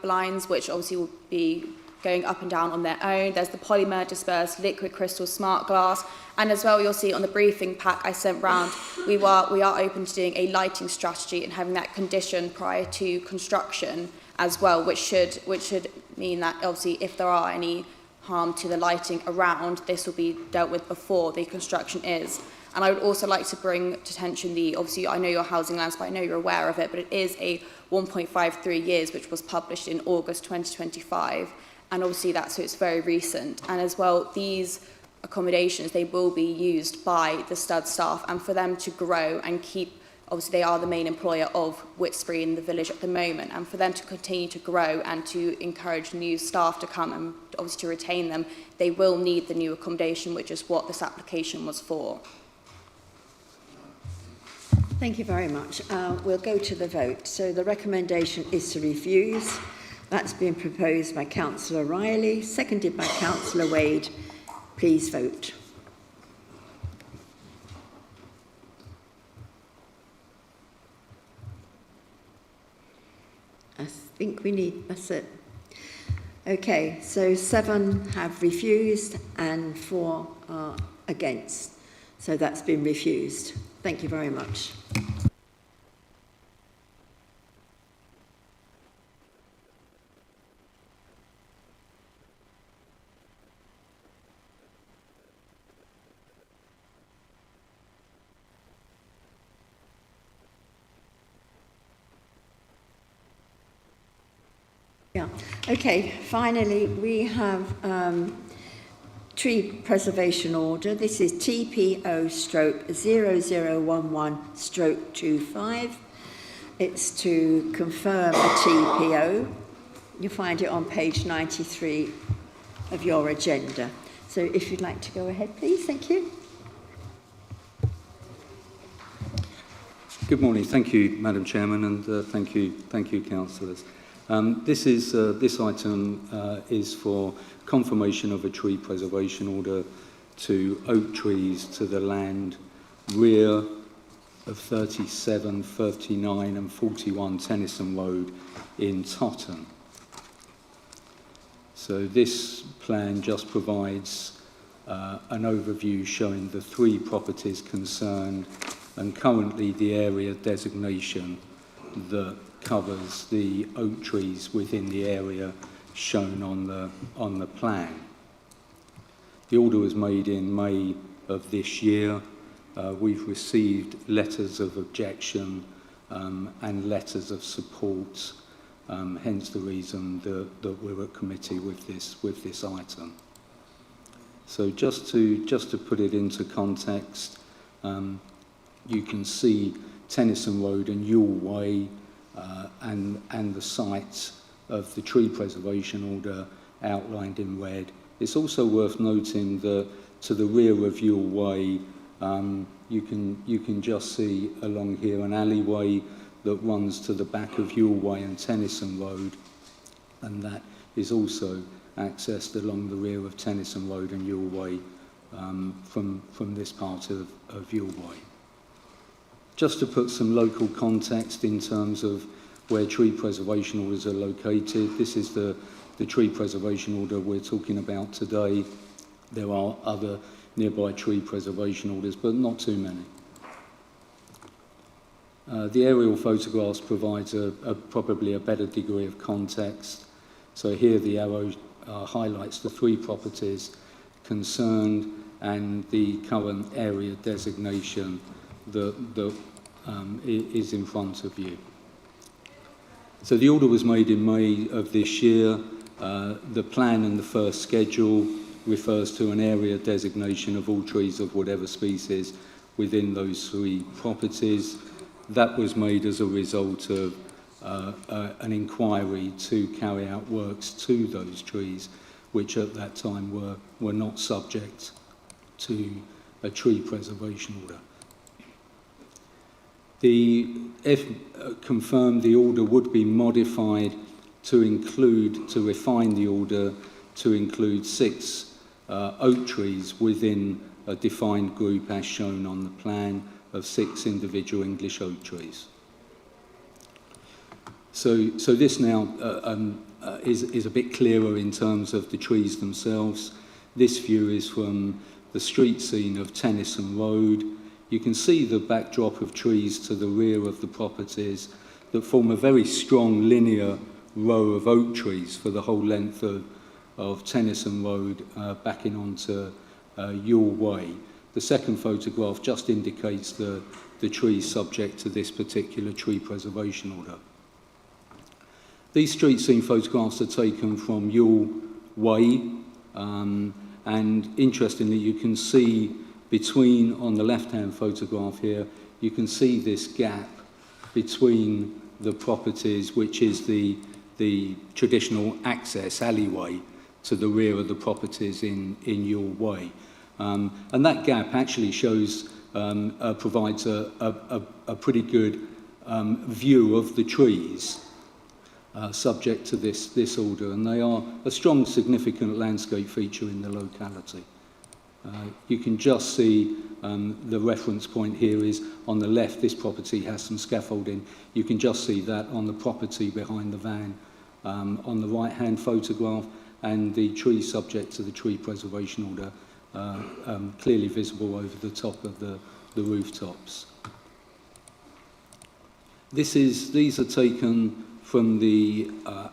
blinds, which obviously will be going up and down on their own. There's the polymer dispersed liquid crystal smart glass. And as well, you'll see on the briefing pack I sent round, we are open to doing a lighting strategy and having that condition prior to construction as well, which should mean that, obviously, if there are any harm to the lighting around, this will be dealt with before the construction is. And I would also like to bring to attention obviously I know your housing lands, but I know you're aware of it, but it is a 1.53 years, which was published in August 2025. And obviously so it's very recent. And as well, these accommodations, they will be used by the stud staff, and for them to grow and keep, obviously they are the main employer of Whitsbury in the village at the moment, and for them to continue to grow and to encourage new staff to come and obviously to retain them, they will need the new accommodation, which is what this application was for. Thank you very much. We'll go to the vote. So the recommendation is to refuse. That's been proposed by Councillor Riley, seconded by Councillor Wade. Please vote. I think that's it. Okay, so 7 have refused and 4 are against. So that's been refused. Thank you very much. Yeah. Okay, finally we have tree preservation order. This is TPO/0011/25. It's to confirm a TPO. You'll find it on page 93 of your agenda. So if you'd like to go ahead, please. Thank you. Good morning. Thank you, Madam Chairman, and thank you, councillors. This item is for confirmation of a tree preservation order to oak trees to the land rear of 37, 39 and 41 Tennyson Road in Totton. So this plan just provides an overview showing the 3 properties concerned and currently the area designation that covers the oak trees within the area shown on the plan. The order was made in May of this year. We've received letters of objection and letters of support, hence the reason that we're at committee with this item. So just to put it into context, you can see Tennyson Road and Yule Way and the site of the tree preservation order outlined in red. It's also worth noting that to the rear of Yule Way, you can just see along here an alleyway that runs to the back of Yule Way and Tennyson Road, and that is also accessed along the rear of Tennyson Road and Yule Way from this part of Yule Way. Just to put some local context in terms of where tree preservation orders are located, this is the tree preservation order we're talking about today. There are other nearby tree preservation orders, but not too many. The aerial photographs provides probably a better degree of context. So here the arrow highlights the 3 properties concerned and the current area designation that is in front of you. So the order was made in May of this year. The plan and the first schedule refers to an area designation of all trees of whatever species within those 3 properties. That was made as a result of an inquiry to carry out works to those trees, which at that time were not subject to a tree preservation order. If confirmed, the order would be modified to refine the order to include 6 oak trees within a defined group as shown on the plan of 6 individual English oak trees. So this now is a bit clearer in terms of the trees themselves. This view is from the street scene of Tennyson Road. You can see the backdrop of trees to the rear of the properties that form a very strong linear row of oak trees for the whole length of of Tennyson Road backing onto Yule Way. The second photograph just indicates the trees subject to this particular tree preservation order. These street scene photographs are taken from Yule Way, and interestingly you can see between, on the left-hand photograph here, you can see this gap between the properties, which is the traditional access alleyway to the rear of the properties in Yule Way. And that gap actually shows, provides a pretty good view of the trees subject to this order, and they are a strong, significant landscape feature in the locality. You can just see the reference point here is on the left. This property has some scaffolding. You can just see that on the property behind the van on the right-hand photograph, and the trees subject to the tree preservation order clearly visible over the top of the rooftops. These are taken from the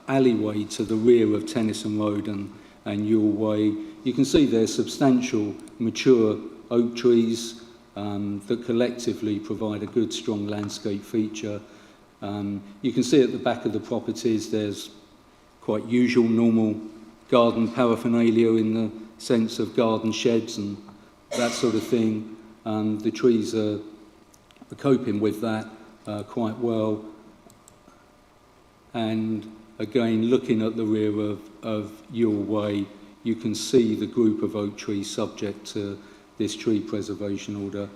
alleyway to the rear of Tennyson Road and Yule Way. You can see there's substantial mature oak trees that collectively provide a good, strong landscape feature. You can see at the back of the properties there's quite usual, normal garden paraphernalia in the sense of garden sheds and that sort of thing. The trees are coping with that quite well. And again, looking at the rear of Yule Way, you can see the group of oak trees subject to this tree preservation order.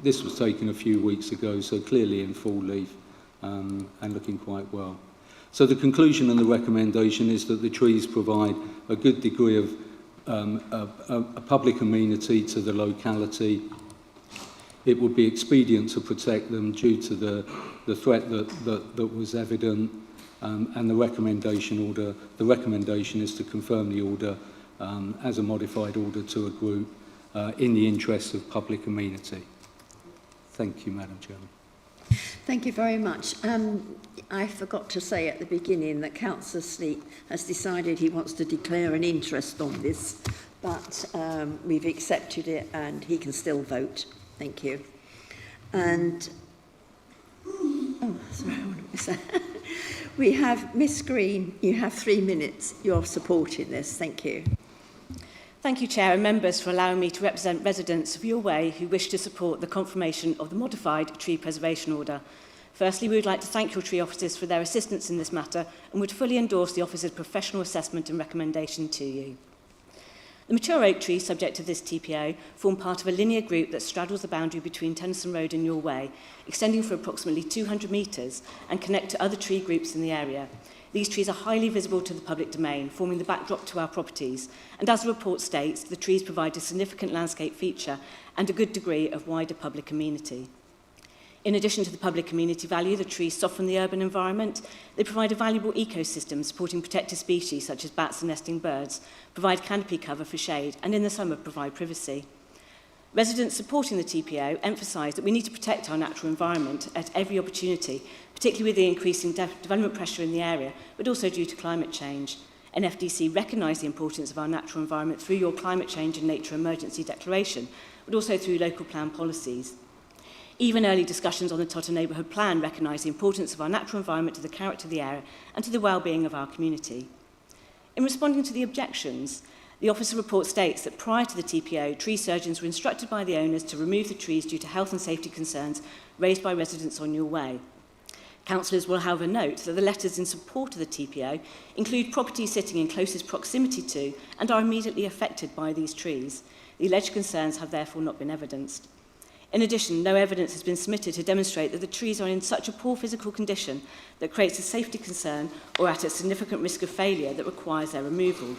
This was taken a few weeks ago, so clearly in full leaf and looking quite well. So the conclusion and the recommendation is that the trees provide a good degree of a public amenity to the locality. It would be expedient to protect them due to the threat that was evident, and the recommendation is to confirm the order as a modified order to a group in the interests of public amenity. Thank you, Madam Chairman. Thank you very much. I forgot to say at the beginning that Councillor Sleep has decided he wants to declare an interest on this, but we've accepted it and he can still vote. Thank you. And we have Miss Green. You have 3 minutes. You're supporting this. Thank you. Thank you, Chair and members, for allowing me to represent residents of Yule Way who wish to support the confirmation of the modified tree preservation order. Firstly, we would like to thank your tree officers for their assistance in this matter and would fully endorse the officer's professional assessment and recommendation to you. The mature oak trees subject to this TPO form part of a linear group that straddles the boundary between Tennyson Road and Yule Way, extending for approximately 200 metres and connect to other tree groups in the area. These trees are highly visible to the public domain, forming the backdrop to our properties, and as the report states, the trees provide a significant landscape feature and a good degree of wider public amenity. In addition to the public community value, the trees soften the urban environment. They provide a valuable ecosystem supporting protected species such as bats and nesting birds, provide canopy cover for shade, and in the summer provide privacy. Residents supporting the TPO emphasise that we need to protect our natural environment at every opportunity, particularly with the increasing development pressure in the area, but also due to climate change. NFDC recognise the importance of our natural environment through your Climate Change and Nature Emergency Declaration, but also through local plan policies. Even early discussions on the Totter Neighbourhood Plan recognise the importance of our natural environment to the character of the area and to the well-being of our community. In responding to the objections, the officer report states that prior to the TPO, tree surgeons were instructed by the owners to remove the trees due to health and safety concerns raised by residents on Yule Way. Councillors will, however, note that the letters in support of the TPO include properties sitting in closest proximity to and are immediately affected by these trees. The alleged concerns have therefore not been evidenced. In addition, no evidence has been submitted to demonstrate that the trees are in such a poor physical condition that creates a safety concern or at a significant risk of failure that requires their removal.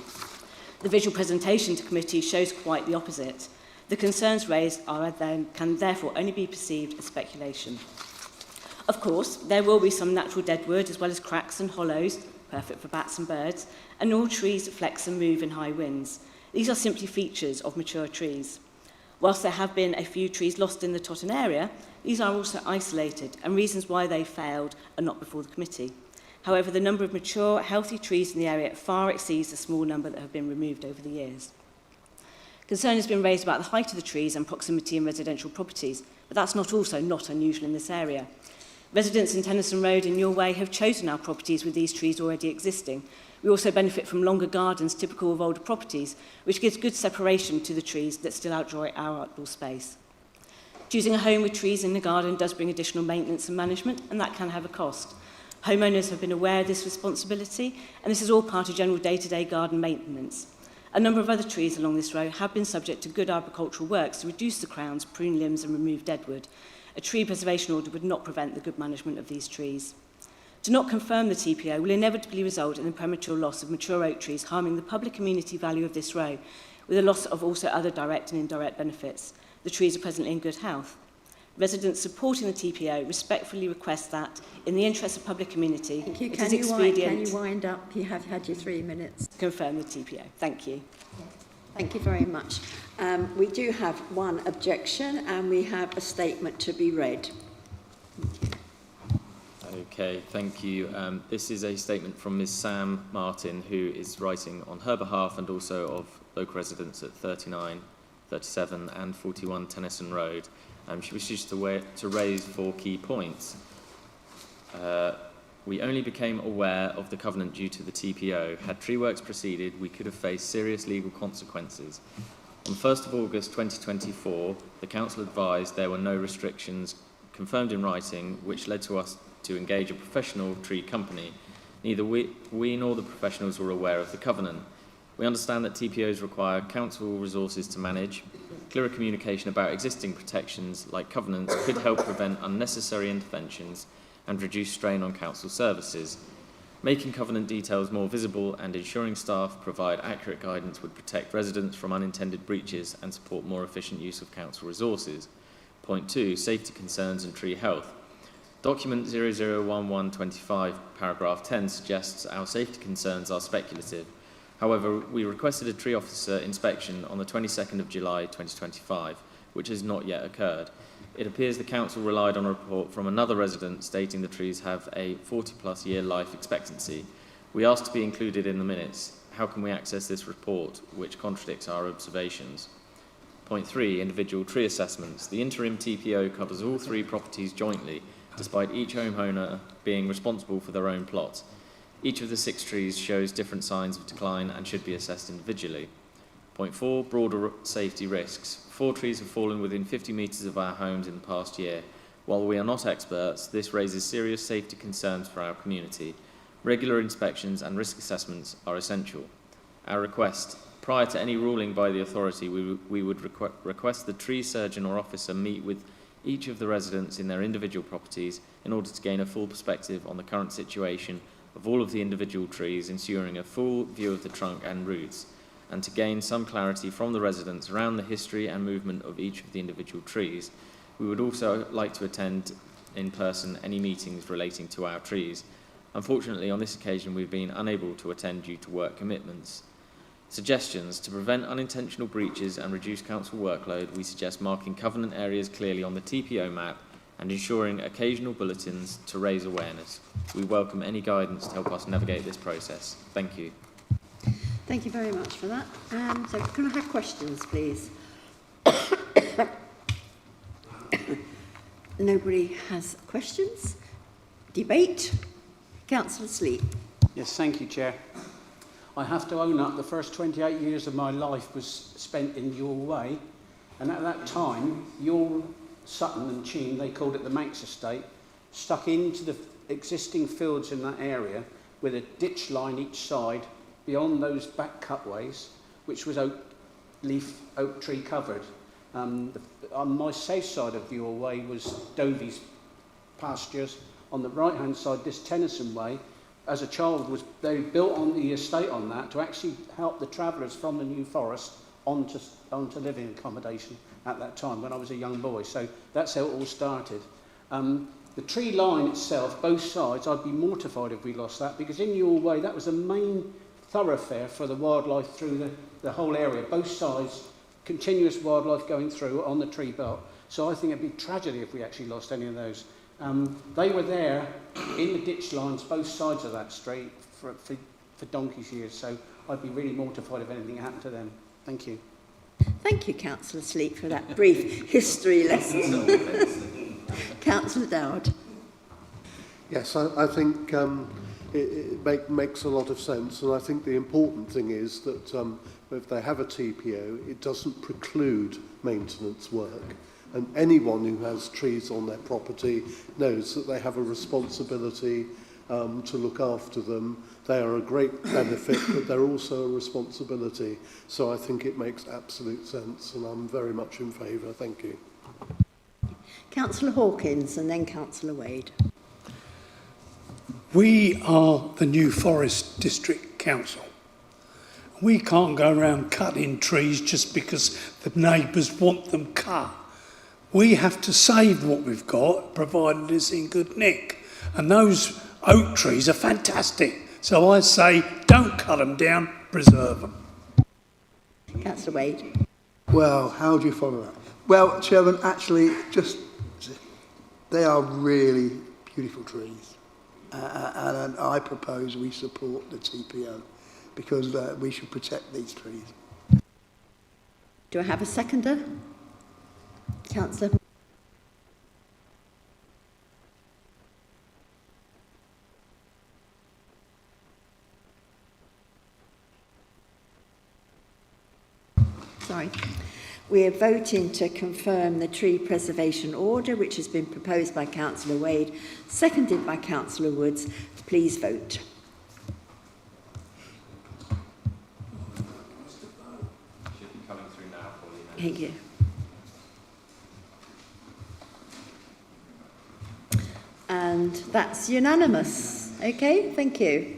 The visual presentation to committee shows quite the opposite. The concerns raised can therefore only be perceived as speculation. Of course, there will be some natural dead wood as well as cracks and hollows, perfect for bats and birds, and all trees flex and move in high winds. These are simply features of mature trees. Whilst there have been a few trees lost in the Totton area, these are also isolated, and reasons why they failed are not before the committee. However, the number of mature, healthy trees in the area far exceeds the small number that have been removed over the years. Concern has been raised about the height of the trees and proximity in residential properties, but that's also not unusual in this area. Residents in Tennyson Road in Your Way have chosen our properties with these trees already existing. We also benefit from longer gardens typical of older properties, which gives good separation to the trees that still enjoy our outdoor space. Choosing a home with trees in the garden does bring additional maintenance and management, and that can have a cost. Homeowners have been aware of this responsibility, and this is all part of general day-to-day garden maintenance. A number of other trees along this road have been subject to good arboricultural works to reduce the crowns, prune limbs and remove deadwood. A tree preservation order would not prevent the good management of these trees. To not confirm the TPO will inevitably result in the premature loss of mature oak trees, harming the public amenity value of this row, with a loss of also other direct and indirect benefits. The trees are presently in good health. Residents supporting the TPO respectfully request that, in the interest of public amenity, it is expedient... Can you wind up? You have had your 3 minutes. Confirm the TPO. Thank you. Thank you very much. We do have one objection and we have a statement to be read. Okay, thank you. This is a statement from Ms Sam Martin, who is writing on her behalf and also of local residents at 39, 37 and 41 Tennyson Road. She wishes to raise 4 key points. We only became aware of the covenant due to the TPO. Had tree works proceeded, we could have faced serious legal consequences. On 1st of August 2024, the Council advised there were no restrictions confirmed in writing, which led to us to engage a professional tree company. Neither we nor the professionals were aware of the covenant. We understand that TPOs require council resources to manage. Clearer communication about existing protections, like covenants, could help prevent unnecessary interventions and reduce strain on council services. Making covenant details more visible and ensuring staff provide accurate guidance would protect residents from unintended breaches and support more efficient use of council resources. Point 2, safety concerns and tree health. Document 001125, paragraph 10 suggests our safety concerns are speculative. However, we requested a tree officer inspection on the 22nd of July 2025, which has not yet occurred. It appears the council relied on a report from another resident stating the trees have a 40-plus year life expectancy. We asked to be included in the minutes. How can we access this report, which contradicts our observations? Point 3, individual tree assessments. The interim TPO covers all 3 properties jointly, despite each homeowner being responsible for their own plot. Each of the 6 trees shows different signs of decline and should be assessed individually. Point 4, broader safety risks. 4 trees have fallen within 50 metres of our homes in the past year. While we are not experts, this raises serious safety concerns for our community. Regular inspections and risk assessments are essential. Our request: prior to any ruling by the authority, we would request the tree surgeon or officer meet with each of the residents in their individual properties in order to gain a full perspective on the current situation of all of the individual trees, ensuring a full view of the trunk and roots, and to gain some clarity from the residents around the history and movement of each of the individual trees. We would also like to attend in person any meetings relating to our trees. Unfortunately, on this occasion, we've been unable to attend due to work commitments. Suggestions: to prevent unintentional breaches and reduce council workload, we suggest marking covenant areas clearly on the TPO map and ensuring occasional bulletins to raise awareness. We welcome any guidance to help us navigate this process. Thank you. Thank you very much for that. So can I have questions, please? Nobody has questions? Debate? Councillor Sleep. Yes, thank you, Chair. I have to own up the first 28 years of my life was spent in Your Way, and at that time, your Sutton and Cheam, they called it the Manx Estate, stuck into the existing fields in that area with a ditch line each side beyond those back cutways, which was oak tree covered. On my south side of Your Way was Dovey's pastures. On the right-hand side, this Tennyson Way, as a child, they built on the estate on that to actually help the travellers from the New Forest onto living accommodation at that time when I was a young boy. So that's how it all started. The tree line itself, both sides, I'd be mortified if we lost that, because in Your Way, that was the main thoroughfare for the wildlife through the whole area. Both sides, continuous wildlife going through on the tree belt. So I think it'd be tragedy if we actually lost any of those. They were there in the ditch lines, both sides of that street, for donkey's years. So I'd be really mortified if anything happened to them. Thank you. Thank you, Councillor Sleep, for that brief history lesson. Councillor Dowd. Yes, I think it makes a lot of sense, and I think the important thing is that if they have a TPO, it doesn't preclude maintenance work. And anyone who has trees on their property knows that they have a responsibility to look after them. They are a great benefit, but they're also a responsibility. So I think it makes absolute sense, and I'm very much in favour. Thank you. Councillor Hawkins and then Councillor Wade. We are the New Forest District Council. We can't go around cutting trees just because the neighbours want them cut. We have to save what we've got, provided it's in good nick. And those oak trees are fantastic. So I say, don't cut them down, preserve them. Councillor Wade. Well, how do you follow that? Well, Chairman, actually, they are really beautiful trees. And I propose we support the TPO because we should protect these trees. Do I have a seconder? Councillor. Sorry. We are voting to confirm the tree preservation order, which has been proposed by Councillor Wade, seconded by Councillor Woods. Please vote. Should be coming through now for you. Thank you. And that's unanimous. Okay, thank you.